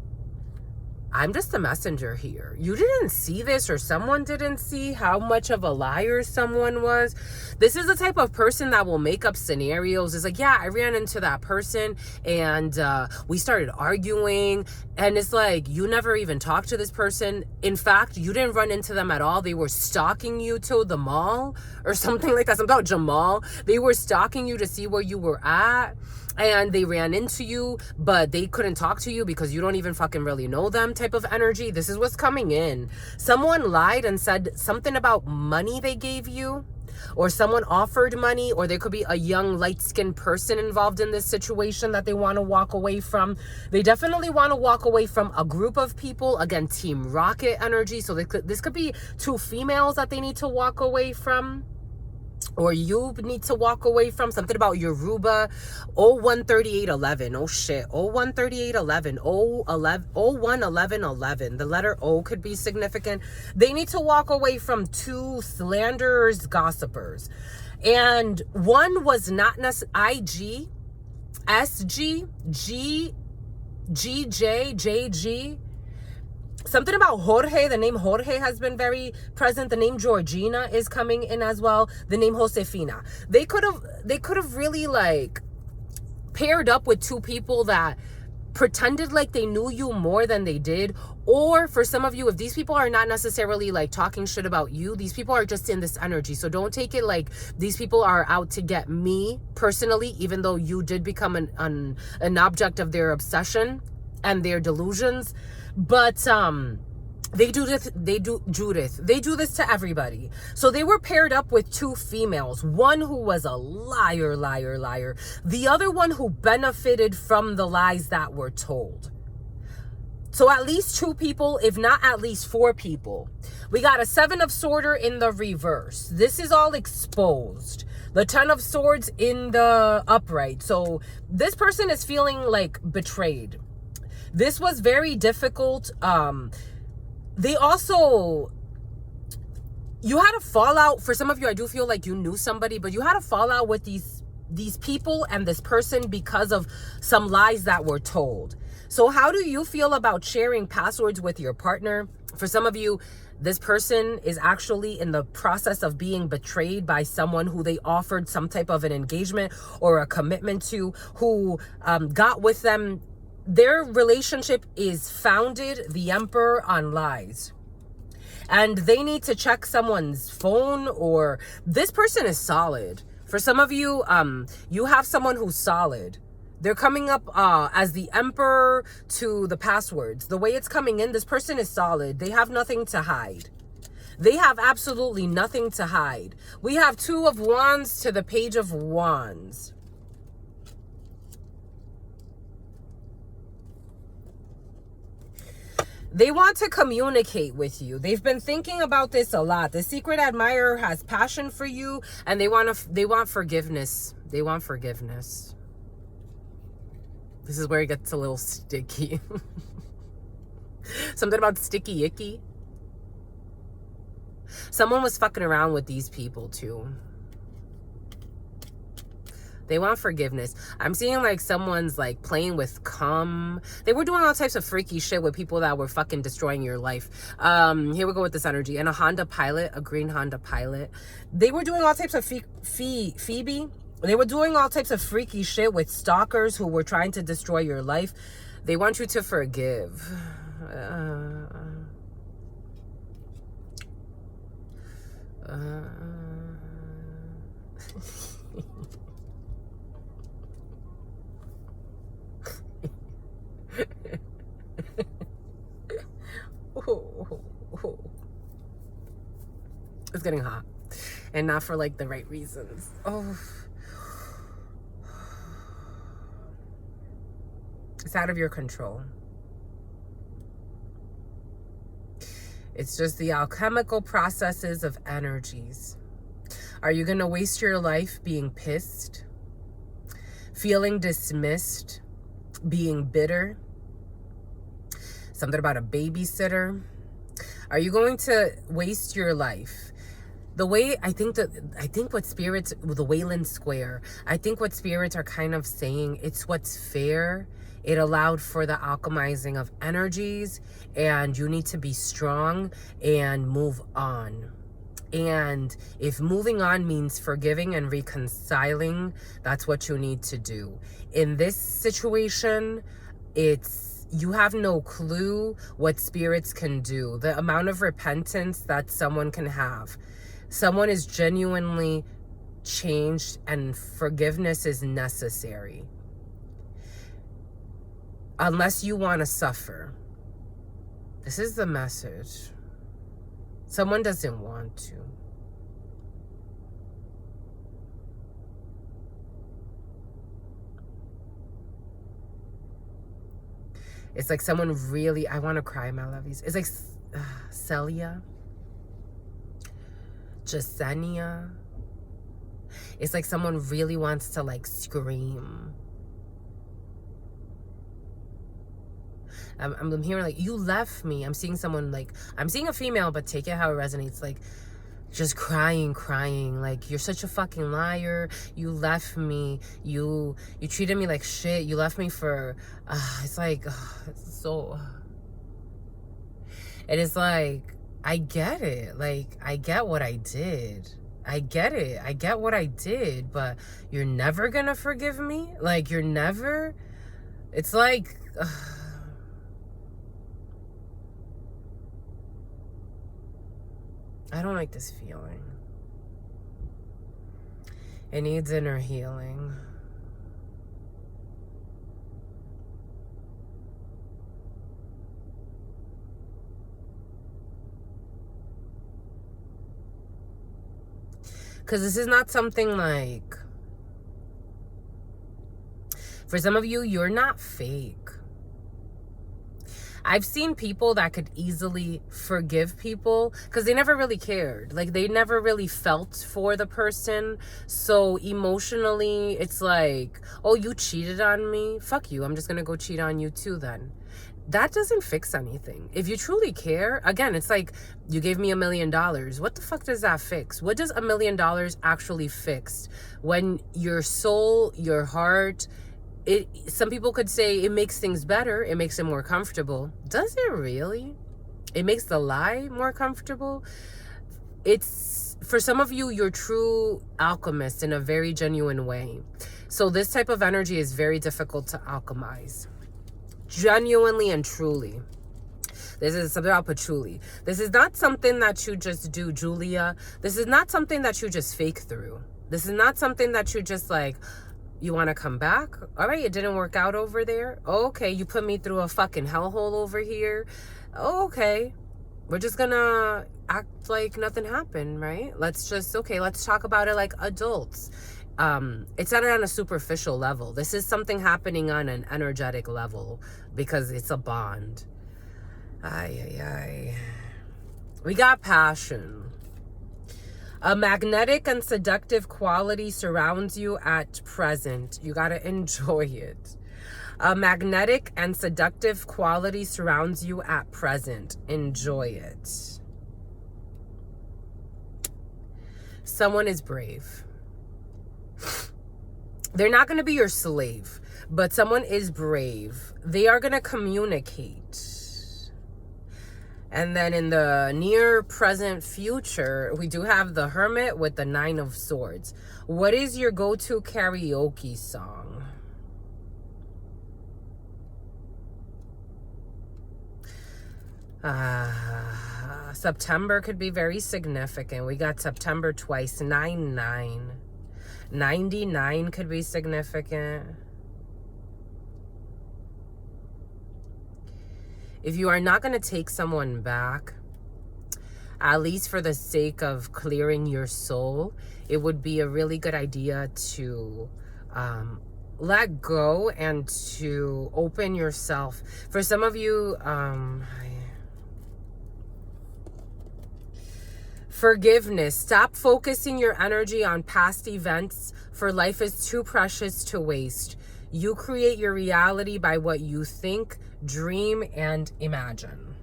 I'm just a messenger here. You didn't see this, or someone didn't see how much of a liar someone was. This is the type of person that will make up scenarios. It's like, yeah, I ran into that person and we started arguing. And it's like, you never even talked to this person. In fact, you didn't run into them at all. They were stalking you to the mall or something like that. Something about Jamal. They were stalking you to see where you were at. And they ran into you, but they couldn't talk to you because you don't even fucking really know them type of energy. This is what's coming in. Someone lied and said something about money they gave you, or someone offered money, or there could be a young light-skinned person involved in this situation that they want to walk away from. They definitely want to walk away from a group of people. Again, Team Rocket energy. So this could be two females that they need to walk away from. Or you need to walk away from. Something about Yoruba. 013811. Oh shit. 013811. 011111. The letter O could be significant. They need to walk away from two slanderers, gossipers. And one was not necessarily IG, SG, G, GJ, JG. Something about Jorge. The name Jorge has been very present. The name Georgina is coming in as well. The name Josefina. They could have really like paired up with two people that pretended like they knew you more than they did. Or for some of you, if these people are not necessarily like talking shit about you, these people are just in this energy. So don't take it like these people are out to get me personally, even though you did become an object of their obsession and their delusions. But they do this to everybody. So they were paired up with two females, one who was a liar, the other one who benefited from the lies that were told. So at least two people, if not at least four people. We got a 7 of Swords in the reverse. This is all exposed. The 10 of Swords in the upright. So this person is feeling like betrayed. This was very difficult. They also, you had a fallout. For some of you, I do feel like you knew somebody, but you had a fallout with these people and this person because of some lies that were told. So how do you feel about sharing passwords with your partner? For some of you, this person is actually in the process of being betrayed by someone who they offered some type of an engagement or a commitment to, who got with them. Their relationship is founded, the Emperor, on lies. And they need to check someone's phone, or this person is solid. For some of you, you have someone who's solid. They're coming up as the Emperor to the passwords. The way it's coming in, this person is solid. They have nothing to hide. They have absolutely nothing to hide. We have 2 of Wands to the Page of Wands. They want to communicate with you. They've been thinking about this a lot. The secret admirer has passion for you, and they want forgiveness. They want forgiveness. This is where it gets a little sticky. Something about sticky icky. Someone was fucking around with these people too. They want forgiveness. I'm seeing like someone's like playing with cum. They were doing all types of freaky shit with people that were fucking destroying your life. Here we go with this energy. And a Honda Pilot, a green Honda Pilot. They were doing all types of Phoebe. They were doing all types of freaky shit with stalkers who were trying to destroy your life. They want you to forgive. It's getting hot, and not for like the right reasons. Oh, it's out of your control. It's just the alchemical processes of energies. Are you gonna waste your life being pissed, feeling dismissed, being bitter? Something about a babysitter. Are you going to waste your life? The way I think what spirits, the Wayland Square, I think what spirits are kind of saying, it's what's fair It allowed for the alchemizing of energies, and you need to be strong and move on. And if moving on means forgiving and reconciling, that's what you need to do. In this situation, you have no clue what spirits can do. The amount of repentance that someone can have. Someone is genuinely changed, and forgiveness is necessary. Unless you want to suffer. This is the message. Someone doesn't want to. It's like someone really, I want to cry, my lovies. It's like Celia, Jasenia. It's like someone really wants to like scream. I'm hearing like, you left me. I'm seeing someone like, I'm seeing a female, but take it how it resonates. Like, just crying. Like, you're such a fucking liar. You left me. You treated me like shit. You left me for, it's like, it's so, it is like, I get it. Like, I get what I did. I get it. I get what I did, but you're never gonna forgive me? Like, you're never, it's like, I don't like this feeling. It needs inner healing. Because this is not something like, for some of you, you're not fake. I've seen people that could easily forgive people because they never really cared. Like, they never really felt for the person. So emotionally, it's like, oh, you cheated on me? Fuck you. I'm just going to go cheat on you too then. That doesn't fix anything. If you truly care, again, it's like, you gave me $1 million. What the fuck does that fix? What does $1 million actually fix? When your soul, your heart, some people could say it makes things better. It makes it more comfortable. Does it really? It makes the lie more comfortable. It's, for some of you, you're true alchemists in a very genuine way. So this type of energy is very difficult to alchemize. Genuinely and truly. This is something about patchouli. This is not something that you just do, Julia. This is not something that you just fake through. This is not something that you just like, you want to come back? All right, it didn't work out over there. Okay, you put me through a fucking hellhole over here. Okay, we're just gonna act like nothing happened, right? Let's talk about it like adults. It's not on a superficial level. This is something happening on an energetic level because it's a bond. We got passion. A magnetic and seductive quality surrounds you at present. You gotta enjoy it. A magnetic and seductive quality surrounds you at present. Enjoy it. Someone is brave. They're not gonna be your slave, but someone is brave. They are gonna communicate. And then in the near present future, we do have the Hermit with the 9 of Swords. What is your go-to karaoke song? September could be very significant. We got September twice, 9-9. 99 could be significant. If you are not going to take someone back, at least for the sake of clearing your soul, it would be a really good idea to let go and to open yourself. For some of you, forgiveness. Stop focusing your energy on past events, for life is too precious to waste. You create your reality by what you think, dream, and imagine.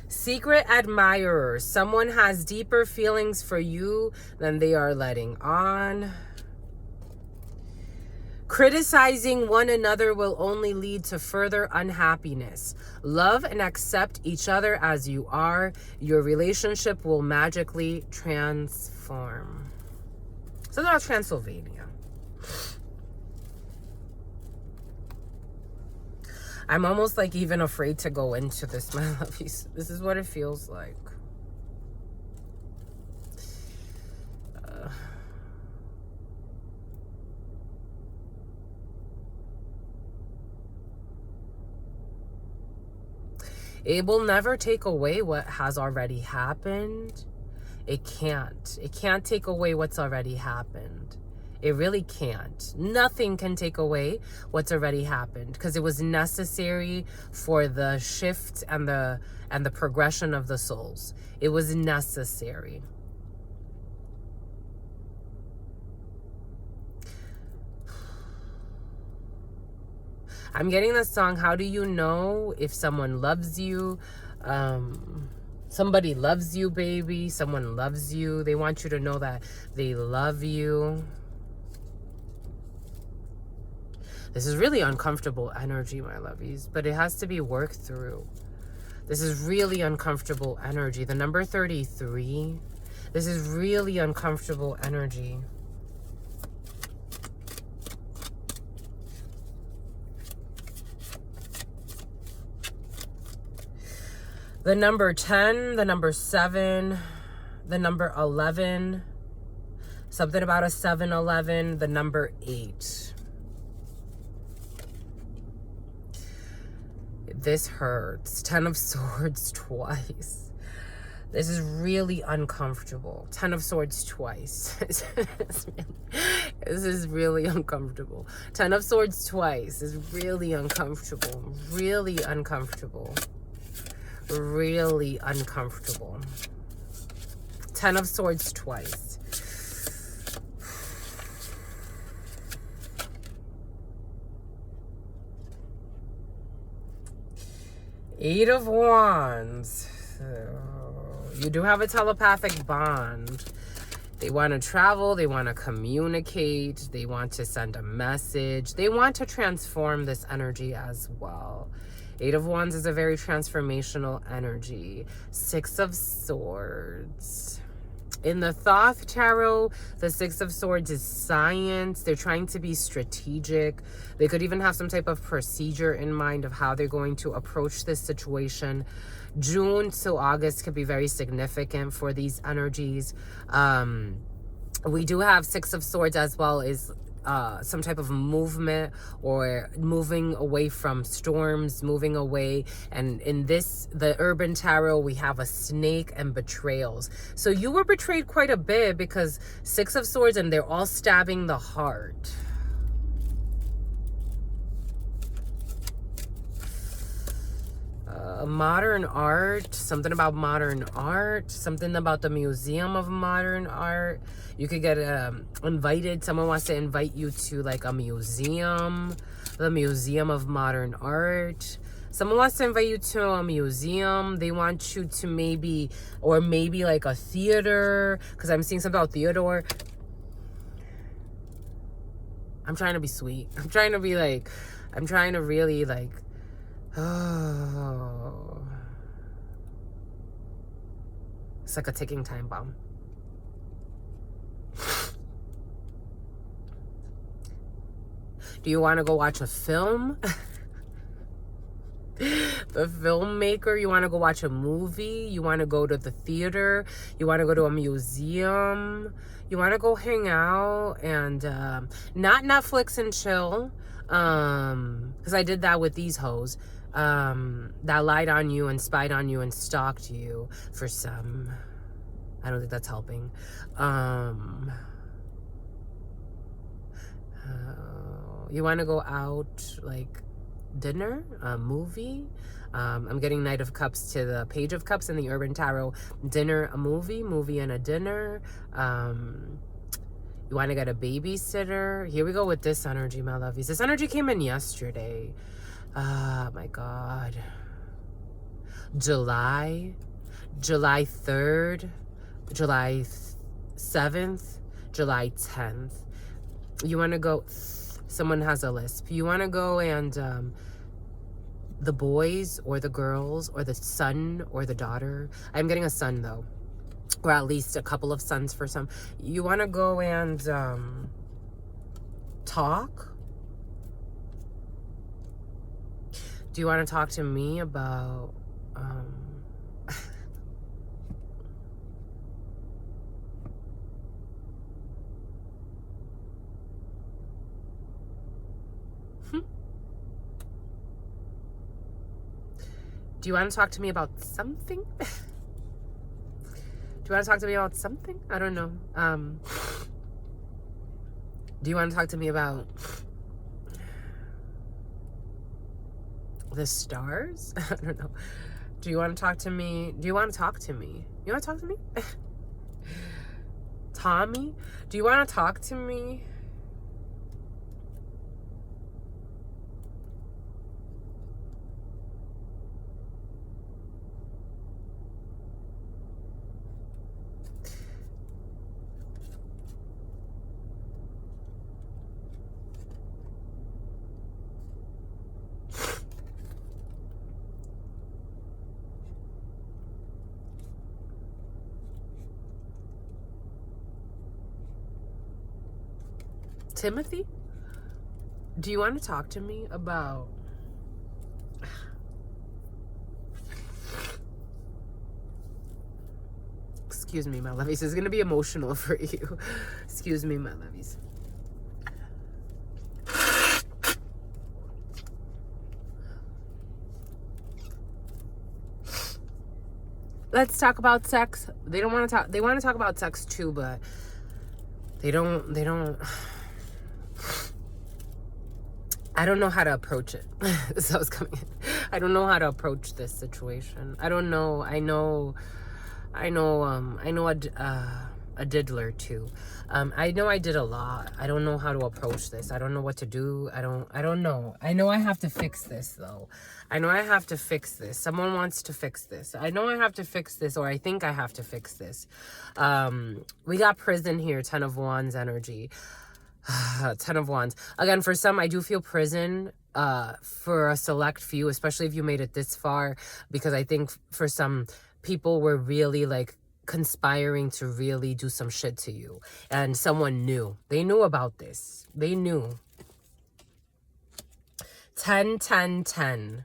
Secret admirers. Someone has deeper feelings for you than they are letting on. Criticizing one another will only lead to further unhappiness. Love and accept each other as you are. Your relationship will magically transform. Something about Transylvania. I'm almost like even afraid to go into this, my lovies. This is what it feels like. It will never take away what has already happened. It can't. It can't take away what's already happened. It really can't. Nothing can take away what's already happened because it was necessary for the shift and the progression of the souls. It was necessary. I'm getting this song, how do you know if someone loves you? Somebody loves you, baby. Someone loves you. They want you to know that they love you. This is really uncomfortable energy, my lovies, but it has to be worked through. This is really uncomfortable energy. The number 33, this is really uncomfortable energy. The number 10, the number 7, the number 11, something about a 7-11, the number 8. This hurts. 10 of Swords twice. This is really uncomfortable. 10 of Swords twice. This is really uncomfortable. 10 of Swords twice is really uncomfortable. Really uncomfortable. Really uncomfortable. 10 of Swords twice. Eight of Wands. You do have a telepathic bond. They want to travel. They want to communicate. They want to send a message. They want to transform this energy as well. Eight of Wands is a very transformational energy. 6 of Swords. In the Thoth Tarot, the 6 of Swords is science. They're trying to be strategic. They could even have some type of procedure in mind of how they're going to approach this situation. June to August could be very significant for these energies. We do have 6 of Swords as well as some type of movement or moving away from storms, moving away. And in this, the Urban Tarot, we have a snake and betrayals. So you were betrayed quite a bit because 6 of Swords and they're all stabbing the heart. Modern art, something about modern art, something about the Museum of Modern Art. You could get invited. Someone wants to invite you to like a museum, the Museum of Modern Art. Someone wants to invite you to a museum. They want you to maybe like a theater, because I'm seeing something about theater. I'm trying to be sweet. I'm trying to be like, I'm trying to really like, oh, it's like a ticking time bomb. Do you want to go watch a film? The filmmaker, you want to go watch a movie? You want to go to the theater? You want to go to a museum? You want to go hang out and not Netflix and chill? Because I did that with these hoes. That lied on you and spied on you and stalked you for some. I don't think that's helping. You want to go out, like dinner, a movie. I'm getting Knight of Cups to the Page of Cups in the Urban Tarot. Dinner, a movie and a dinner. You want to get a babysitter. Here we go with this energy, my lovies. This energy came in yesterday. Oh my God. July 3rd, July 7th, July 10th. You want to go, Someone has a lisp. You want to go and the boys or the girls or the son or the daughter. I'm getting a son though, or at least a couple of sons for some. You want to go and talk. Do you want to talk to me about do you want to talk to me about something? Do you want to talk to me about something? I don't know. Do you want to talk to me about the stars? I don't know. Do you want to talk to me? Do you want to talk to me? You want to talk to me? Tommy? Do you want to talk to me? Timothy? Do you want to talk to me about... Excuse me, my lovies. This is going to be emotional for you. Excuse me, my lovies. Let's talk about sex. They don't want to talk. They want to talk about sex too, but they don't. I don't know how to approach it. So I was coming in. I don't know how to approach this situation. I don't know. I know a diddler too. I know I did a lot. I don't know how to approach this. I don't know what to do. I don't know. I know I have to fix this though. I know I have to fix this. Someone wants to fix this. I know I have to fix this, or I think I have to fix this. We got prison here, 10 of Wands energy. 10 of Wands. Again, for some, I do feel prison for a select few, especially if you made it this far, because I think for some people were really like conspiring to really do some shit to you, and someone knew. They knew about this. They knew. 10, 10, 10.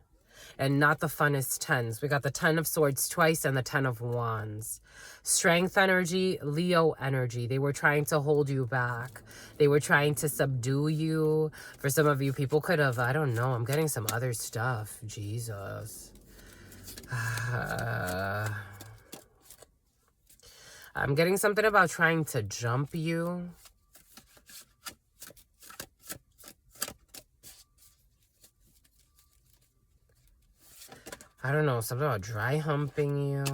And not the funnest tens. We got the 10 of Swords twice and the 10 of Wands. Strength energy, Leo energy. They were trying to hold you back. They were trying to subdue you. For some of you, people could have, I don't know, I'm getting some other stuff. Jesus. I'm getting something about trying to jump you. I don't know, something about dry humping you.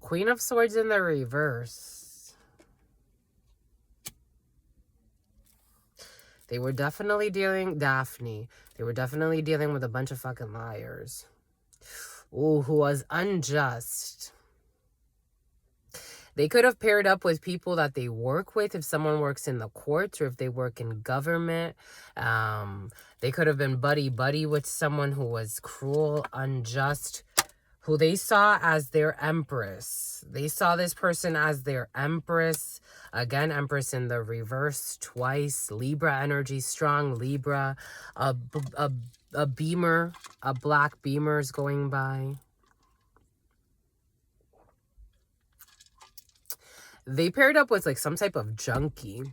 Queen of Swords in the reverse. They were definitely dealing, Daphne, they were definitely dealing with a bunch of fucking liars. Ooh, who was unjust. They could have paired up with people that they work with, if someone works in the courts or if they work in government. They could have been buddy-buddy with someone who was cruel, unjust, who they saw as their empress. They saw this person as their empress. Again, empress in the reverse twice. Libra energy, strong Libra. A beamer, a black beamer is going by. They paired up with like some type of junkie.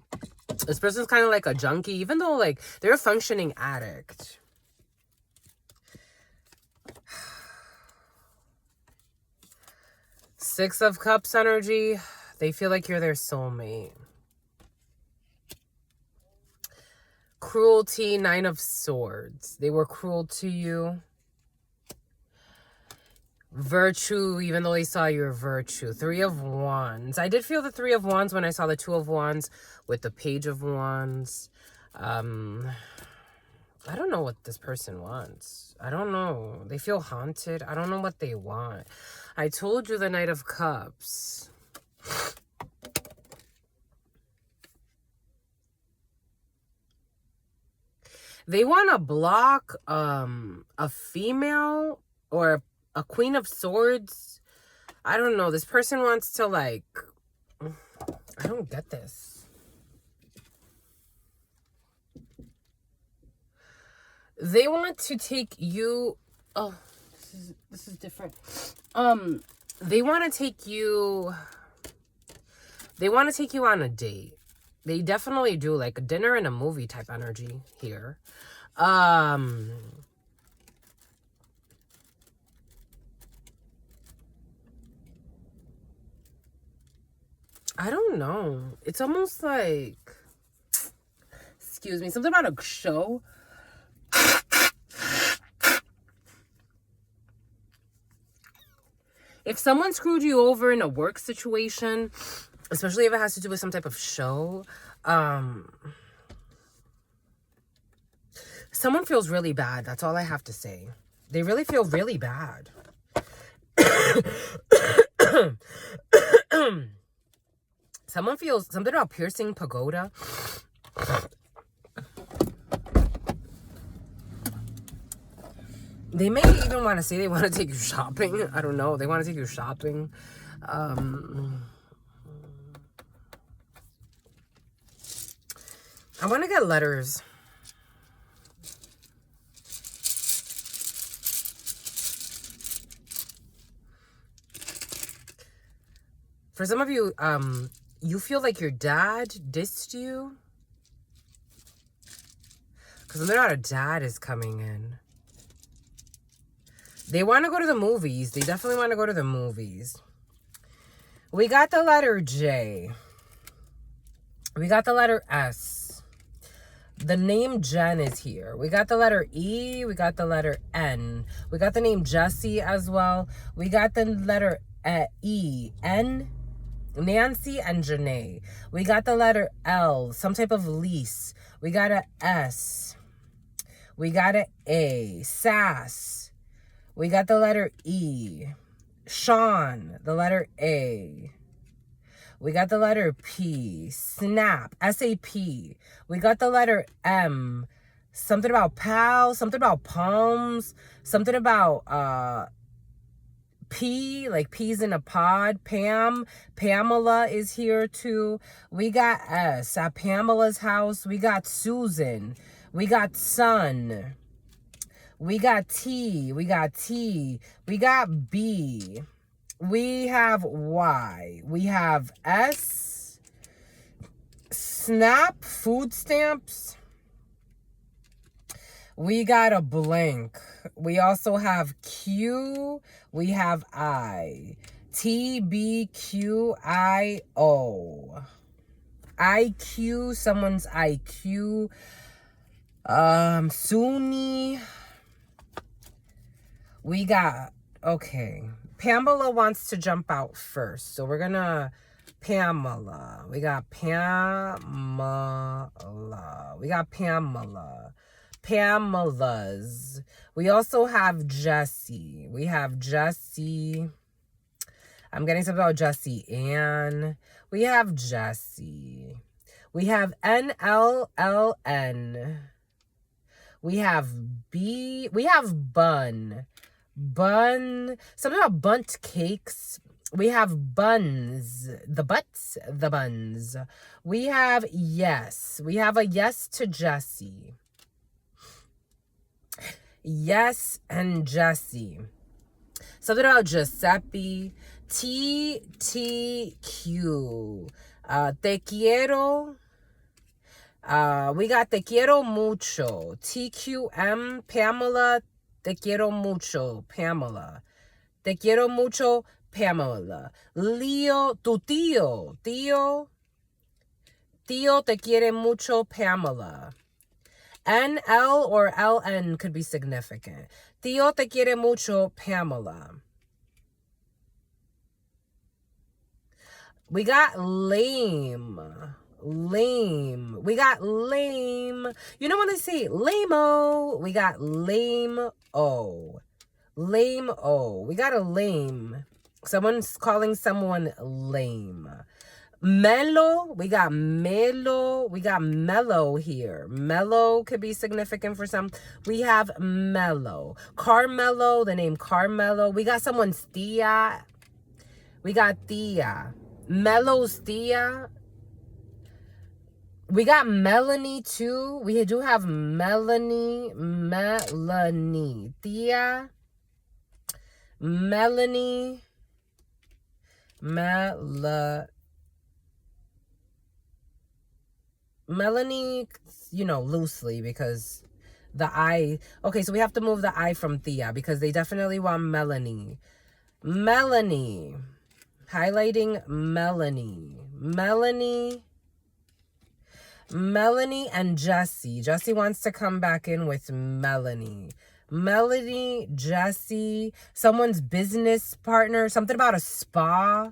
This person's kind of like a junkie, even though like they're a functioning addict. Six of Cups energy. They feel like you're their soulmate. Cruelty, Nine of Swords. They were cruel to you. Virtue, even though they saw your virtue. Three of Wands. I did feel the Three of Wands when I saw the Two of Wands with the Page of Wands. I don't know what this person wants. I don't know. They feel haunted. I don't know what they want. I told you the Knight of Cups. They want to block a female or a Queen of Swords. I don't know. This person wants to, like, I don't get this. They want to take you. Oh, this is different. They want to take you. They want to take you on a date. They definitely do, like a dinner and a movie type energy here. I don't know. It's almost like, excuse me, something about a show. If someone screwed you over in a work situation, especially if it has to do with some type of show, someone feels really bad. That's all I have to say. They really feel really bad. Someone feels something about piercing pagoda. They may even want to say they want to take you shopping. I don't know. They want to take you shopping. I want to get letters. For some of you, you feel like your dad dissed you. Because something about a dad is coming in. They want to go to the movies. They definitely want to go to the movies. We got the letter J. We got the letter S. The name Jen is here. We got the letter E. We got the letter N. We got the name Jesse as well. We got the letter E. N. Nancy and Janae. We got the letter L. Some type of lease. We got a S. We got a A. Sass. We got the letter E. Sean, the letter A. We got the letter P. Snap, S-A-P. We got the letter M. Something about pal, something about palms, something about P, like peas in a pod. Pam, Pamela is here too. We got S at Pamela's house. We got Susan. We got Son. We got T. We got T. We got B. We have Y. We have S. Snap, food stamps. We got a blank. We also have Q. We have I. T, B, Q, I, O. IQ, someone's IQ. Sunni. We got, okay. Pamela wants to jump out first. So we're gonna, Pamela. We got Pamela. We got Pamela. Pamela's. We also have Jessie. We have Jessie. I'm getting something about Jessie Ann. We have Jessie. We have NLLN. We have B. We have Bun. Bun. Something about bunt cakes. We have buns. The butts. The buns. We have yes. We have a yes to Jessie. Yes and Jessie. Something about Giuseppe. TTQ. Te quiero. We got te quiero mucho. TQM. Pamela. Te quiero mucho. Pamela. Te quiero mucho. Pamela. Leo. Tu tío. Tío. Tío te quiere mucho. Pamela. NL or LN could be significant. Tío te quiere mucho. Pamela. We got lame. lame. We got lame. You know when they say lame-o, we got lame-o. Lame-o. We got a lame. Someone's calling someone lame. Mellow, we got mellow. We got mellow here. Mellow could be significant for some. We have mellow. Carmelo, the name Carmelo. We got someone's Tia. We got Tia. Mellow's Tia. We got Melanie too. We do have Melanie. Tia. Melanie. Melanie, you know, loosely because the I. Okay, so we have to move the I from Thea because they definitely want Melanie. Melanie. Highlighting Melanie. Melanie and Jesse. Jesse wants to come back in with Melanie. Melanie, Jesse, someone's business partner, something about a spa.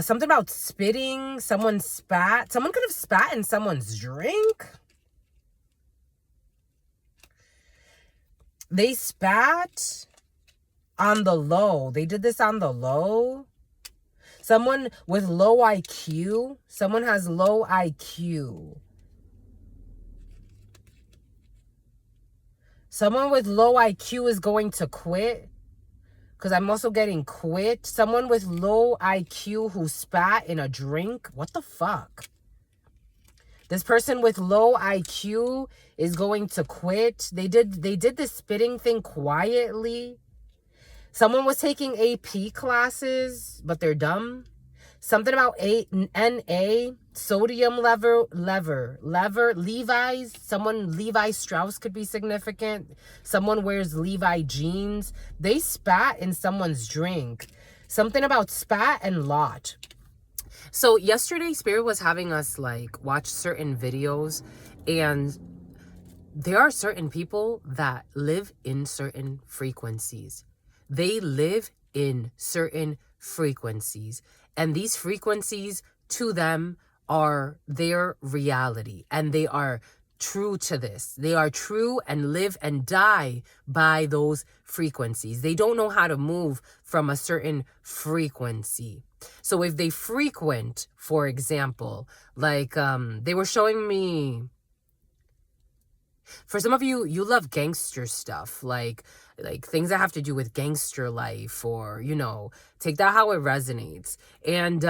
Something about spitting. Someone spat. Someone could have spat in someone's drink. They spat on the low. They did this on the low. Someone with low IQ. Someone has low IQ. Someone with low IQ is going to quit. Because I'm also getting quit. Someone with low IQ who spat in a drink. What the fuck? This person with low IQ is going to quit. They did this spitting thing quietly. Someone was taking AP classes, but they're dumb. Something about NA, sodium lever, Levi's. Someone, Levi Strauss could be significant. Someone wears Levi jeans. They spat in someone's drink. Something about spat and lot. So yesterday, Spirit was having us like watch certain videos, and there are certain people that live in certain frequencies. They live in certain frequencies. And these frequencies to them are their reality. And they are true to this. They are true and live and die by those frequencies. They don't know how to move from a certain frequency. So if they frequent, for example, like they were showing me, for some of you, you love gangster stuff, like things that have to do with gangster life, or, you know, take that how it resonates. And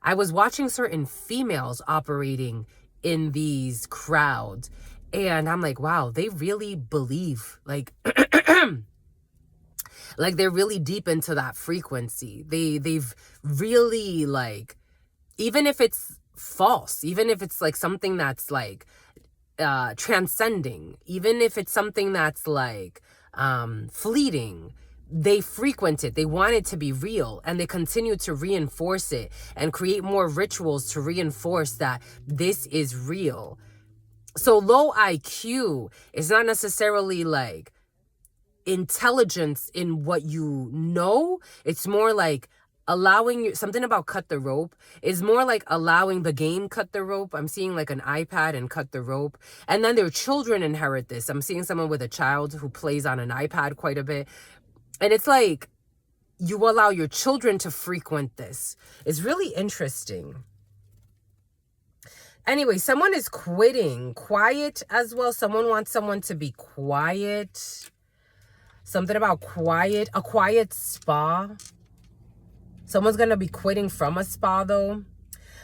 I was watching certain females operating in these crowds, and I'm like, wow, they really believe, like, like they're really deep into that frequency. They've really, like, even if it's false, even if it's like something that's like transcending, even if it's something that's like fleeting, they frequent it. They want it to be real, and they continue to reinforce it and create more rituals to reinforce that this is real. So low IQ is not necessarily like intelligence in what you know. It's more like allowing you, something about cut the rope is more like allowing the game cut the rope. I'm seeing like an iPad and cut the rope, and then their children inherit this. I'm seeing someone with a child who plays on an iPad quite a bit, and it's like you allow your children to frequent this. It's really interesting. Anyway, someone is quitting. Quiet as well. Someone wants someone to be quiet. Something about quiet. A quiet spa. Someone's going to be quitting from a spa, though.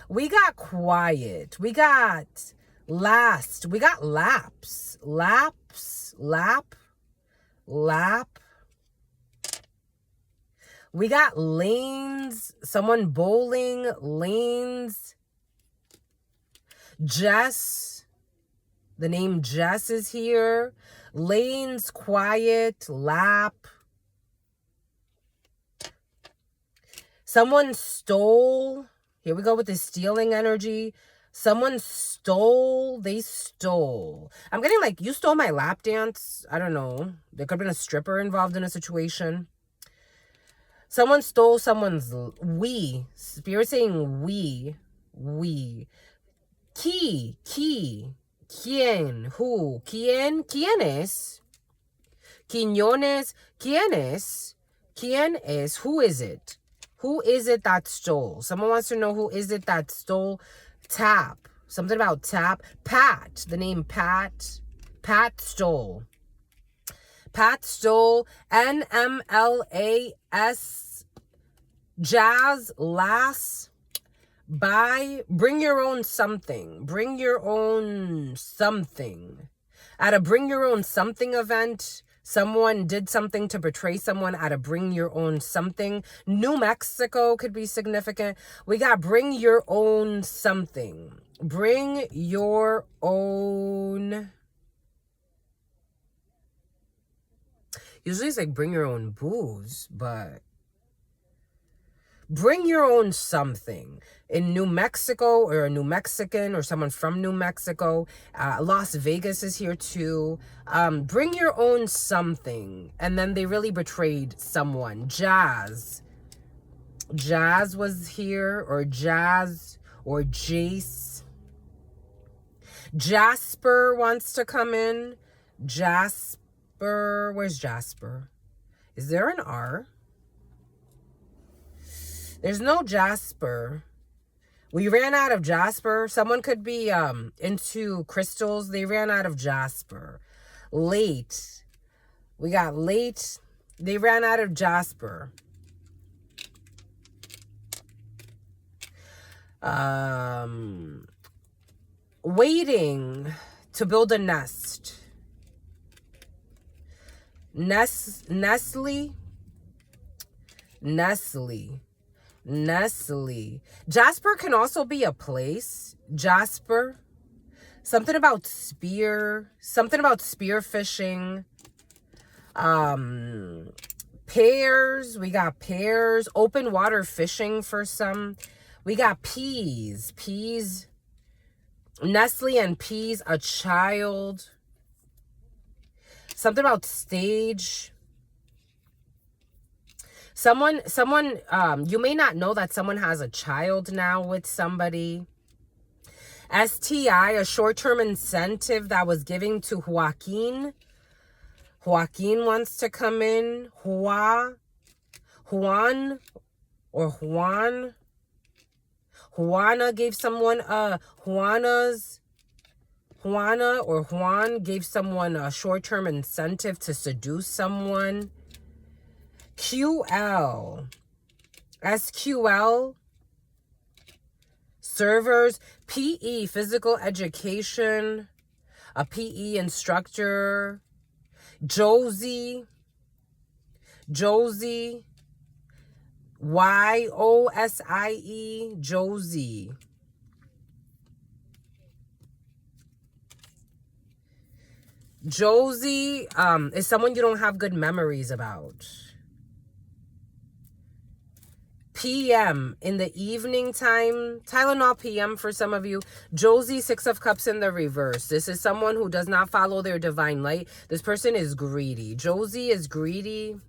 We got quiet. We got last. We got laps. Laps. Lap. Lap. We got lanes. Someone bowling. Lanes. Jess. The name Jess is here. Lanes, quiet, lap. Someone stole. Here we go with the stealing energy. Someone stole. They stole. I'm getting like, you stole my lap dance. I don't know. There could have been a stripper involved in a situation. Someone stole someone's we. Spirit saying we. we. Qui, quién, who, quién es, Quiñones, quién es, who is it? Who is it that stole? Someone wants to know who is it that stole. Tap, something about tap. Pat, the name Pat stole. Pat stole. NMLAS, jazz, lass. Buy, bring your own something. Bring your own something. At a bring your own something event, someone did something to betray someone at a bring your own something. New Mexico could be significant. We got bring your own something. Bring your own. Usually it's like bring your own booze, but bring your own something. In New Mexico, or a New Mexican, or someone from New Mexico. Las Vegas is here too. Bring your own something. And then they really betrayed someone. Jazz was here, or Jazz, or Jace. Jasper wants to come in. Jasper, where's Jasper? Is there an R? There's no Jasper. We ran out of Jasper. Someone could be into crystals. They ran out of Jasper. Late. We got late. They ran out of Jasper. Waiting to build a nest. Nestle. Jasper can also be a place. Jasper. Something about spear. Something about spear fishing. Pears. We got pears. Open water fishing for some. We got peas. Nestle and peas. A child. Something about stage. Someone, you may not know that someone has a child now with somebody. STI, a short-term incentive that was given to Joaquin. Joaquin wants to come in. Juana gave someone Juan gave someone a short-term incentive to seduce someone. SQL, servers. PE, physical education, a PE instructor. Josie, YOSIE, Josie. Josie is someone you don't have good memories about. PM, in the evening time. Tylenol PM for some of you. Josie, Six of Cups in the reverse. This is someone who does not follow their divine light. This person is greedy. Josie is greedy.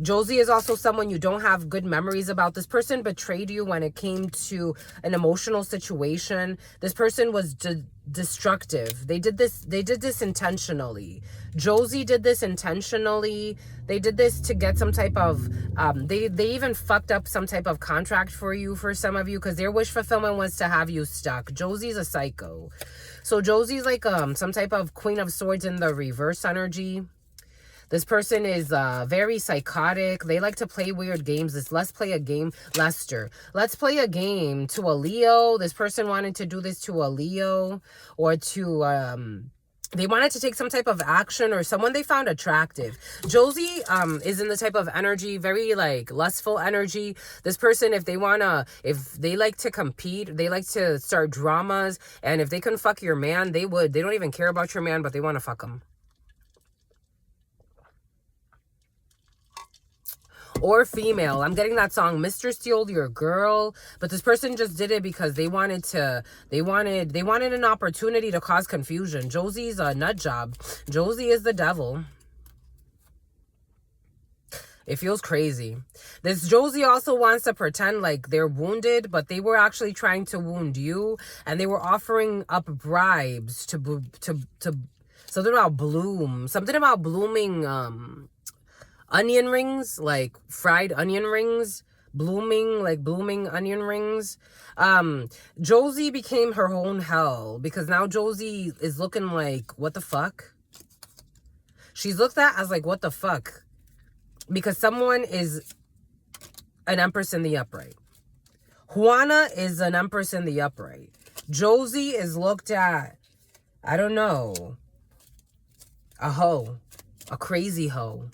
Josie is also someone you don't have good memories about. This person betrayed you when it came to an emotional situation. This person was destructive. They did this intentionally. Josie did this intentionally. They did this to get some type of they even fucked up some type of contract for you, for some of you, because their wish fulfillment was to have you stuck. Josie's a psycho. So Josie's like some type of Queen of Swords in the reverse energy. This person is very psychotic. They like to play weird games. Let's play a game. Lester. Let's play a game to a Leo. This person wanted to do this to a Leo, or to they wanted to take some type of action, or someone they found attractive. Josie is in the type of energy, very like lustful energy. This person, if they like to compete, they like to start dramas, and if they can fuck your man, they would. They don't even care about your man, but they want to fuck him. Or female. I'm getting that song, Mr. Steal Your Girl. But this person just did it because they wanted an opportunity to cause confusion. Josie's a nut job. Josie is the devil. It feels crazy. This Josie also wants to pretend like they're wounded, but they were actually trying to wound you, and they were offering up bribes to something about blooming onion rings, like fried onion rings, blooming onion rings. Josie became her own hell, because now Josie is looking like, what the fuck? She's looked at as like, what the fuck? Because someone is an Empress in the upright. Juana is an Empress in the upright. Josie is looked at, I don't know, a hoe, a crazy hoe.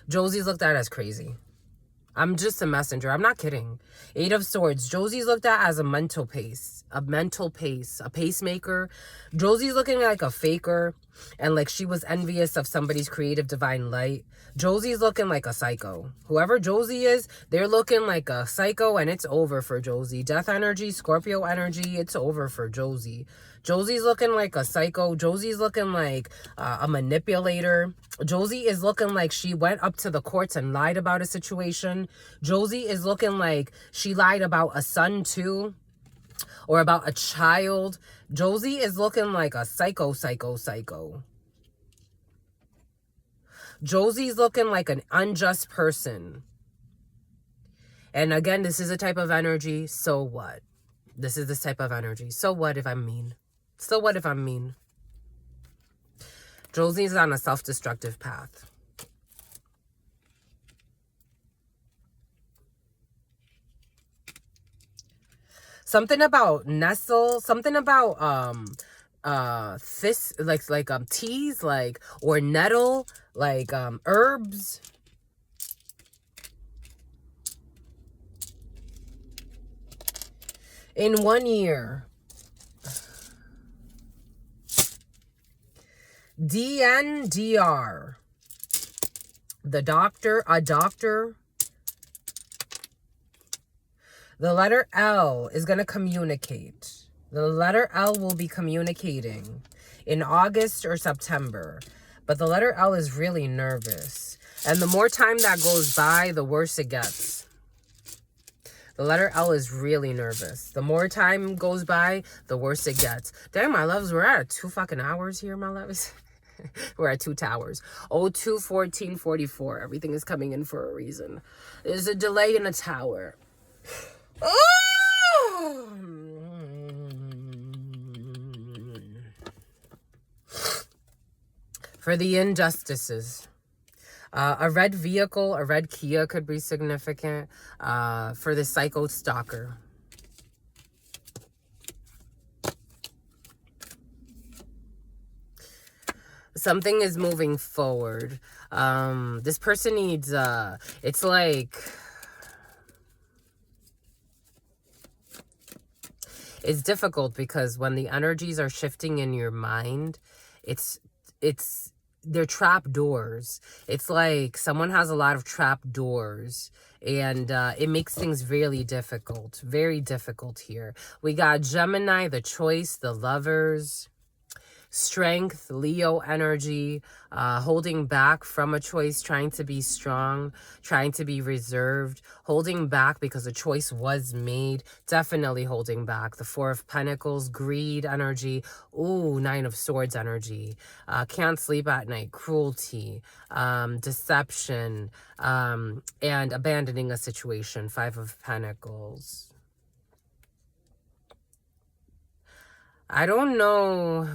Josie's looked at as crazy. I'm just a messenger. I'm not kidding. 8 of Swords. Josie's looked at as a mental pace, a pacemaker. Josie's looking like a faker, and like she was envious of somebody's creative divine light. Josie's looking like a psycho. Whoever Josie is, they're looking like a psycho, and it's over for Josie. Death energy, Scorpio energy, it's over for Josie. Josie's looking like a psycho. Josie's looking like a manipulator. Josie is looking like she went up to the courts and lied about a situation. Josie is looking like she lied about a son too, or about a child. Josie is looking like a psycho. Josie's looking like an unjust person. And again, this is a type of energy. So what? This is this type of energy. So what if I'm mean? So what if I'm mean? Josie's on a self-destructive path. Something about nestle, something about this like teas, like, or nettle, like herbs. In 1 year. DNDR. The doctor, a doctor. The letter L is going to communicate. The letter L will be communicating in August or September. But the letter L is really nervous. And the more time that goes by, the worse it gets. The letter L is really nervous. The more time goes by, the worse it gets. Damn, my loves, we're at 2 fucking hours here, my loves. We're at 2 towers. 02, 14, 44. Everything is coming in for a reason. There's a delay in a tower. Oh! For the injustices. A red vehicle, a red Kia could be significant for the psycho stalker. Something is moving forward. This person needs, it's like, it's difficult because when the energies are shifting in your mind, they're trap doors. It's like someone has a lot of trap doors, and it makes things really difficult, very difficult here. We got Gemini, the choice, the lovers, strength, Leo energy, holding back from a choice, trying to be strong, trying to be reserved, holding back because a choice was made, definitely holding back. The 4 of Pentacles, greed energy, ooh, 9 of Swords energy, can't sleep at night, cruelty, deception, and abandoning a situation, 5 of Pentacles. I don't know.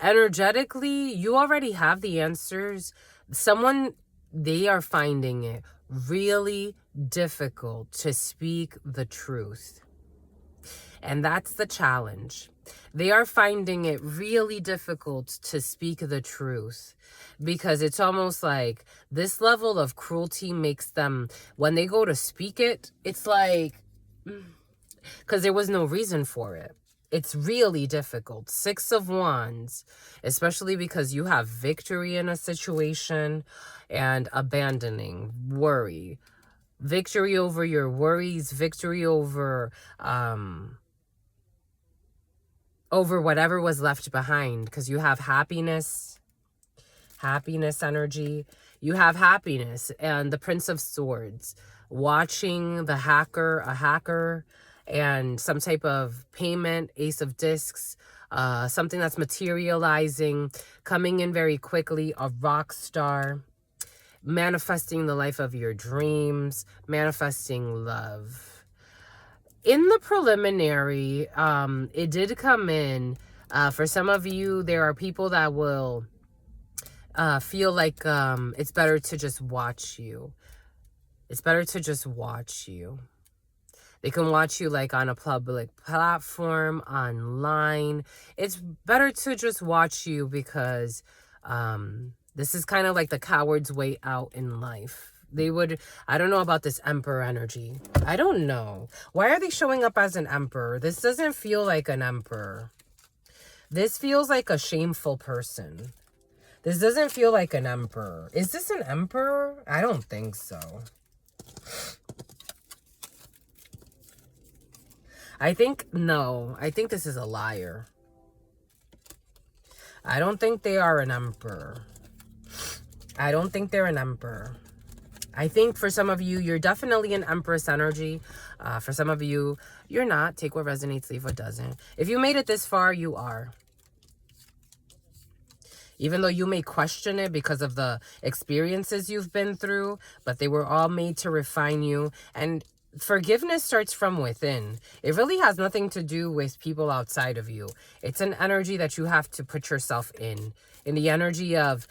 Energetically, you already have the answers. They are finding it really difficult to speak the truth. And that's the challenge. They are finding it really difficult to speak the truth, because it's almost like this level of cruelty makes them, when they go to speak it, it's like, because there was no reason for it. It's really difficult. 6 of Wands, especially because you have victory in a situation and abandoning, worry. Victory over your worries, victory over whatever was left behind, because you have happiness, Happiness energy. You have happiness and the Prince of Swords. Watching the hacker, a hacker, and some type of payment, Ace of Discs, something that's materializing, coming in very quickly, a rock star, manifesting the life of your dreams, manifesting love. In the preliminary, it did come in. For some of you, there are people that will feel like it's better to just watch you. It's better to just watch you. They can watch you like on a public platform, online. It's better to just watch you because this is kind of like the coward's way out in life. They would, I don't know about this emperor energy. I don't know. Why are they showing up as an emperor? This doesn't feel like an emperor. This feels like a shameful person. This doesn't feel like an emperor. Is this an emperor? I don't think so. No. I think this is a liar. I don't think they are an emperor. I don't think they're an emperor. I think for some of you, you're definitely an empress energy. For some of you, you're not. Take what resonates, leave what doesn't. If you made it this far, you are. Even though you may question it because of the experiences you've been through, but they were all made to refine you. And forgiveness starts from within. It really has nothing to do with people outside of you. It's an energy that you have to put yourself in the energy of,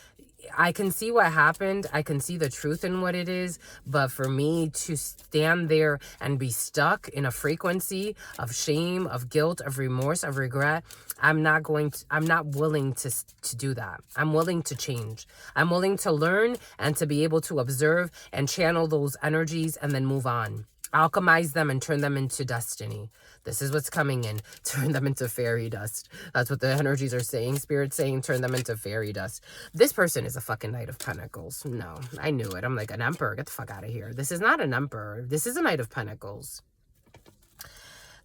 I can see what happened. I can see the truth in what it is. But for me to stand there and be stuck in a frequency of shame, of guilt, of remorse, of regret, I'm not willing to do that. I'm willing to change. I'm willing to learn and to be able to observe and channel those energies and then move on. Alchemize them and turn them into destiny. This is what's coming in. Turn them into fairy dust. That's what the energies are saying. Spirit's saying turn them into fairy dust. This person is a fucking Knight of Pentacles. No, I knew it. I'm like, an emperor? Get the fuck out of here. This is not an emperor. This is a Knight of Pentacles.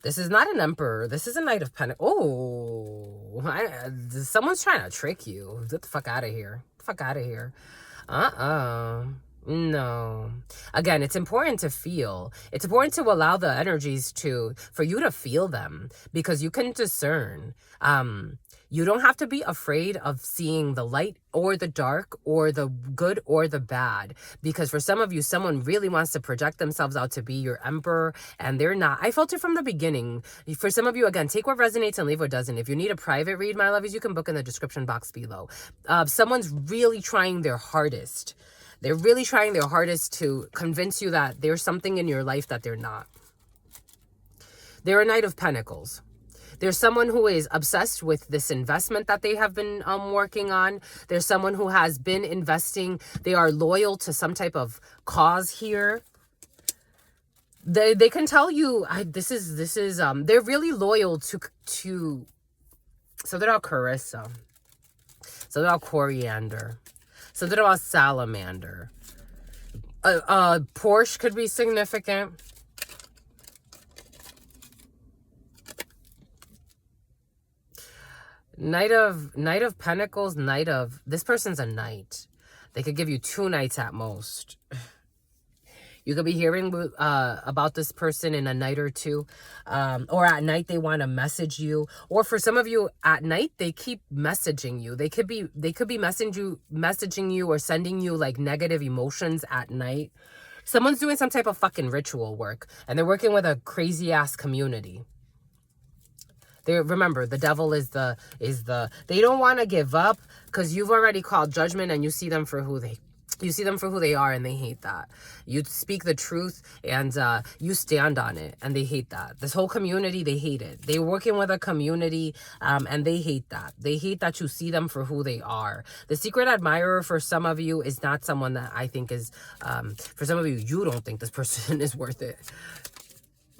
This is not an emperor. This is a Knight of Pentacles. Oh, someone's trying to trick you. Get the fuck out of here. Get the fuck out of here. No. Again, it's important to feel. It's important to allow the energies for you to feel them because you can discern. You don't have to be afraid of seeing the light or the dark or the good or the bad. Because for some of you, someone really wants to project themselves out to be your emperor and they're not. I felt it from the beginning. For some of you, again, take what resonates and leave what doesn't. If you need a private read, my lovies, you can book in the description box below. Someone's really trying their hardest. They're really trying their hardest to convince you that there's something in your life that they're not. They're a Knight of Pentacles. There's someone who is obsessed with this investment that they have been working on. There's someone who has been investing. They are loyal to some type of cause here. They can tell you they're really loyal to something about Carissa, something about Coriander, something about Salamander. Porsche could be significant. Knight of Pentacles, this person's a knight. They could give you 2 nights at most. You could be hearing about this person in a night or two. Or at night they want to message you. Or for some of you, at night they keep messaging you. They could be messaging you or sending you like negative emotions at night. Someone's doing some type of fucking ritual work. And they're working with a crazy ass community. Remember, the devil is the they don't want to give up because you've already called judgment and you see them for who they are and they hate that. You speak the truth and you stand on it and they hate that. This whole community, they hate it. They're working with a community and they hate that. They hate that you see them for who they are. The secret admirer for some of you is not someone that I think is, for some of you, you don't think this person is worth it.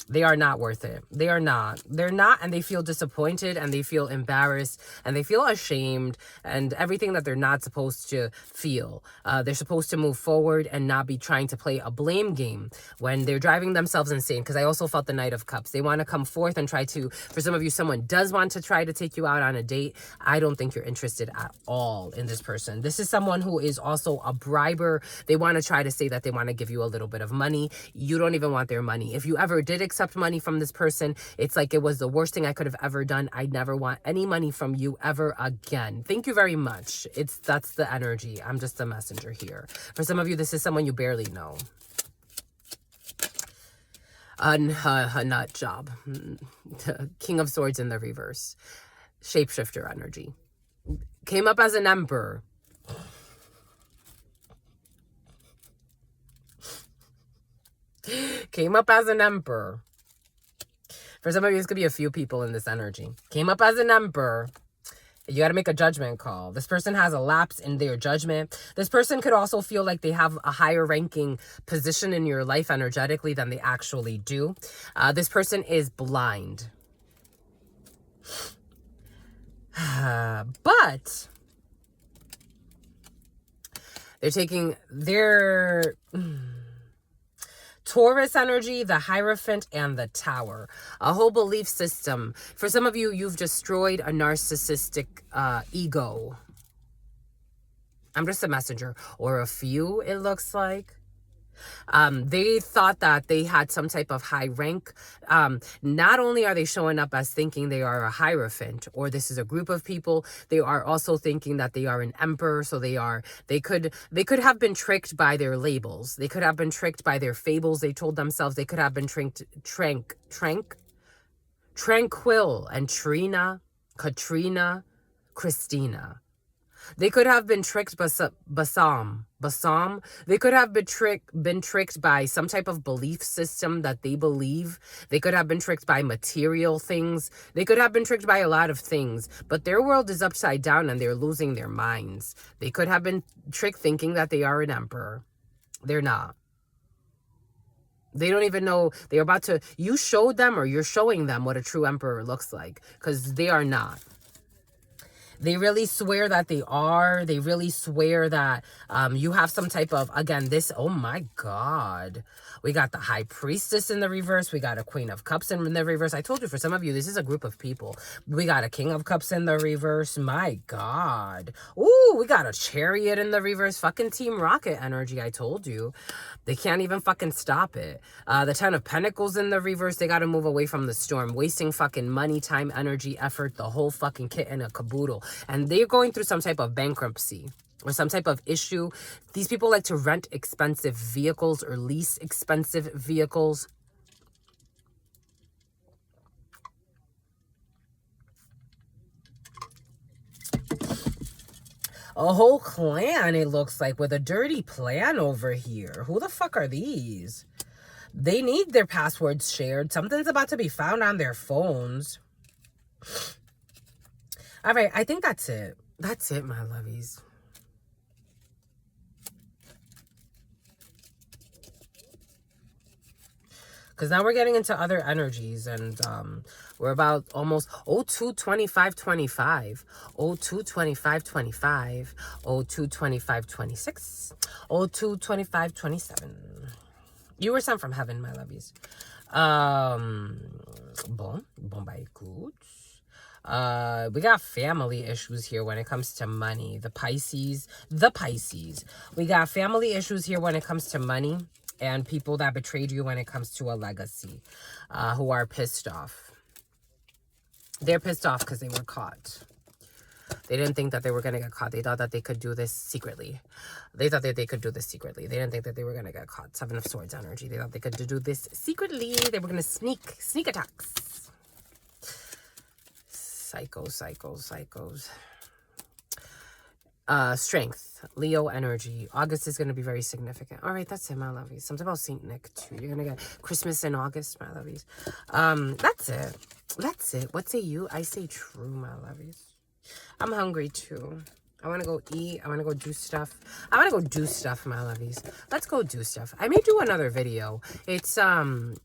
They are not worth it. They are not. They're not, and they feel disappointed, and they feel embarrassed, and they feel ashamed, and everything that they're not supposed to feel. They're supposed to move forward and not be trying to play a blame game when they're driving themselves insane, because I also felt the Knight of Cups. They want to come forth and try to, for some of you, someone does want to try to take you out on a date. I don't think you're interested at all in this person. This is someone who is also a briber. They want to try to say that they want to give you a little bit of money. You don't even want their money. If you ever did accept money from this person, it's like it was the worst thing I could have ever done. I never want any money from you ever again. Thank you very much. That's the energy. I'm just a messenger here. For some of you, this is someone you barely know. A nut job. King of Swords in the reverse. Shapeshifter energy. Came up as an emperor. Came up as an emperor. For some of you, this could be a few people in this energy. Came up as an emperor. You got to make a judgment call. This person has a lapse in their judgment. This person could also feel like they have a higher ranking position in your life energetically than they actually do. This person is blind. But they're taking their Taurus energy, the Hierophant, and the Tower. A whole belief system. For some of you, you've destroyed a narcissistic ego. I'm just a messenger. Or a few, it looks like. They thought that they had some type of high rank. Not only are they showing up as thinking they are a Hierophant, or this is a group of people, they are also thinking that they are an emperor. So they could have been tricked by their labels. They could have been tricked by their fables they told themselves. They could have been Tranquil and Trina, Katrina, Christina. They could have been tricked by Basam. They could have been tricked by some type of belief system that they believe. They could have been tricked by material things. They could have been tricked by a lot of things. But their world is upside down and they're losing their minds. They could have been tricked thinking that they are an emperor. They're not. They don't even know. They're about to... You showed them, or you're showing them what a true emperor looks like. Because they are not. They really swear that they are. They really swear that you have some type of, again, this, oh my God. We got the High Priestess in the reverse. We got a Queen of Cups in the reverse. I told you, for some of you, this is a group of people. We got a King of Cups in the reverse. My God. Ooh, we got a Chariot in the reverse. Fucking Team Rocket energy, I told you. They can't even fucking stop it. The Ten of Pentacles in the reverse. They got to move away from the storm. Wasting fucking money, time, energy, effort, the whole fucking kit in a caboodle. And they're going through some type of bankruptcy or some type of issue. These people like to rent expensive vehicles or lease expensive vehicles. A whole clan, it looks like, with a dirty plan over here. Who the fuck are these? They need their passwords shared. Something's about to be found on their phones. All right, I think that's it. That's it, my lovies. Because now we're getting into other energies, and we're about almost 02-25-25, 02-25-25, 02-25-26, 02-25-27. You were sent from heaven, my lovies. Bon by écoute. We got family issues here when it comes to money. The Pisces. We got family issues here when it comes to money. And people that betrayed you when it comes to a legacy, who are pissed off. They're pissed off because they were caught. They didn't think that they were going to get caught. They thought that they could do this secretly. They thought that they could do this secretly. They didn't think that they were going to get caught. Seven of Swords energy. They thought they could do this secretly. They were going to sneak attacks. Psychos. Strength. Leo energy. August is going to be very significant. All right, that's it, my lovies. Something about Saint Nick, too. You're going to get Christmas in August, my lovies. That's it. What say you? I say true, my lovies. I'm hungry, too. I want to go eat. I want to go do stuff. I want to go do stuff, my lovies. Let's go do stuff. I may do another video. It's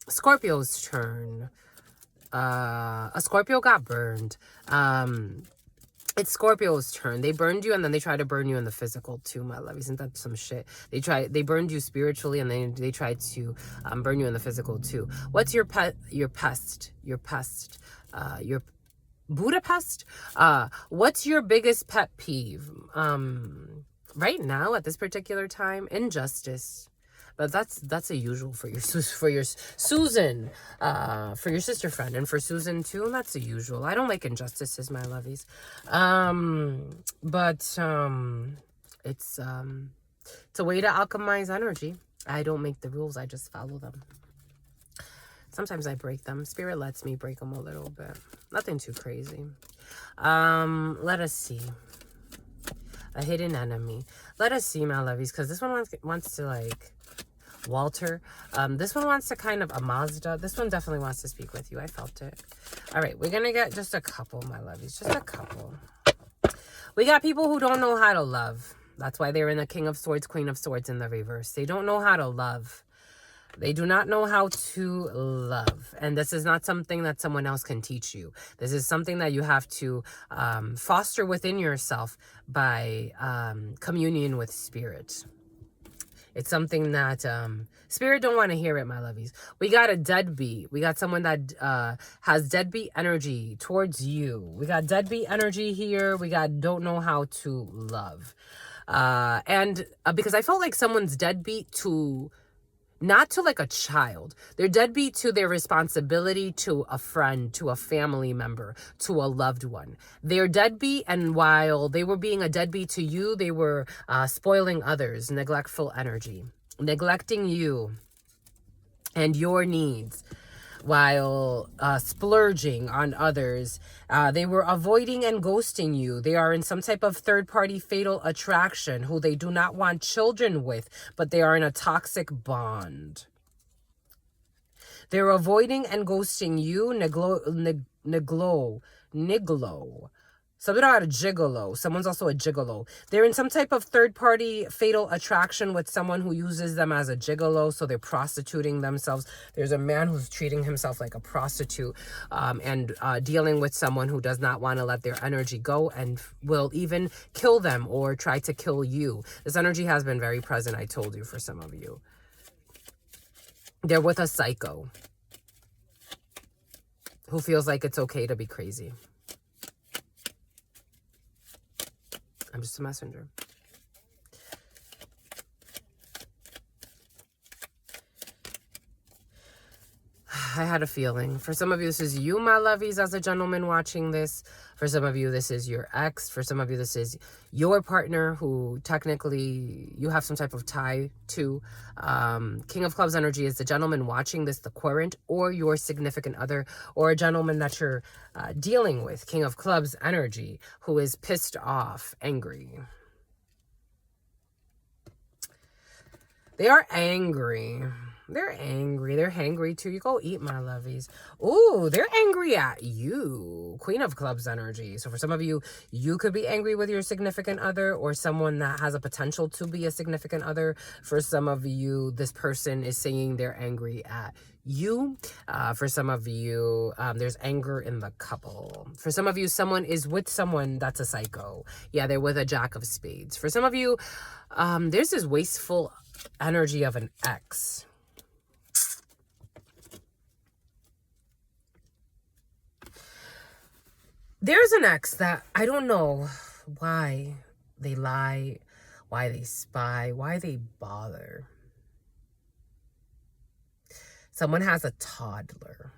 Scorpio's turn. A Scorpio got burned. It's Scorpio's turn. They burned you and then they try to burn you in the physical too, my love. Isn't that some shit? They burned you spiritually and they tried to burn you in the physical too. What's your pest? Your Budapest? What's your biggest pet peeve? Right now at this particular time, injustice. But that's a usual for your Susan, for your sister friend, and for Susan too. That's a usual. I don't like injustices, my lovies. But it's a way to alchemize energy. I don't make the rules. I just follow them. Sometimes I break them. Spirit lets me break them a little bit. Nothing too crazy. Let us see. A hidden enemy. Let us see, my lovies, because this one wants to like. Walter. This one wants to kind of a Mazda. This one definitely wants to speak with you. I felt it. All right, we're going to get just a couple, my lovies. Just a couple. We got people who don't know how to love. That's why they're in the King of Swords, Queen of Swords in the reverse. They don't know how to love. They do not know how to love. And this is not something that someone else can teach you. This is something that you have to foster within yourself by communion with spirit. It's something that spirit don't want to hear it, my lovies. We got a deadbeat. We got someone that has deadbeat energy towards you. We got deadbeat energy here. We got don't know how to love. And because I felt like someone's deadbeat to... Not to like a child. They're deadbeat to their responsibility to a friend, to a family member, to a loved one. They're deadbeat, and while they were being a deadbeat to you, they were spoiling others, neglectful energy, neglecting you and your needs while splurging on others. They were avoiding and ghosting you. They are in some type of third-party fatal attraction who they do not want children with, but they are in a toxic bond. They're avoiding and ghosting you, niglo. Some are a gigolo. Someone's also a gigolo. They're in some type of third-party fatal attraction with someone who uses them as a gigolo, so they're prostituting themselves. There's a man who's treating himself like a prostitute and dealing with someone who does not want to let their energy go and will even kill them or try to kill you. This energy has been very present, I told you, for some of you. They're with a psycho who feels like it's okay to be crazy. I'm just a messenger. I had a feeling. For some of you, this is you, my lovies, as a gentleman watching this. For some of you, this is your ex. For some of you, this is your partner who technically you have some type of tie to. King of Clubs energy is the gentleman watching this, the current, or your significant other, or a gentleman that you're dealing with. King of Clubs energy, who is pissed off, angry. They are angry. They're angry. They're hangry too. You go eat, my lovies. Ooh, they're angry at you. Queen of Clubs energy. So for some of you, you could be angry with your significant other or someone that has a potential to be a significant other. For some of you, this person is saying they're angry at you. For some of you, there's anger in the couple. For some of you, someone is with someone that's a psycho. Yeah, they're with a Jack of Spades. For some of you, there's this wasteful energy of an ex. There's an ex that I don't know why they lie, why they spy, why they bother. Someone has a toddler.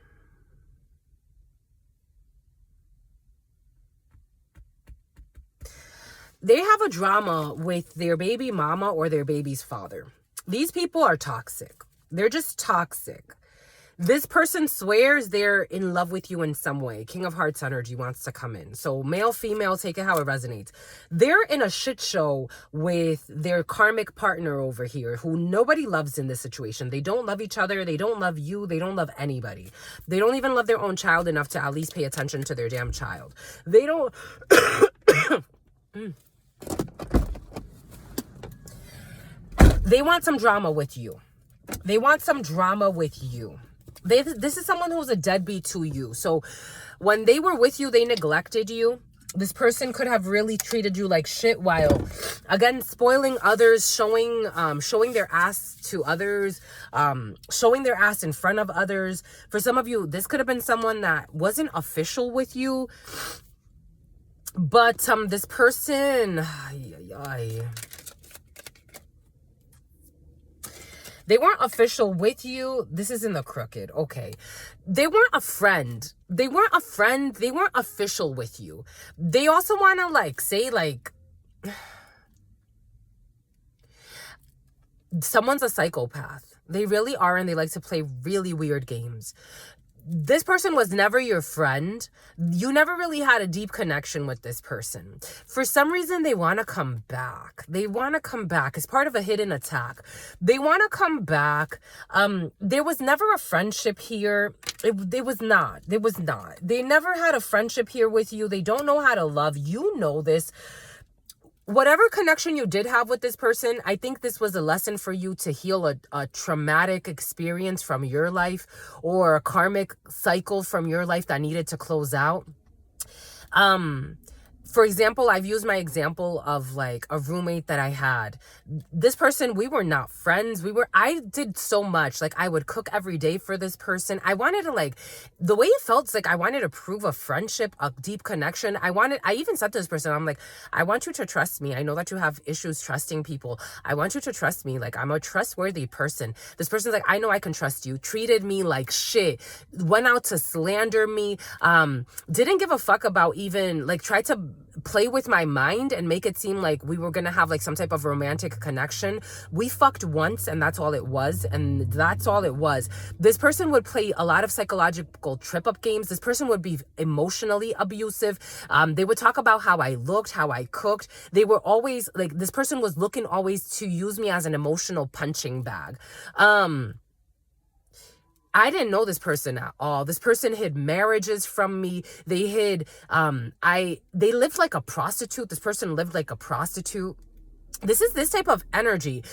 They have a drama with their baby mama or their baby's father. These people are toxic. They're just toxic. This person swears they're in love with you in some way. King of Hearts energy wants to come in. So male, female, take it how it resonates. They're in a shit show with their karmic partner over here who nobody loves in this situation. They don't love each other. They don't love you. They don't love anybody. They don't even love their own child enough to at least pay attention to their damn child. They don't... They want some drama with you. They want some drama with you. This is someone who's a deadbeat to you. So when they were with you, they neglected you. This person could have really treated you like shit while, again, spoiling others, showing their ass to others, showing their ass in front of others. For some of you, this could have been someone that wasn't official with you, but this person, they weren't official with you. This is in the crooked. Okay. They weren't a friend. They weren't a friend. They weren't official with you. They also want to like say like someone's a psychopath. They really are, and they like to play really weird games. This person was never your friend. You never really had a deep connection with this person. For some reason, they want to come back. They want to come back as part of a hidden attack. They want to come back. There was never a friendship here. It was not. There was not. They never had a friendship here with you. They don't know how to love. You know this. Whatever connection you did have with this person, I think this was a lesson for you to heal a traumatic experience from your life or a karmic cycle from your life that needed to close out. For example, I've used my example of like a roommate that I had. This person, we were not friends. I did so much. Like I would cook every day for this person. I wanted to like, the way it felt like I wanted to prove a friendship, a deep connection. I even said to this person, I'm like, I want you to trust me. I know that you have issues trusting people. I want you to trust me. Like I'm a trustworthy person. This person's like, I know I can trust you. Treated me like shit. Went out to slander me. Didn't give a fuck about even like tried to play with my mind and make it seem like we were gonna have like some type of romantic connection. We fucked once and that's all it was. And that's all it was. This person would play a lot of psychological trip up games. This person would be emotionally abusive. They would talk about how I looked, how I cooked. They were always like, this person was looking always to use me as an emotional punching bag. I didn't know this person at all. This person hid marriages from me. They hid, they lived like a prostitute. This person lived like a prostitute. This is this type of energy.